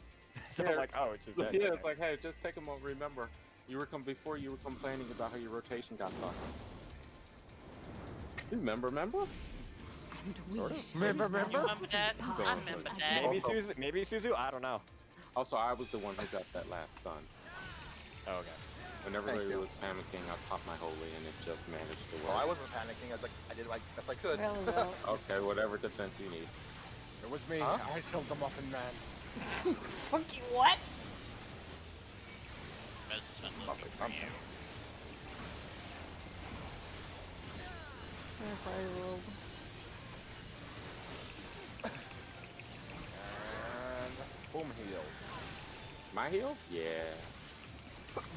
S5: So I'm
S8: Here.
S5: like, oh, it's just dead.
S8: Yeah, it's like, hey, just take a moment. Remember, before you were complaining about how your rotation got fucked. Remember?
S10: And we
S5: Sort of.
S10: shall
S2: Remember?
S10: never
S3: Remember that?
S10: part
S3: I remember that.
S10: again.
S5: Maybe Suzu. I don't know.
S8: Also, I was the one who got that last stun.
S5: Oh, okay.
S8: When everybody was panicking, I popped my holy and it just managed to
S9: Well,
S8: work.
S9: I wasn't panicking. I was like, I did like best I could.
S1: Really well.
S8: Okay, whatever defense you need.
S7: It was me.
S9: Huh?
S7: I killed the Muffin Man.
S1: Fuck you, what?
S3: Mez has been looking for you.
S1: Fire world.
S7: And boom heal.
S8: My heals? Yeah.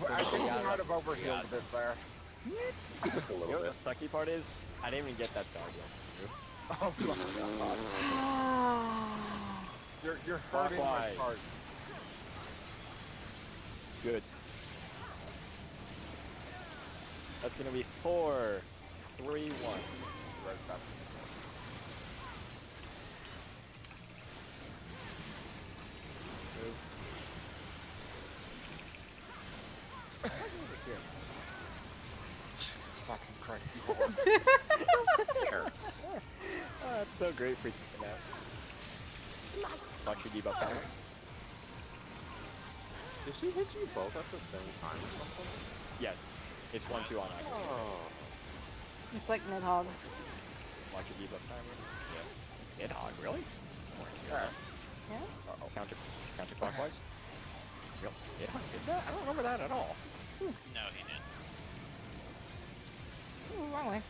S7: I think you might have overhealed a bit there.
S8: Just a
S5: You
S8: little
S5: know what
S8: bit.
S5: the sucky part is? I didn't even get that star yet.
S7: Oh my god. You're hurting my
S5: Clockwise.
S7: heart.
S5: Good. That's gonna be 4, 3, 1.
S7: Right back. Fucking Christ, you whore.
S5: Oh, that's so great for you now. Watch your debuff power.
S8: Did she hit you both at the same time or something?
S5: Yes. It's 1-2 on either.
S8: Oh.
S1: It's like Nidhogg.
S5: Watch your debuff timer. Yeah. Nidhogg, really?
S7: Yeah.
S1: Yeah?
S5: Uh-oh. Counterclockwise? Real? Nidhogg did that? I don't remember that at all.
S3: No, he didn't.
S1: Ooh, wrong way.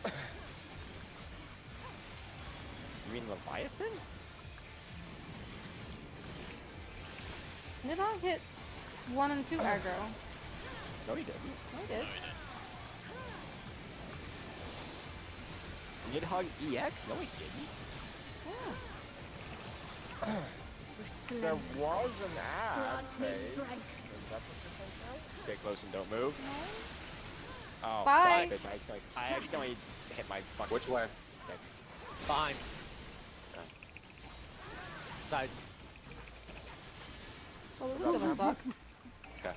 S5: You mean Leviathan?
S1: Nidhogg hit 1 and 2 aggro.
S5: No, he didn't.
S1: I did.
S3: No, he didn't.
S5: Nidhogg EX? No, he didn't.
S1: Yeah.
S7: There
S10: Resplendent.
S7: was an ad
S10: Grant me
S7: phase.
S10: strength.
S7: Is that what you're thinking
S5: Stay close and don't move. Oh,
S1: Bye.
S5: son of a bitch. I accidentally hit my fucking...
S8: Which way?
S5: Okay.
S2: Fine. Sides.
S1: Well, this is gonna suck.
S8: Okay.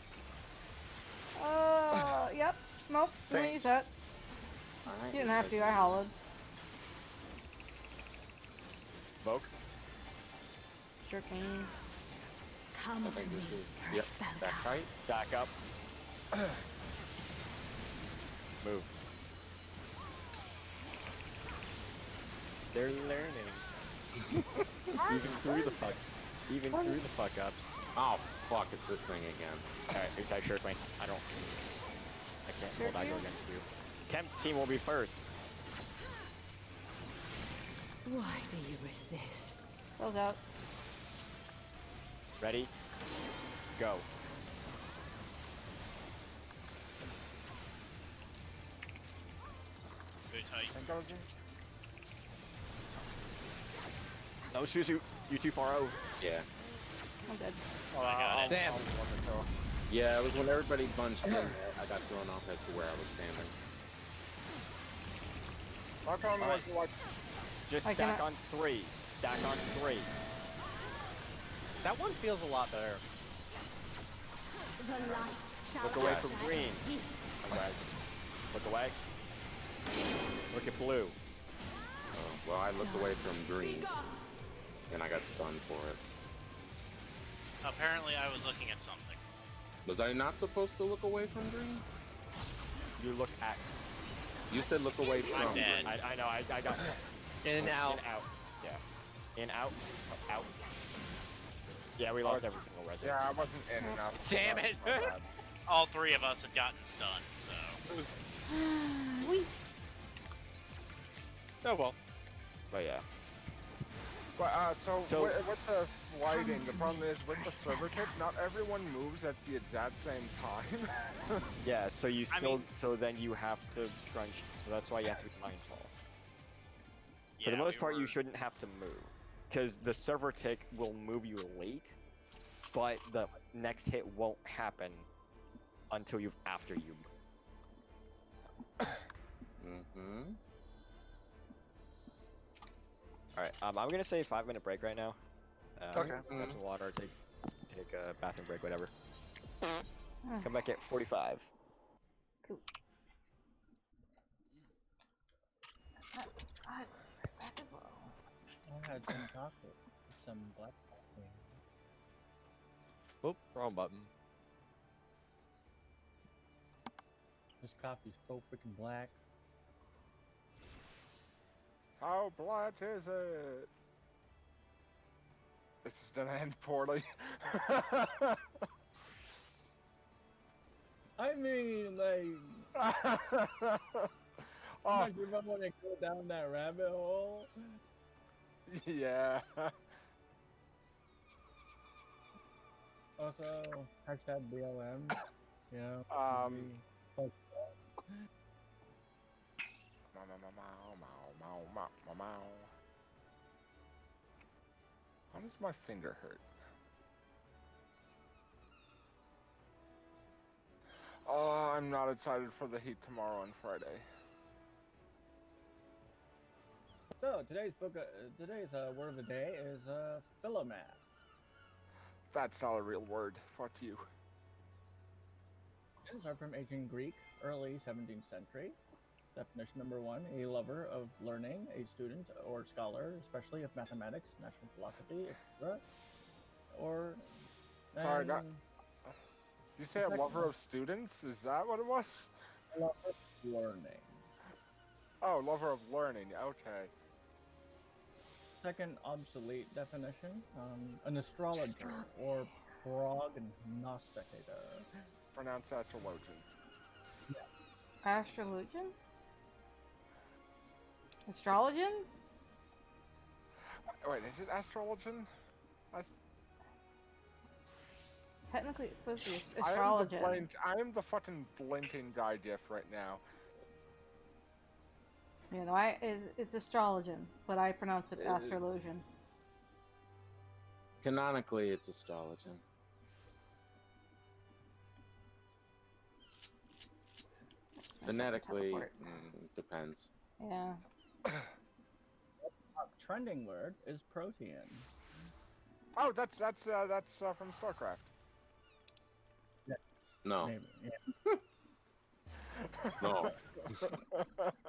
S1: Yep. Nope. Didn't use that.
S8: Alright.
S1: You didn't have to. I hollowed.
S5: Vogue?
S1: Sure can.
S10: Come
S8: I
S10: to
S8: think
S10: me,
S8: this is... Yep,
S10: Spellbound.
S8: back tight.
S5: Back up. Move. They're learning. Even through the fuck ups.
S8: Oh, fuck, it's this thing again.
S5: Alright, Utai, sure thing. I can't hold aggro against you. Temp's team will be first.
S10: Why do you resist?
S1: Goes out.
S5: Ready? Go.
S3: Very tight.
S7: Think I was in?
S5: No, Suzu, you too far out.
S8: Yeah.
S1: I'm dead.
S7: Oh,
S3: got it.
S2: Damn.
S8: Yeah, it was when everybody bunched in there, I got thrown off as to where I was standing.
S7: My problem was like,
S5: Just
S1: I
S5: stack
S1: cannot-
S5: on 3. Stack on 3.
S2: That one feels a lot better.
S10: The light shall
S5: Look away
S10: usher
S5: from
S10: in
S5: green.
S10: peace.
S5: Alright. Look away. Look at blue.
S8: Oh, well, I looked away from green, and I got stunned for it.
S3: Apparently, I was looking at something.
S8: Was I not supposed to look away from green?
S5: You look at.
S8: You said look away from
S3: I'm dead.
S8: green.
S5: I know. I got.
S2: In and out.
S5: In out. Yeah. In out. Out. Yeah, we lost every single resident.
S7: Yeah, I wasn't in enough.
S2: Damn it.
S7: My bad.
S3: All three of us had gotten stunned, so.
S2: Oh well.
S5: But yeah.
S7: But, so with the sliding,
S10: Come
S7: the
S10: to
S7: problem
S10: me,
S7: is with the server kick, not everyone moves at the exact same time.
S5: Yeah. So you
S3: I
S5: still.
S3: mean-
S5: So then you have to scrunch. So that's why you have to be mindful. For
S3: Yeah,
S5: the most
S3: we
S5: part,
S3: were-
S5: you shouldn't have to move, because the server tick will move you late, but the next hit won't happen until after you move.
S8: Mm-hmm.
S5: All right, I'm gonna say 5-minute break right now.
S9: Okay.
S5: Grab some water, take a bathroom break, whatever. Come back at 45.
S1: Cool. I'll be right back as well.
S4: I had some chocolate, some black coffee.
S2: Oop, wrong button.
S4: This coffee's so freaking black.
S7: How black is it? This is gonna end poorly.
S4: I mean, like, I'm
S7: Oh,
S4: not sure if I want to go down that rabbit hole.
S7: yeah.
S4: Also, hashtag BLM. You know. Fuck.
S7: How does my finger hurt? Oh, I'm not excited for the heat tomorrow and Friday.
S4: So today's word of the day is philomath.
S7: That's not a real word. Fuck you.
S4: These are from ancient Greek, early 17th century. Definition number 1: a lover of learning, a student or scholar, especially of mathematics, natural philosophy, etc. Or
S7: Sorry,
S4: and
S7: not- You say a lover of students? Is that what it was?
S4: a lover of learning.
S7: Oh, lover of learning. Okay.
S4: Second obsolete definition: an astrologer or prognosticator.
S7: Pronounced astrologian.
S1: Astrologian? Astrologian?
S7: Wait, is it astrologian?
S1: Technically, it's supposed to be
S7: I
S1: astrologian.
S7: am the fucking blinking guy diff right now.
S1: You know, it's astrologian, but I pronounce it astrologian.
S8: Canonically, it's astrology. Phonetically, depends.
S1: Yeah.
S4: Trending word is protean.
S7: Oh, that's from StarCraft.
S8: No,
S4: Maybe, yeah.
S8: no.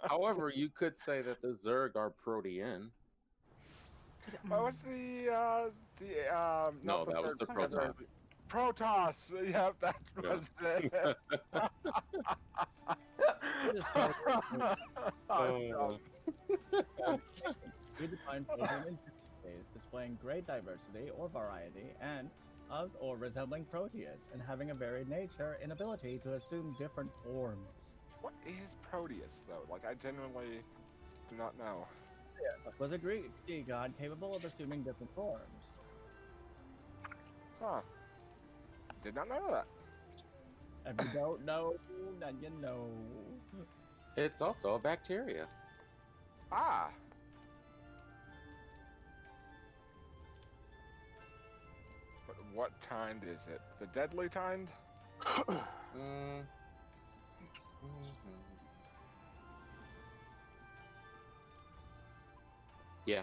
S8: However, you could say that the Zerg are protean.
S7: What was the
S8: No,
S7: not the
S8: that was
S7: third
S8: the
S7: one,
S8: Protoss.
S7: Protoss. Yep, that was it.
S4: We define protean in ways displaying great diversity or variety and of or resembling Proteus and having a varied nature and ability to assume different forms.
S7: What is Proteus though? Like, I genuinely do not know.
S4: Was a Greek god capable of assuming different forms.
S7: Huh. Did not know that.
S4: If you don't know, then you know.
S8: It's also a bacteria.
S7: Ah. But what kind is it? The deadly kind?
S8: Yeah.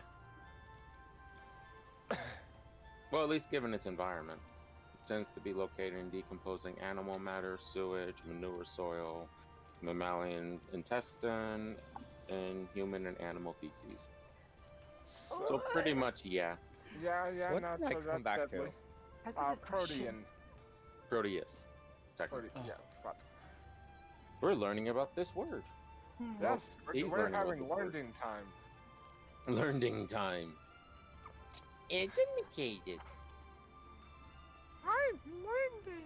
S8: Well, at least given its environment. It tends to be located in decomposing animal matter, sewage, manure soil, mammalian intestine, and human and animal feces. So pretty much, yeah.
S7: Yeah,
S2: What
S7: no,
S2: did I
S7: so
S2: come
S7: that's
S2: back to?
S7: deadly.
S1: That's a good question.
S7: Protean.
S8: Proteus. Technically.
S7: Yeah, but
S8: We're learning about this word.
S7: yes,
S8: he's
S7: we're
S8: learning about
S7: having
S8: this word.
S7: learning time.
S8: Learning time. It's indicated.
S7: I'm learning.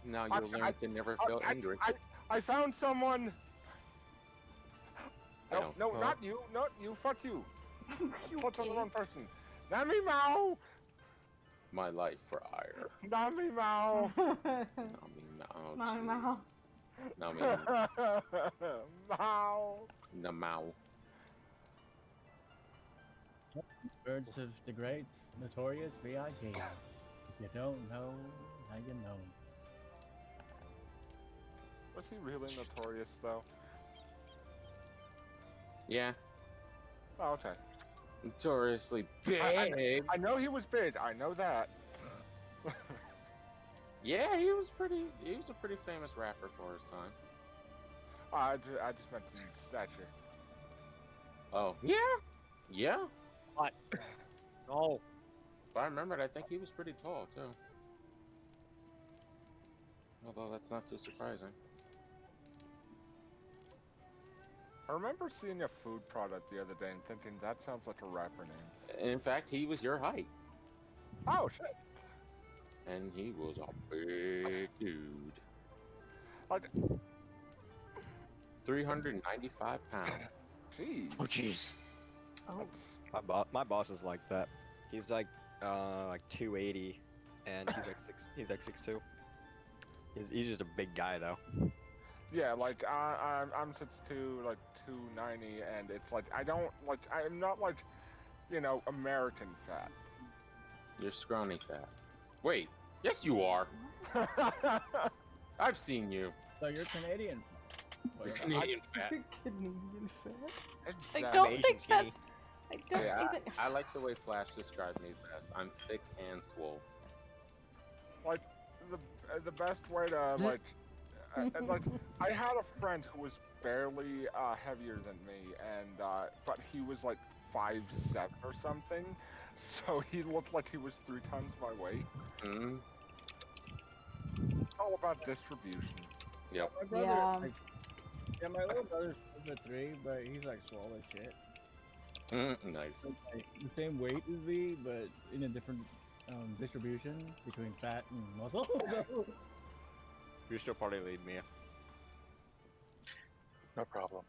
S8: Now you'll learn to never feel angry.
S7: I found someone.
S8: I
S7: No,
S8: don't-
S7: no,
S2: Huh?
S7: not you, not you. Fuck you.
S1: You
S7: Touch on the
S1: okay?
S7: wrong person. Nami Mao.
S8: My life for ire.
S7: Nami Mao.
S8: Nami Mao.
S1: Nami
S8: jeez.
S1: Mao.
S8: Nami
S7: Mao.
S8: Namao.
S4: Birds of the Greats, Notorious B.I.G. If you don't know, now you know.
S7: Was he really notorious though?
S8: Yeah.
S7: Oh, okay.
S8: Notoriously big.
S7: I know he was big. I know that.
S8: Yeah, he was a pretty famous rapper for his time.
S7: I just meant the stature.
S8: Oh. Yeah. Yeah.
S2: What? No.
S8: If I remembered, I think he was pretty tall too. Although that's not too surprising.
S7: I remember seeing a food product the other day and thinking that sounds like a rapper name.
S8: In fact, he was your height.
S7: Oh shit!
S8: And he was a big dude.
S7: Like,
S8: 395 pounds.
S7: Jeez.
S2: Oh jeez.
S1: Oh.
S5: My boss is like that. He's like 280, and he's like 6'2". He's just a big guy though.
S7: Yeah, like I'm 6'2", like 290, and it's like I'm not like, you know, American fat.
S8: You're scrawny fat. Wait, yes you are. I've seen you.
S4: So you're Canadian.
S8: You're Canadian fat.
S1: Canadian fat. I
S7: Exactly.
S1: don't
S5: Asian
S1: think
S5: skinny.
S1: that's. I don't
S8: Yeah,
S1: think that.
S8: I like the way Flash described me best. I'm thick and swole.
S7: Like the best way to like like I had a friend who was barely heavier than me, and but he was like 5'7" or something, so he looked like he was 3 times my weight.
S8: Mm.
S7: It's all about distribution.
S8: Yep.
S4: My brother,
S1: Yeah.
S4: yeah, my little brother's 5'3", but he's like swole as shit.
S8: Nice.
S4: Like, the same weight as me, but in a different distribution between fat and muscle.
S5: You still probably lead me.
S9: No problem.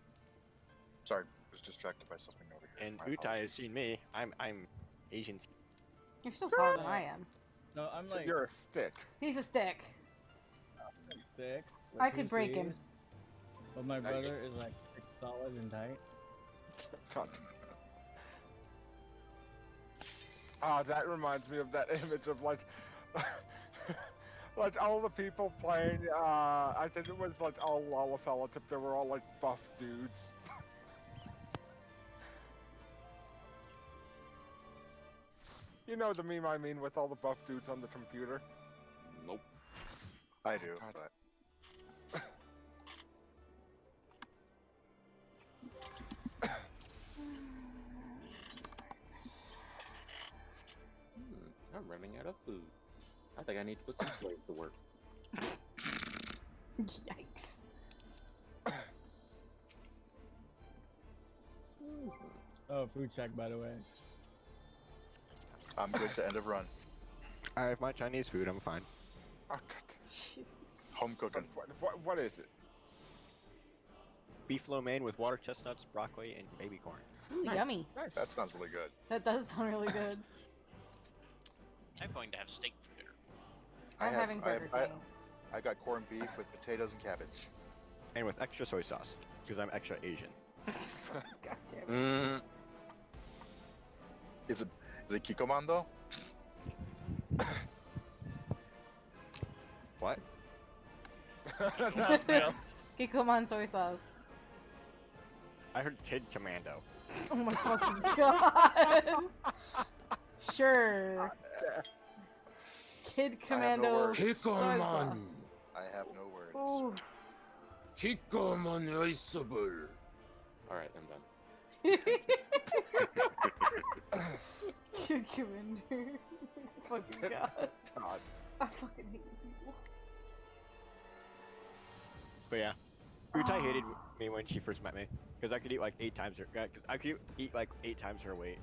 S9: Sorry, was distracted by something over here.
S5: And
S9: My
S5: Utai has
S9: apologies.
S5: seen me. I'm Asian.
S1: You're still taller than I am.
S4: No, I'm
S7: So
S4: like
S7: you're a stick.
S1: He's a stick.
S4: thick.
S1: I
S4: with
S1: could
S4: two
S1: break him.
S4: Cs, but my brother is like solid and tight.
S7: Fuck. Ah, that reminds me of that image of like, like all the people playing. I think it was like all Lalafella, except they were all like buff dudes. You know the meme I mean, with all the buff dudes on the computer.
S8: Nope.
S9: I do,
S7: God.
S9: but
S8: I'm running out of food. I think I need to put some slaves to work.
S1: Yikes.
S4: Oh, food check, by the way.
S9: I'm good to end of run.
S5: I have my Chinese food. I'm fine.
S7: Oh, God.
S1: Jesus.
S9: Home cooking.
S7: What is it?
S5: Beef lo mein with water chestnuts, broccoli, and baby corn.
S1: Ooh, yummy.
S7: Nice.
S9: That sounds really good.
S1: That does sound really good.
S3: I'm going to have steak for dinner.
S1: I'm having Burger King.
S9: I got corned beef with potatoes and cabbage.
S5: And with extra soy sauce, because I'm extra Asian.
S1: God damn it.
S8: Mm.
S9: Is it Kikoman though?
S5: What?
S7: That's real.
S1: Kikoman soy sauce.
S5: I heard Kid Commando.
S1: Oh my fucking god. Sure. Kid
S9: I have no
S1: Commando.
S9: words.
S1: Salsa.
S9: I have no words.
S1: Ooh.
S8: Alright, I'm done.
S1: Kid Commander. Fucking god.
S7: God.
S1: I fucking hate you people.
S5: But yeah, Utai hated me when she first met me because I could eat like 8 times her. Because I could eat like 8 times her weight,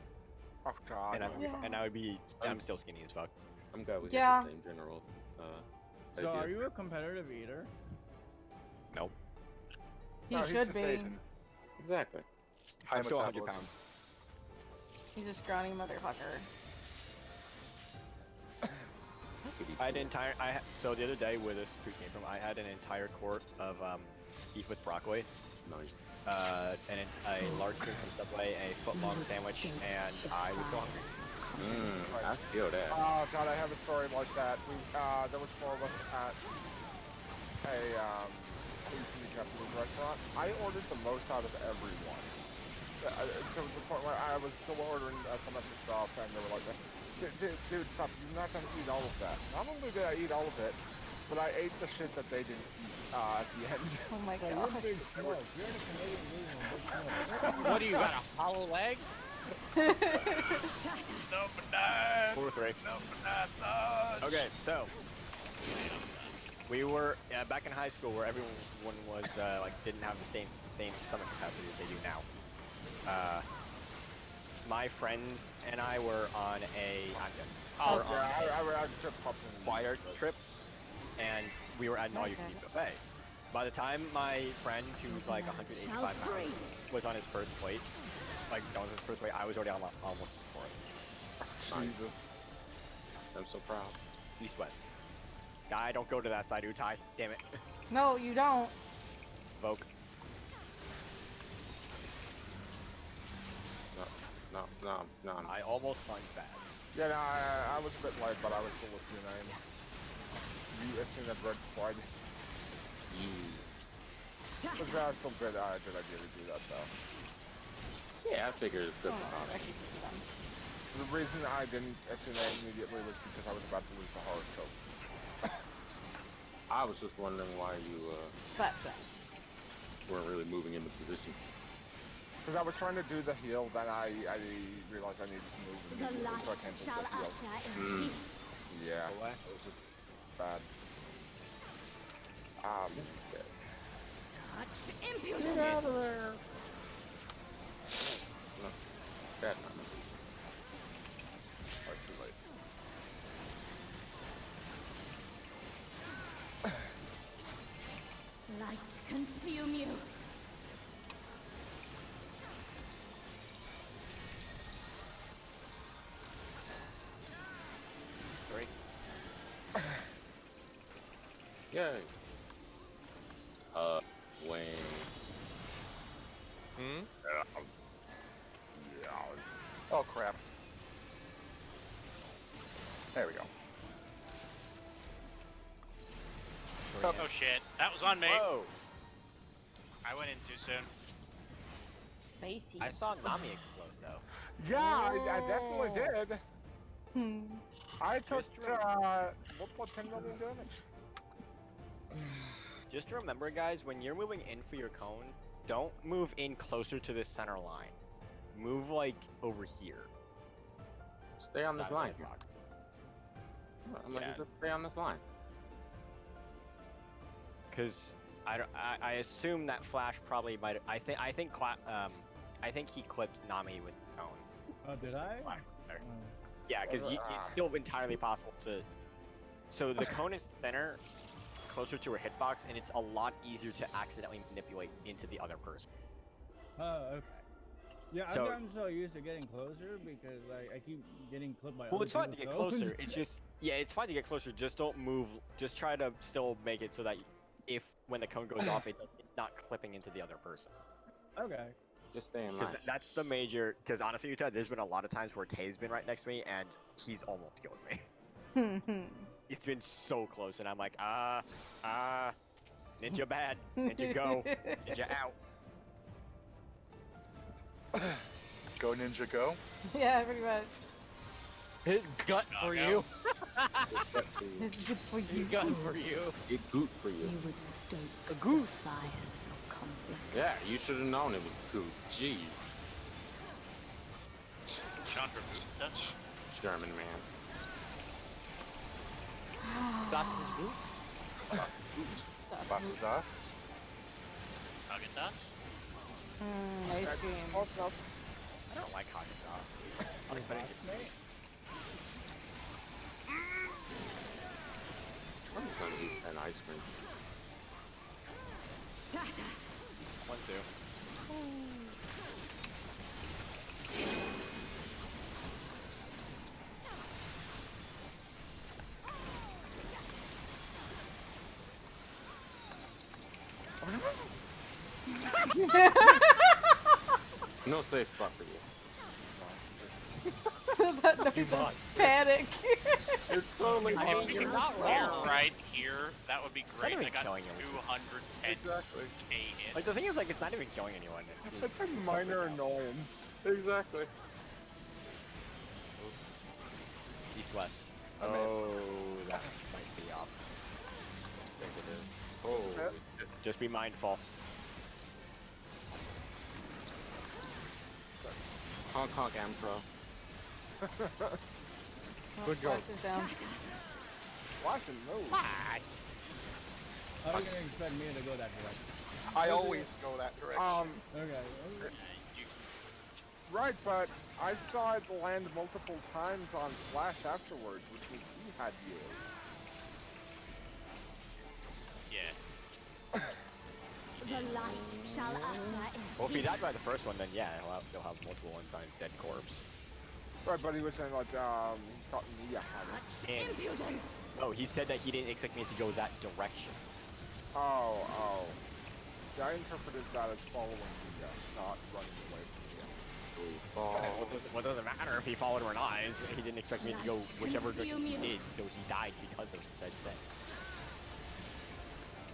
S7: Oh God.
S5: and I would be,
S1: Yeah.
S5: and I would be. I'm still skinny as fuck.
S8: I'm glad we
S1: Yeah.
S8: have the same general
S4: So
S8: idea.
S4: are you a competitive eater?
S5: Nope.
S1: He
S7: No, he's
S1: should
S7: just
S1: be.
S7: Asian.
S8: Exactly.
S9: High
S5: I'm still 100
S9: metabolism.
S5: pounds.
S1: He's a scrawny motherfucker.
S5: I had an entire. So the other day where this food came from, I had an entire quart of beef with broccoli,
S8: Nice.
S5: a large drink from Subway, a foot-long sandwich, and I was so hungry.
S8: I feel that.
S7: Oh God, I have a story like that. We there was 4 of us at a Asian Japanese restaurant. I ordered the most out of everyone. To the point where I was still ordering some extra stuff, and they were like, dude, stop, you're not gonna eat all of that. Not only did I eat all of it, but I ate the shit that they didn't eat at the end.
S1: Oh my
S4: You're
S1: god.
S4: big smoke. You're in a Canadian movie with big smoke.
S2: What do you got? A hollow leg?
S3: Number 9.
S5: 4-3.
S3: Number 9 dodge.
S5: Okay, so we were back in high school where everyone was like didn't have the same stomach capacity as they do now. My friends and I were on a choir trip, and we were at an all-you-can-eat buffet. By the time my friend, who was like 185 pounds, was on his first plate, like on his first plate, I was already on almost before it.
S7: Jesus.
S8: I'm so proud.
S5: East-west. I don't go to that side, Utai. Damn it.
S1: No, you don't.
S5: Vogue.
S8: No.
S5: I almost plunged bad.
S7: Yeah, no, I was a bit late, but I was still listening in. You listening at Red Flag? But that's still good idea to do that, though.
S8: Yeah, I figured it's good
S1: Oh,
S8: for Connor.
S1: actually, this is done.
S7: The reason I didn't estimate immediately was because I was about to lose the horoscope.
S8: I was just wondering why you
S1: But then.
S8: weren't really moving into position.
S7: Because I was trying to do the heal, then I realized I needed to move
S10: The
S7: immediately, so I
S10: light
S7: canceled
S10: shall
S7: the heal.
S10: usher in peace.
S7: Yeah,
S5: Go away.
S7: it was just bad.
S10: Such impudence.
S7: there!
S8: No, bad mama.
S7: Oh, too late.
S10: Light consume you.
S8: Yay. Wayne.
S9: Oh crap. There we go.
S3: Oh shit. That was on me.
S5: Whoa!
S3: I went in too soon.
S1: Spacey.
S2: I saw Nami explode though.
S7: Yeah, I definitely did.
S1: Hmm.
S7: I took,
S5: Just
S7: what, 10 million damage?
S5: Just remember, guys, when you're moving in for your cone, don't move in closer to the center line. Move, like, over here.
S8: Stay on this
S5: Side of
S8: line.
S5: the block.
S8: I'm gonna
S5: Yeah.
S8: just stay on this line.
S5: Because I assume that Flash probably might. I think he clipped Nami with the cone.
S4: Oh, did I?
S5: Yeah, because it's still entirely possible to. So the cone is thinner, closer to her hitbox, and it's a lot easier to accidentally manipulate into the other person.
S4: Oh, okay. Yeah, I've
S5: So-
S4: gotten so used to getting closer because I keep getting clipped by
S5: Well,
S4: other
S5: it's fine to get
S4: people's
S5: closer.
S4: cones.
S5: It's just it's fine to get closer. Just don't move. Just try to still make it so that when the cone goes off, it's not clipping into the other person.
S4: Okay.
S8: Just stay in
S5: Because
S8: line.
S5: that's the major. Because honestly, Utah, there's been a lot of times where Tay's been right next to me, and he's almost killed me. It's been so close, and I'm like, ninja bad, ninja go, ninja out.
S9: Go ninja, go.
S1: Yeah, pretty much.
S2: His gut for
S3: Doggo.
S2: you.
S1: It's good for
S2: His
S1: you.
S2: gut for you.
S8: It goot for you.
S10: You would stoke
S2: A goose.
S10: the fires of conflict.
S8: Yeah, you should have known it was goot. Jeez.
S3: Chandra Gupta.
S8: German man.
S2: Das is good.
S9: Was ist das?
S3: Haagen Dazs.
S1: Ice cream.
S5: I don't like Haagen-Dazs.
S8: I'm just gonna eat an ice cream.
S10: Shatter.
S5: One, two.
S8: No safe spot for you.
S1: That noise of panic.
S8: It's totally
S3: If we could clear right here, that would be great.
S5: even
S3: I got
S5: killing anyone.
S3: 210
S8: Exactly.
S3: K hits.
S5: Like the thing is, like it's not even killing anyone.
S7: It's a minor annoyance.
S8: Exactly.
S5: East west.
S7: I mean-
S5: Oh, that might be off.
S8: I think it is. Oh,
S5: Just be mindful.
S8: honk honk Ampro.
S1: Good
S2: go.
S1: Down.
S7: Watch and move.
S4: How are you gonna expect me to go that direction?
S9: I always go that direction.
S4: Okay.
S3: You
S7: Right, but I saw it land multiple times on Flash afterwards, which means he had you.
S3: yeah.
S10: The light shall usher in.
S5: Well, if he died by the first one, then yeah, he'll have multiple one-times dead corpse.
S7: Right, but he was saying like, he thought Mia had it.
S10: Such
S5: And-
S10: impudence.
S5: Oh, he said that he didn't expect me to go that direction.
S7: Oh. Yeah, I interpreted that as following Mia, not running away from Mia.
S5: What doesn't matter if he followed or not? He didn't expect me to go whichever direction he did, so he died because of said thing.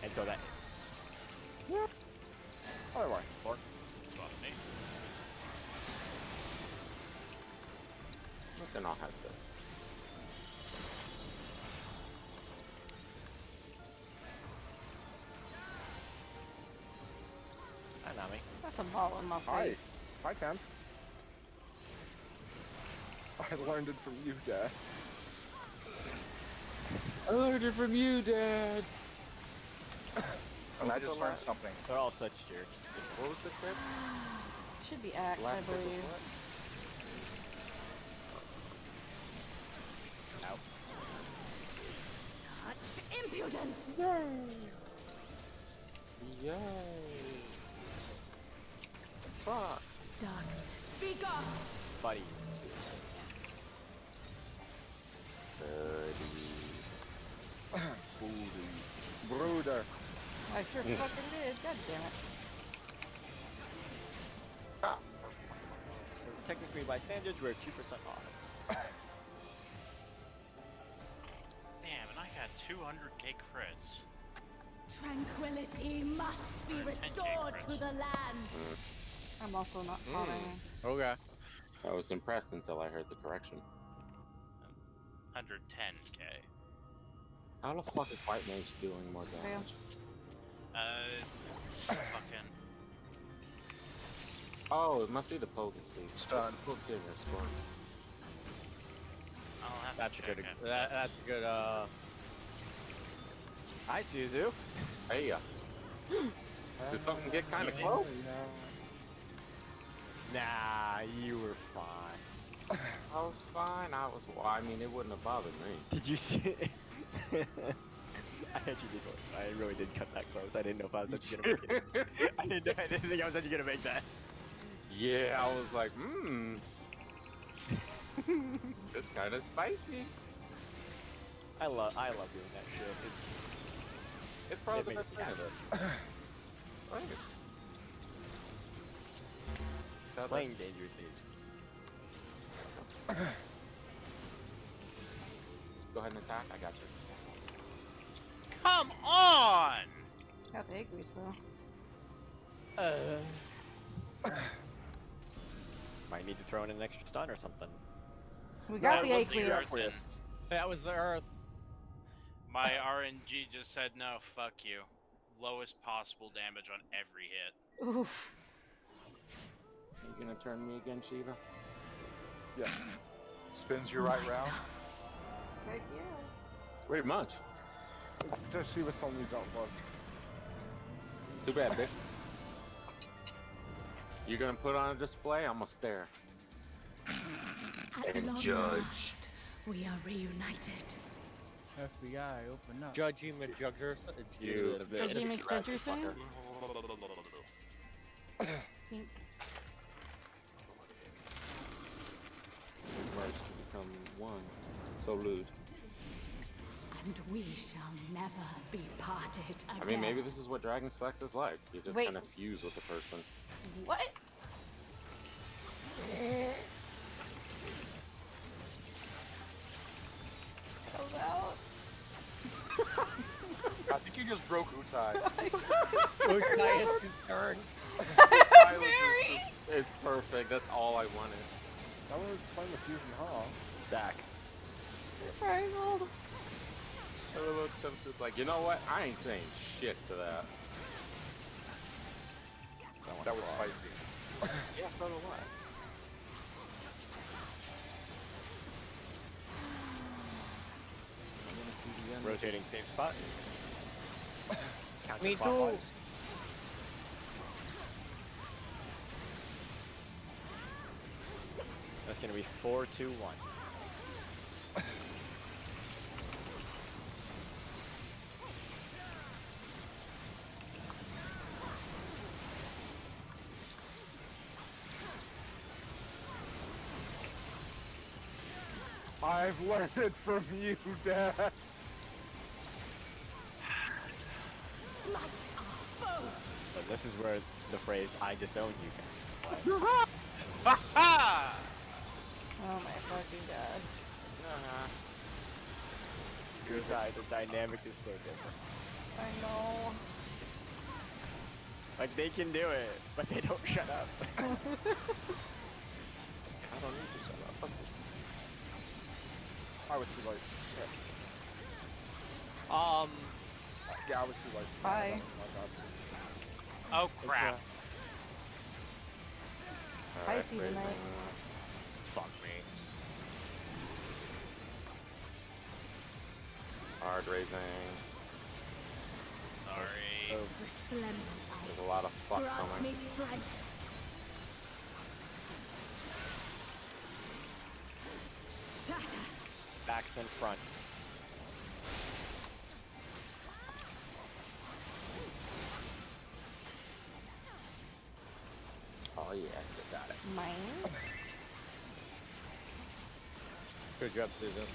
S5: And so that.
S7: Anyway,
S3: Swap me.
S8: Nothing all has this.
S5: Hi, Nami.
S1: That's a ball in my
S7: hi.
S1: face.
S7: Hi, Ken. I learned it from you, Dad.
S8: I learned it from you, Dad.
S9: And I just learned something.
S5: They're all such jerks.
S8: What was the clip?
S1: Should be axe, I
S8: Last clip was
S1: believe.
S8: what?
S5: Ow.
S10: Such impudence.
S8: Yay! Fuck.
S10: Darkness, speak up.
S5: Buddy.
S7: Brooder.
S1: I sure fucking did. God damn it.
S5: So technically, by standards, we're 2% off.
S3: Damn, and I got 200k crits.
S10: Tranquility must be restored to the land.
S1: I'm also not calling.
S2: Okay.
S8: I was impressed until I heard the correction.
S3: 110k.
S8: How the fuck is White Mage doing more damage?
S3: Fucking.
S8: Oh, it must be the potency.
S9: Stun.
S8: Potency of your score.
S3: I'll have
S2: That's
S3: to
S2: a
S3: check
S2: good.
S3: it.
S2: That's a good.
S5: Hi, Suzu.
S8: Hey, did something get kind of close?
S5: Nah, you were fine.
S8: I was fine. Well, I mean, it wouldn't have bothered me.
S5: Did you see? I actually did. I really did cut that close. I didn't know if I was actually gonna make it. I didn't think I was actually gonna make that.
S8: Yeah, I was like, it's kind of spicy.
S5: I love doing that shit.
S8: It's probably
S5: It
S8: the
S5: makes
S8: best
S5: me
S8: thing of it. I think it's
S5: Playing dangerous is.
S8: Go ahead and attack. I got you.
S3: Come on!
S1: Got the egg grease though.
S5: Might need to throw in an extra stun or something.
S1: We got the
S3: That
S1: A
S3: was the
S1: clear.
S3: Earth then.
S2: That was the Earth.
S3: My RNG just said no, fuck you. Lowest possible damage on every hit.
S1: Oof.
S8: Are you gonna turn me again, Shiva?
S9: Yeah. Spins you right round.
S1: Heck yeah.
S8: Pretty much.
S7: Just see what's something you don't love.
S8: Too bad, bitch. You're gonna put on a display? I'm gonna stare.
S10: At
S8: And
S10: long
S8: judge.
S10: last, we are reunited.
S4: FBI, open up.
S2: Judgy McJugger.
S8: You.
S1: Judgy McJudgerson? Pink.
S8: We merged to become one. So lewd.
S10: And we shall never be parted again.
S8: I mean, maybe this is what dragon sex is like. You just
S1: Wait.
S8: kind of fuse with the person.
S1: What? Goes out.
S9: I think you just broke Utai.
S2: Utai is concerned.
S1: Very.
S8: It's perfect. That's all I wanted.
S7: I was playing the fusion, huh?
S8: Stack.
S1: Triangle.
S8: I'm just like, you know what? I ain't saying shit to that.
S9: That was spicy.
S8: Yeah, so do I.
S5: Rotating same spot.
S2: Me too.
S5: Counterclockwise. That's gonna be 4, 2, 1.
S7: I've learned it from you, Dad.
S10: Smite our foes.
S5: But this is where the phrase "I disown you" can play.
S3: Ha ha!
S1: Oh my fucking god.
S5: Good side, the dynamic is so different.
S1: I know.
S5: Like they can do it, but they don't shut up.
S8: I don't need to shut up. Fuck this.
S7: I was too late. Yeah, I was too late.
S1: Bye.
S3: Oh crap.
S1: I see tonight.
S5: Fuck me.
S8: Hard raising.
S3: Sorry.
S10: Resplendent
S8: There's
S10: ice.
S8: a lot of fuck
S10: Grant
S8: coming.
S10: me strength. Shatter.
S5: Back then front.
S8: Oh yes, they got it.
S1: Mine.
S2: Good job, Susan.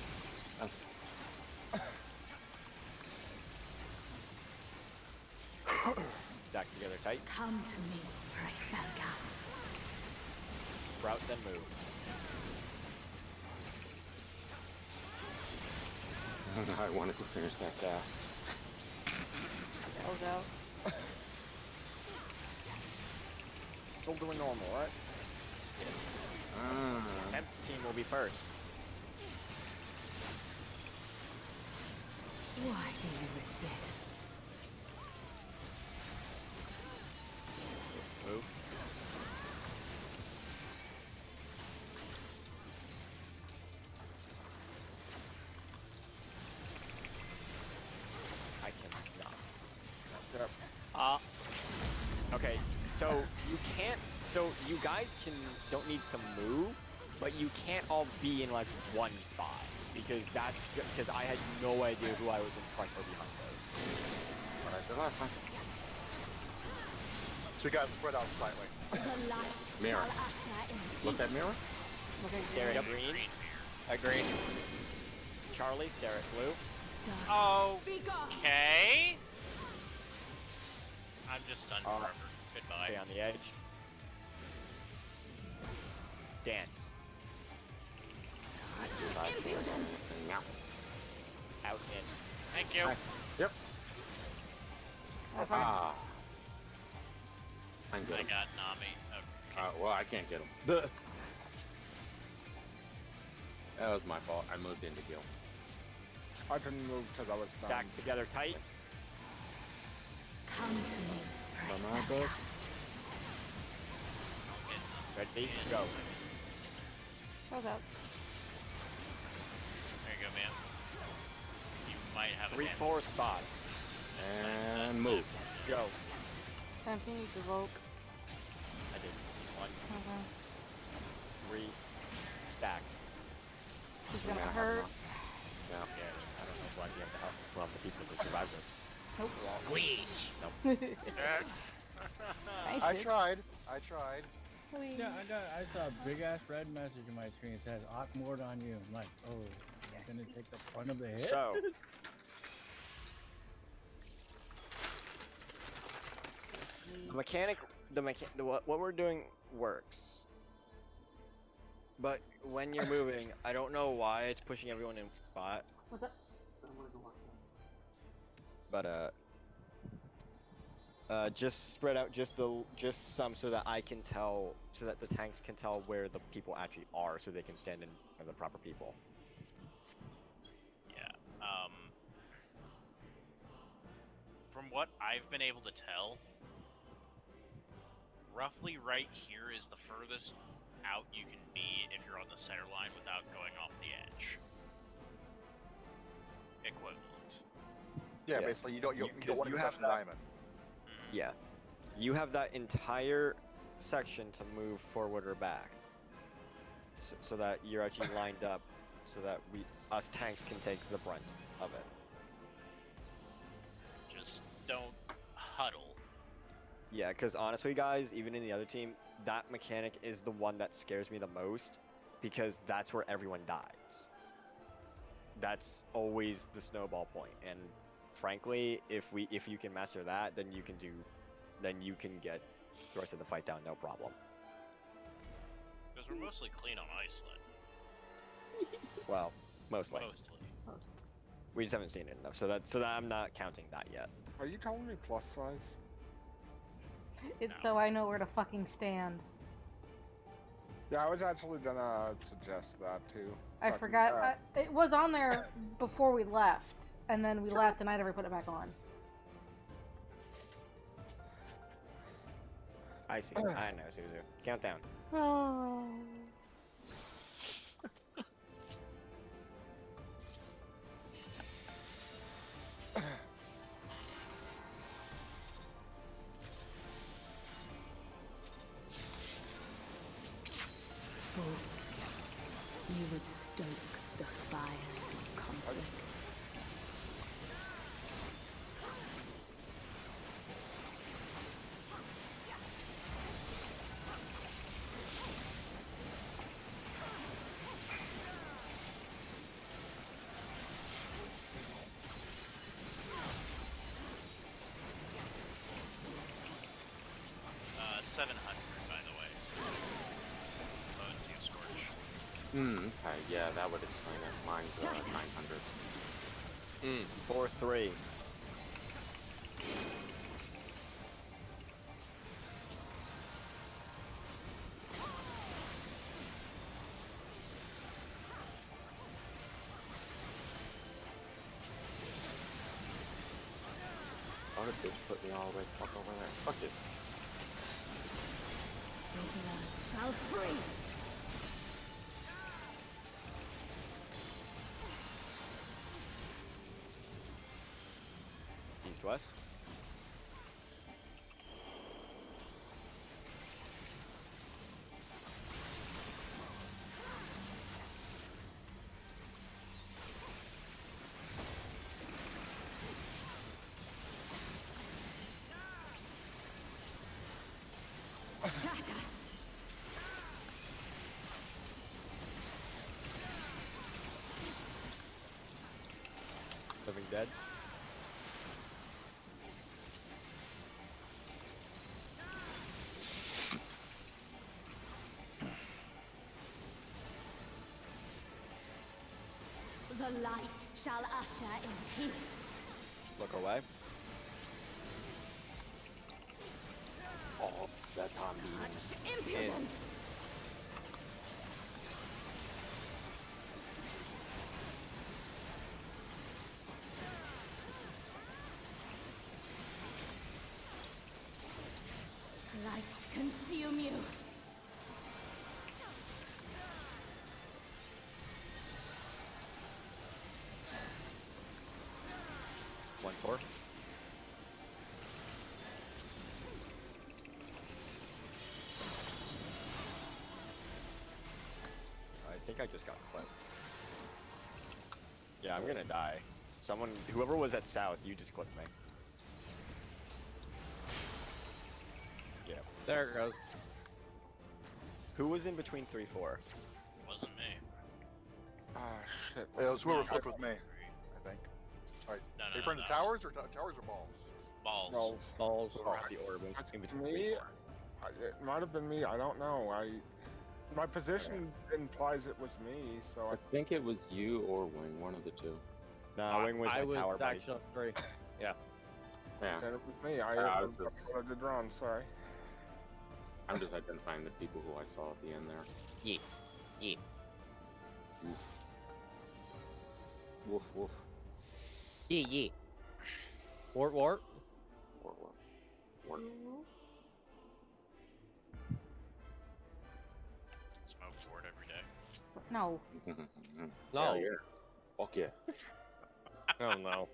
S5: Stack together tight.
S10: Come to me, Pricelga.
S5: Route then move.
S8: I wanted to finish that cast.
S1: Goes out.
S5: Still doing normal, right? Temp's team will be first.
S10: Why do you resist?
S5: Move. I cannot. Okay, so you can't. So you guys don't need to move, but you can't all be in like one spot because I had no idea who I was in front or behind those.
S8: What I said last time.
S9: So you guys spread out slightly.
S10: The light
S8: Mirror.
S10: shall usher in
S8: Look at mirror.
S5: Stare at green.
S2: Agreed.
S5: Charlie, stare at blue.
S10: darkness.
S3: Oh.
S10: Be gone.
S3: Okay. I'm just done forever. Goodbye.
S5: Stay on the edge. Dance.
S10: Impudence.
S8: Yeah.
S5: Out in.
S3: Thank you.
S8: Hi. Yep. Ah. I'm
S3: I
S8: good.
S3: got Nami. Okay.
S8: Well, I can't get him. That was my fault. I moved in to heal.
S7: I couldn't move because I was stunned.
S5: Stacked together tight.
S10: Come to me,
S8: Marcos.
S5: Ready? Go.
S1: How's that?
S3: There you go, man. You might have a
S5: 3-4 spots.
S8: And move.
S5: Go.
S1: Time for you to evoke.
S5: I did. 1,
S1: Okay.
S5: 3. Stack.
S1: He's
S8: Yeah,
S1: gonna
S8: I have
S1: hurt.
S8: not. Yeah.
S5: Yeah, I don't know why you have to help from the people to survive this.
S1: Nope.
S3: Wheeze.
S1: Nice,
S9: I
S1: dude.
S9: tried. I tried.
S1: Whee.
S4: Yeah, I saw a big ass red message in my screen. It says Ockmord on you. I'm like, oh,
S1: Yes.
S4: gonna take the front of the hit.
S5: So. What we're doing works. But when you're moving, I don't know why it's pushing everyone in spot.
S1: What's up?
S5: But just spread out just some so that I can tell, so that the tanks can tell where the people actually are, so they can stand in front of the proper people.
S3: Yeah. From what I've been able to tell, roughly right here is the furthest out you can be if you're on the center line without going off the edge. Equivalent.
S9: Yeah,
S5: Yeah.
S9: basically you don't
S5: You-
S9: want to
S5: you
S9: touch
S5: have
S9: the
S5: that-
S9: diamond.
S5: Yeah, you have that entire section to move forward or back, so that you're actually lined up, so that us tanks can take the brunt of it.
S3: Just don't huddle.
S5: Yeah, because honestly, guys, even in the other team, that mechanic is the one that scares me the most, because that's where everyone dies. That's always the snowball point, and frankly, if you can master that, then you can get the rest of the fight down, no problem.
S3: Because we're mostly clean on Iceland.
S5: Well, mostly.
S3: Mostly.
S5: We just haven't seen it enough, so that I'm not counting that yet.
S7: Are you telling me plus size?
S1: It's so I know where to fucking stand.
S7: Yeah, I was actually gonna suggest that too.
S1: I
S7: So
S1: forgot.
S7: can-
S1: It was on there before we left, and then we left, and I never put it back on.
S5: I see. I know, Suzu. Countdown.
S1: Oh.
S10: Fools. You would stoke the fires of conflict.
S3: Uh, 700, by the way. So potency of Scorch.
S8: Okay, yeah, that would explain it. Mine's 900.
S5: 4-3.
S8: Oh, the bitch put me all the way the fuck over there. Fuck it.
S10: Your blood shall freeze.
S5: East-west.
S10: Shatter.
S5: Living dead.
S10: The light shall usher in peace.
S5: Look away.
S8: Oh, that's on me.
S10: Such impudence. Light consume you.
S5: One four. I think I just got clipped. Yeah, I'm gonna die. Someone, whoever was at south, you just clipped me. Yeah.
S2: There it goes.
S5: Who was in between 3-4?
S3: Wasn't me.
S7: Ah, shit.
S9: It was whoever flipped with me, I think. Alright.
S3: No,
S9: Are
S3: no,
S9: you
S3: no,
S9: referring to
S3: that
S9: towers or towers or balls?
S3: Balls.
S7: Balls.
S2: Balls.
S5: Whoever had the orb in between
S7: Me?
S5: 3-4.
S7: It might have been me. I don't know. My position implies it was me, so
S8: I think it was you or Wing, one of the two.
S5: Nah, Wing was
S2: I
S5: my
S2: was
S5: tower buddy.
S2: actually 3. Yeah.
S8: Yeah,
S7: said it was me. I
S8: I was
S7: was
S8: just-
S7: did wrong. Sorry.
S8: I'm just identifying the people who I saw at the end there.
S2: Yeah. Yeah.
S8: Woof woof.
S2: Yeah, yeah. Wart, wart.
S8: Wart, wart.
S3: Smoke board every day.
S1: No.
S2: No.
S8: Hell yeah. Fuck yeah.
S2: Oh no.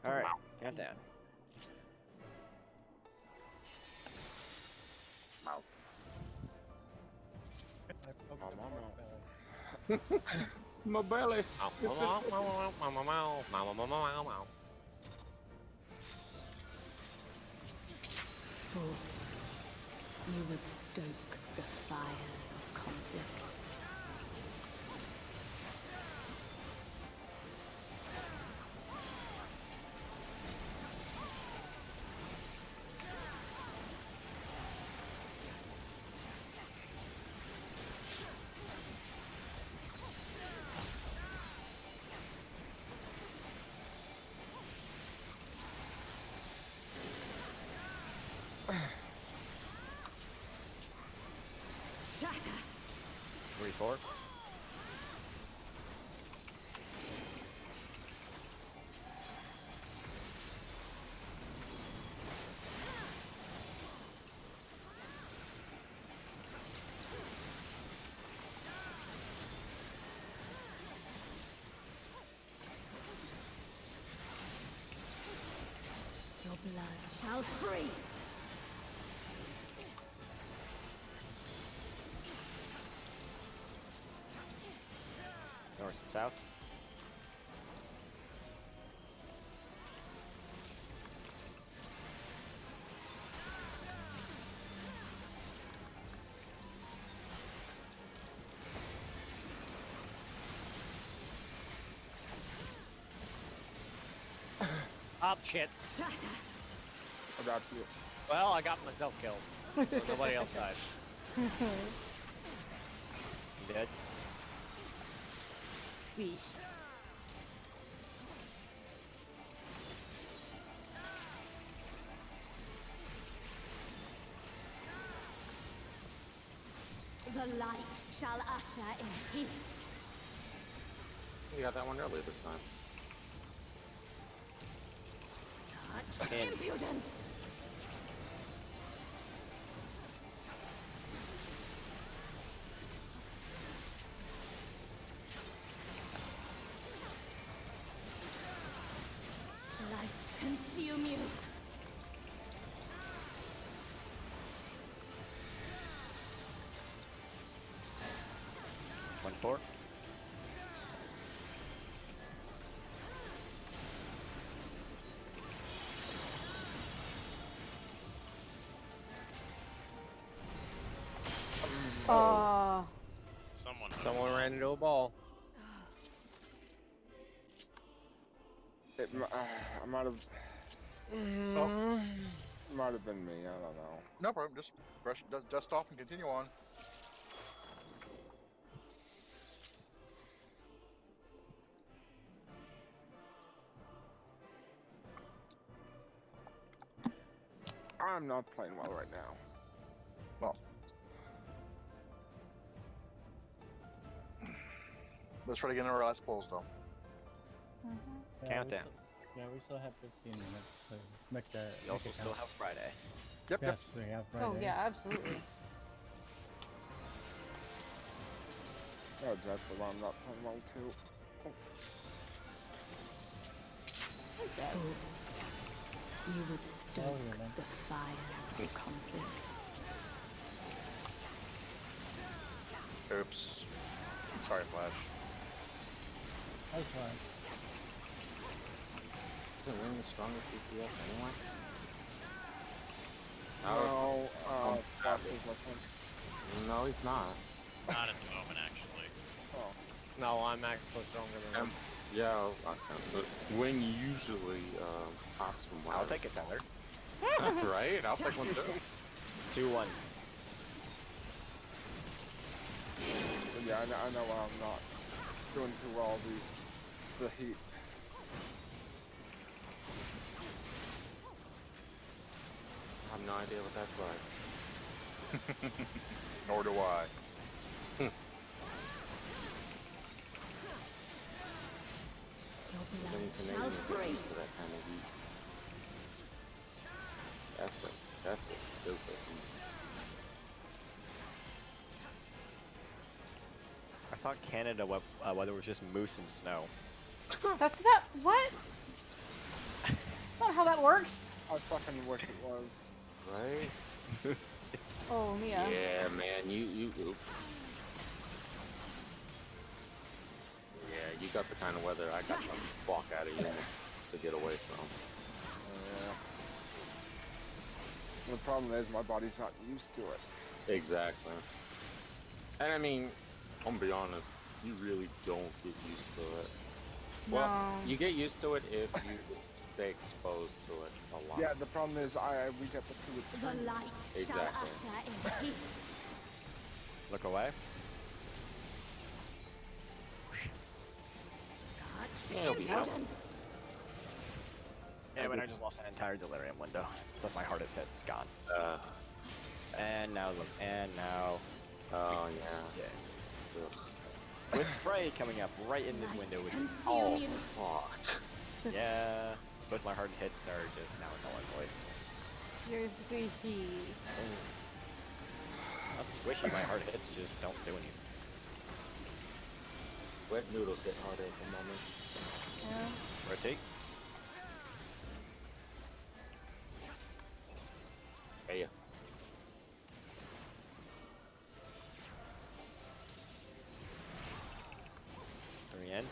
S5: Alright, countdown.
S8: Mouth.
S4: I poked
S7: Mom,
S4: the
S7: mom,
S4: pork belly.
S8: My belly.
S10: Fools, you would stoke the fires of conflict. Shatter!
S5: 3-4.
S10: Your blood shall freeze!
S5: North, south.
S2: Up shit.
S10: Shatter!
S7: About you.
S2: Well, I got myself killed. So nobody else died.
S5: Dead.
S1: Squeeze.
S10: The light shall usher in peace.
S8: You got that one early this time.
S10: Such
S5: In.
S10: impudence! Light consume you.
S5: One four.
S2: Someone ran into a ball.
S7: I might have.
S9: Oh,
S7: Might have been me. I don't know.
S9: no problem. Just brush, dust off and continue on.
S7: I'm not playing well right now.
S9: Well, let's try to get in our last polls though.
S1: Mm-hmm.
S5: Countdown.
S4: We still have 15 minutes to make the.
S5: We also still have Friday.
S9: Yep,
S4: Yes, we have Friday.
S1: Oh yeah, absolutely.
S7: Oh, that's the one I'm not playing well too.
S1: What's that?
S10: Fools. You would stoke
S4: really?
S10: the fires of conflict.
S9: Oops. Sorry, Flash.
S4: That's fine.
S8: Isn't Ring the strongest DPS anyway?
S7: No,
S8: Flash
S7: is my friend.
S8: No, he's not.
S3: Not at the moment, actually.
S7: Oh.
S2: No, I'm actually stronger than him.
S8: Yeah, but Wing usually tops from what
S5: I'll take it, Tyler.
S8: right? I'll take one too.
S5: 2-1.
S7: But yeah, I know I'm not doing too well. The heat.
S8: I have no idea what that's like.
S9: Nor do I.
S10: Your blood
S8: Living
S10: shall
S8: Canadian is
S10: freeze.
S8: used to that kind of heat. That's just stupid.
S5: I thought Canada weather was just moose and snow.
S1: That's not what? That's not how that works.
S7: I fucking wish it was.
S8: Right?
S1: Oh Mia.
S8: Yeah, man, you yeah, you got the kind of weather I got to fuck out of you to get away from.
S7: Yeah. The problem is my body's not used to it.
S8: Exactly. And I mean, I'm gonna be honest, you really don't get used to it. Well,
S1: No.
S8: you get used to it if you stay exposed to it a lot.
S7: Yeah, the problem is we get the two
S10: The
S7: extremes.
S10: light shall
S8: Exactly.
S10: usher in peace.
S5: Look away.
S10: Such
S8: Yeah, it'll be fine.
S10: impudence.
S5: Yeah, but I just lost an entire delirium window. Plus my hardest hit's gone. And now look, and now.
S8: Oh yeah.
S5: Yeah.
S8: Ugh.
S5: With Frey coming up right in this window, which is
S10: Consume you.
S8: Fuck.
S5: yeah. But my hard hits are just now null and void.
S1: You're squishy.
S5: Not squishy, my hard hits just don't do anything.
S8: Wet noodles get harder at the moment.
S1: Yeah.
S5: Rotate.
S8: Hey.
S5: Three in.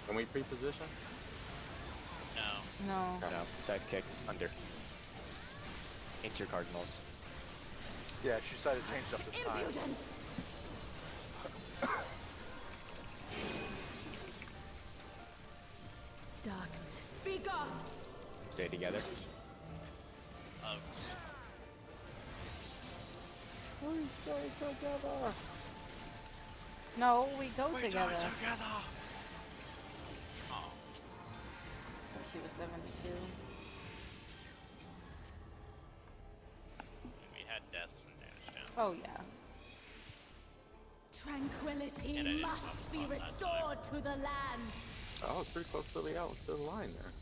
S8: Can we pre-position?
S3: No.
S1: No.
S5: No, side kick, under. Ain't your Cardinals.
S9: Yeah, she decided to change up this time.
S10: Impudence. Darkness, be gone.
S5: Stay together.
S7: We stay together.
S1: No, we go
S3: We
S1: together.
S3: die together. Oh,
S1: She was 72.
S3: we had deaths and damage down.
S1: Oh yeah.
S10: Tranquility
S3: And I didn't
S10: must
S3: have
S10: be
S3: fun that
S10: restored to the land.
S8: Oh, it's pretty close to the line there.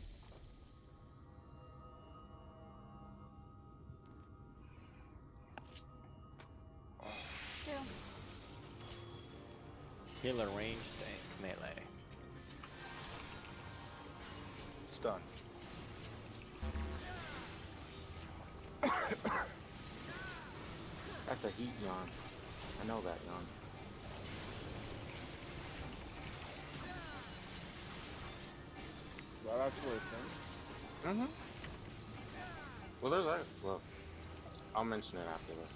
S1: Yeah.
S5: Healer range, tank, melee.
S9: Stun.
S8: That's a heat yawn. I know that yawn.
S7: Well, that's worth
S8: Mm-hmm. Well, there's that. Well, I'll mention it after this.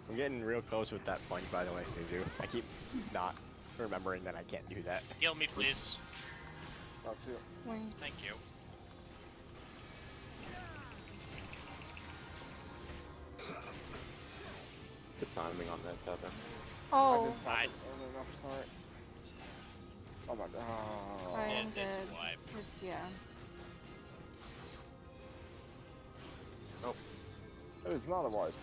S5: I'm getting real close with that point, by the way, Suzu. I keep not remembering that I can't do that.
S3: Heal me, please.
S7: That's it.
S1: Wing.
S3: Thank you.
S8: Good timing on that, Pepper.
S7: I
S1: Oh,
S7: didn't have it early enough, sorry. Oh my god. Oh.
S1: I am
S3: It's
S1: dead.
S3: wipe.
S1: It's, yeah.
S7: It is not a wipe.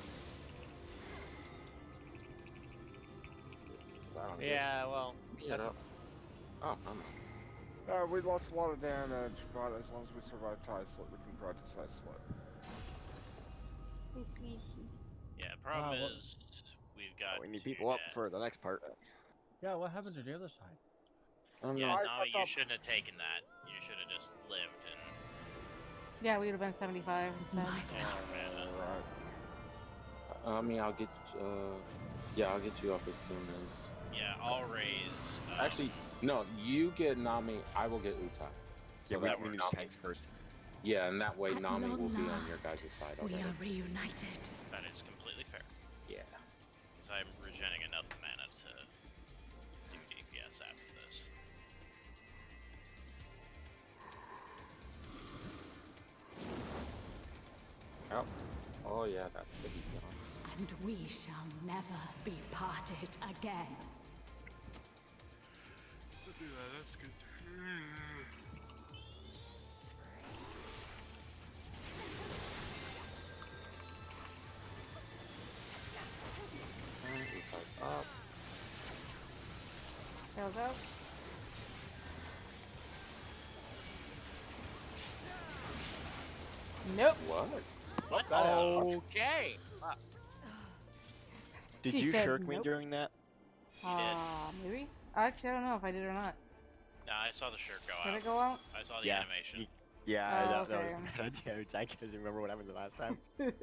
S8: I don't
S2: Yeah, well,
S8: get
S2: that's
S8: up. Oh, I'm
S7: We lost a lot of damage, but as long as we survive tie slit, we can draw to tie slit.
S3: Yeah, problem
S5: what-
S3: is we've got
S5: we need
S3: two
S5: people up
S3: dead.
S5: for the next part.
S4: Yeah, what happened to the other side?
S3: Yeah,
S7: I
S3: no,
S7: fucked
S3: you
S7: up.
S3: shouldn't have taken that. You should have just lived and
S1: Yeah, we would have been 75 instead.
S8: I mean, I'll get. Yeah, I'll get you up as soon as.
S3: yeah, I'll raise.
S8: Actually, no. You get Nami. I will get Utai.
S5: Yeah,
S8: that
S5: we
S8: way
S5: need
S8: Nami-
S5: tanks first.
S8: Yeah, and that way
S10: At
S8: Nami
S10: long
S8: will be on your
S10: last,
S8: guys' side
S10: we
S8: already.
S10: are reunited.
S3: That is completely fair.
S8: Yeah.
S3: Because I'm regenerating enough mana to do DPS after this.
S8: Oh. Oh yeah, that's the beat on.
S10: And we shall never be parted again.
S3: That's good.
S8: Utai's up.
S1: Tails out. Nope.
S8: What?
S3: What?
S2: okay.
S5: Did
S1: She
S5: you
S1: said
S5: shirk me
S1: nope.
S5: during that?
S1: Maybe? Actually, I don't know if I did or not.
S3: Nah, I saw the shirt go
S1: Did
S3: out.
S1: it go out?
S3: I saw the
S5: Yeah.
S3: animation.
S5: Yeah,
S1: Oh,
S5: that was
S1: okay.
S5: a bad idea. I can't remember what happened the last time.
S1: That's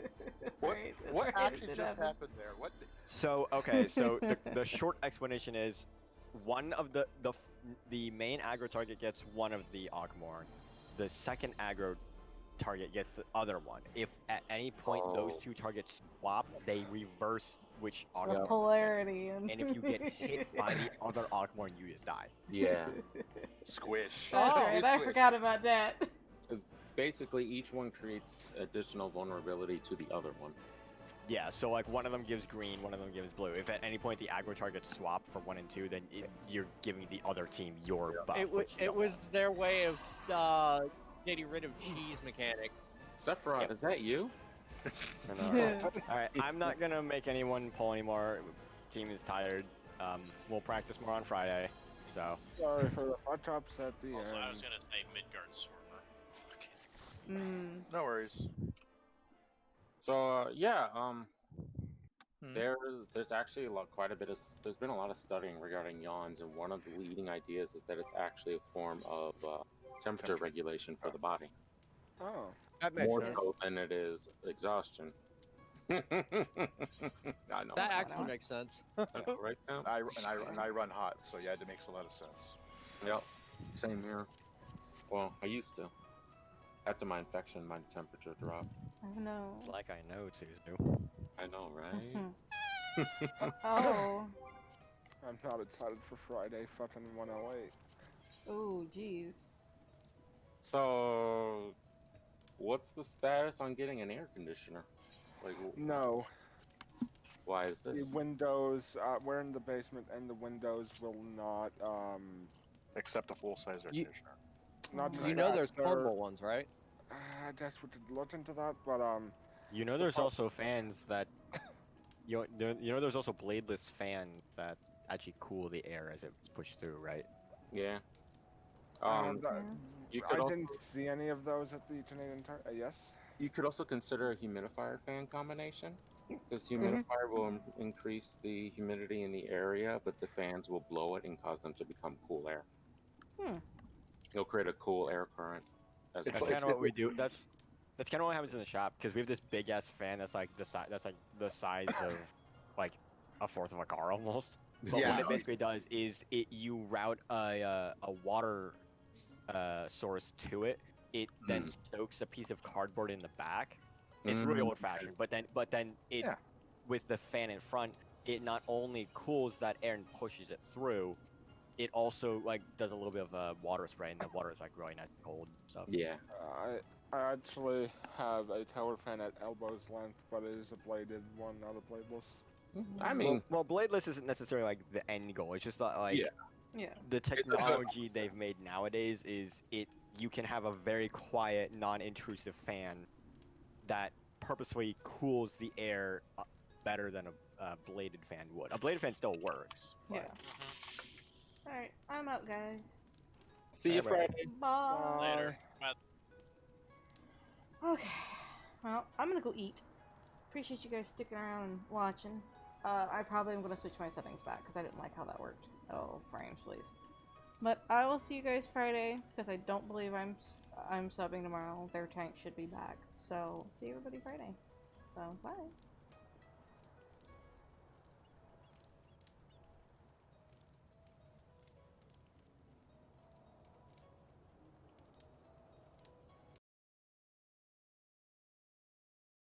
S9: What,
S1: right. That's
S9: what
S1: right,
S9: actually
S1: it
S9: just
S1: happened.
S9: happened there? What?
S5: So okay, so the short explanation is, one of the main aggro target gets one of the Ogmorn. The second aggro target gets the other one. If at any point those two targets swap, they reverse which
S1: The
S5: Ogmorn.
S1: polarity.
S5: And if you get hit by the other Ogmorn, you just die.
S8: Yeah.
S9: Squish.
S1: That's
S2: Oh,
S1: right, I
S9: squish.
S1: forgot about that.
S8: Basically, each one creates additional vulnerability to the other one.
S5: Yeah, so like one of them gives green, one of them gives blue. If at any point the aggro targets swap for 1 and 2, then you're giving the other team your buff. which you
S2: It
S5: don't
S2: was
S5: want.
S2: their way of getting rid of cheese mechanic.
S8: Sephiroth,
S5: Yep.
S8: is that you?
S5: Alright, I'm not gonna make anyone pull anymore. Team is tired. We'll practice more on Friday. So
S7: Sorry for the fuck ups at the
S3: Also,
S7: end.
S3: I was gonna say Midgard Swarmer. Fuck it.
S1: Mm.
S9: No worries.
S8: So yeah,
S2: Hmm.
S8: there's actually there's been a lot of studying regarding yawns, and one of the leading ideas is that it's actually a form of temperature regulation for the body,
S7: Oh.
S2: That makes
S8: more
S2: sense.
S8: so than it is exhaustion. I know,
S2: That
S1: I
S2: actually
S1: know.
S2: makes sense.
S8: I know, right, Tim?
S9: I run hot, so yeah, that makes a lot of sense.
S8: Yep, same here. Well, I used to. After my infection, my temperature dropped.
S1: Oh no.
S5: it's like I know Suzu.
S8: I know, right?
S1: Oh.
S7: I'm not excited for Friday fucking 108.
S1: Oh, jeez.
S8: So, what's the status on getting an air conditioner? Like,
S7: No.
S8: why is
S7: The
S8: this?
S7: windows, we're in the basement and the windows will not,
S9: Except a full-size air
S2: You-
S9: conditioner.
S7: not just
S2: You know
S7: that,
S2: there's
S7: they're-
S2: portable ones, right?
S7: I just would look into that, but,
S5: You know
S7: The
S5: there's
S7: pop-
S5: also fans that you know there's also bladeless fans that actually cool the air as it's pushed through, right?
S8: Yeah.
S7: that-
S8: You
S7: I
S8: could also,
S7: didn't see any of those at the Canadian Tire. Yes?
S8: you could also consider a humidifier fan combination, because humidifier will increase the humidity in the area, but the fans will blow it and cause them to become cool air. It'll create a cool air current. As
S9: It's
S5: That's
S9: like-
S5: kind of what we do. That's kind of what happens in the shop because we have this big ass fan that's like the size of like a fourth of a car almost. But
S9: Yeah.
S5: what it basically does is you route a water source to it. It then soaks a piece of cardboard in the back. It's really old fashioned, but then it
S9: Yeah.
S5: with the fan in front, it not only cools that air and pushes it through, it also like does a little bit of a water spray, and the water is like really nice and cold and stuff.
S8: Yeah.
S7: I actually have a tower fan at elbow's length, but it is a bladed one, not a bladeless.
S8: I mean,
S5: well, bladeless isn't necessarily like the end goal. It's just like
S8: Yeah.
S1: Yeah.
S5: the technology they've made nowadays is you can have a very quiet, non-intrusive fan that purposefully cools the air better than a bladed fan would. A bladed fan still works.
S1: Yeah.
S5: But...
S1: Alright, I'm out, guys.
S8: See you
S5: Alright.
S8: Friday.
S1: Bye.
S3: Later. Bye.
S1: Okay. Well, I'm gonna go eat. Appreciate you guys sticking around and watching. I probably am gonna switch my settings back because I didn't like how that worked. Oh, frames, please. But I will see you guys Friday because I don't believe I'm subbing tomorrow. Their tank should be back. So see everybody Friday. So bye.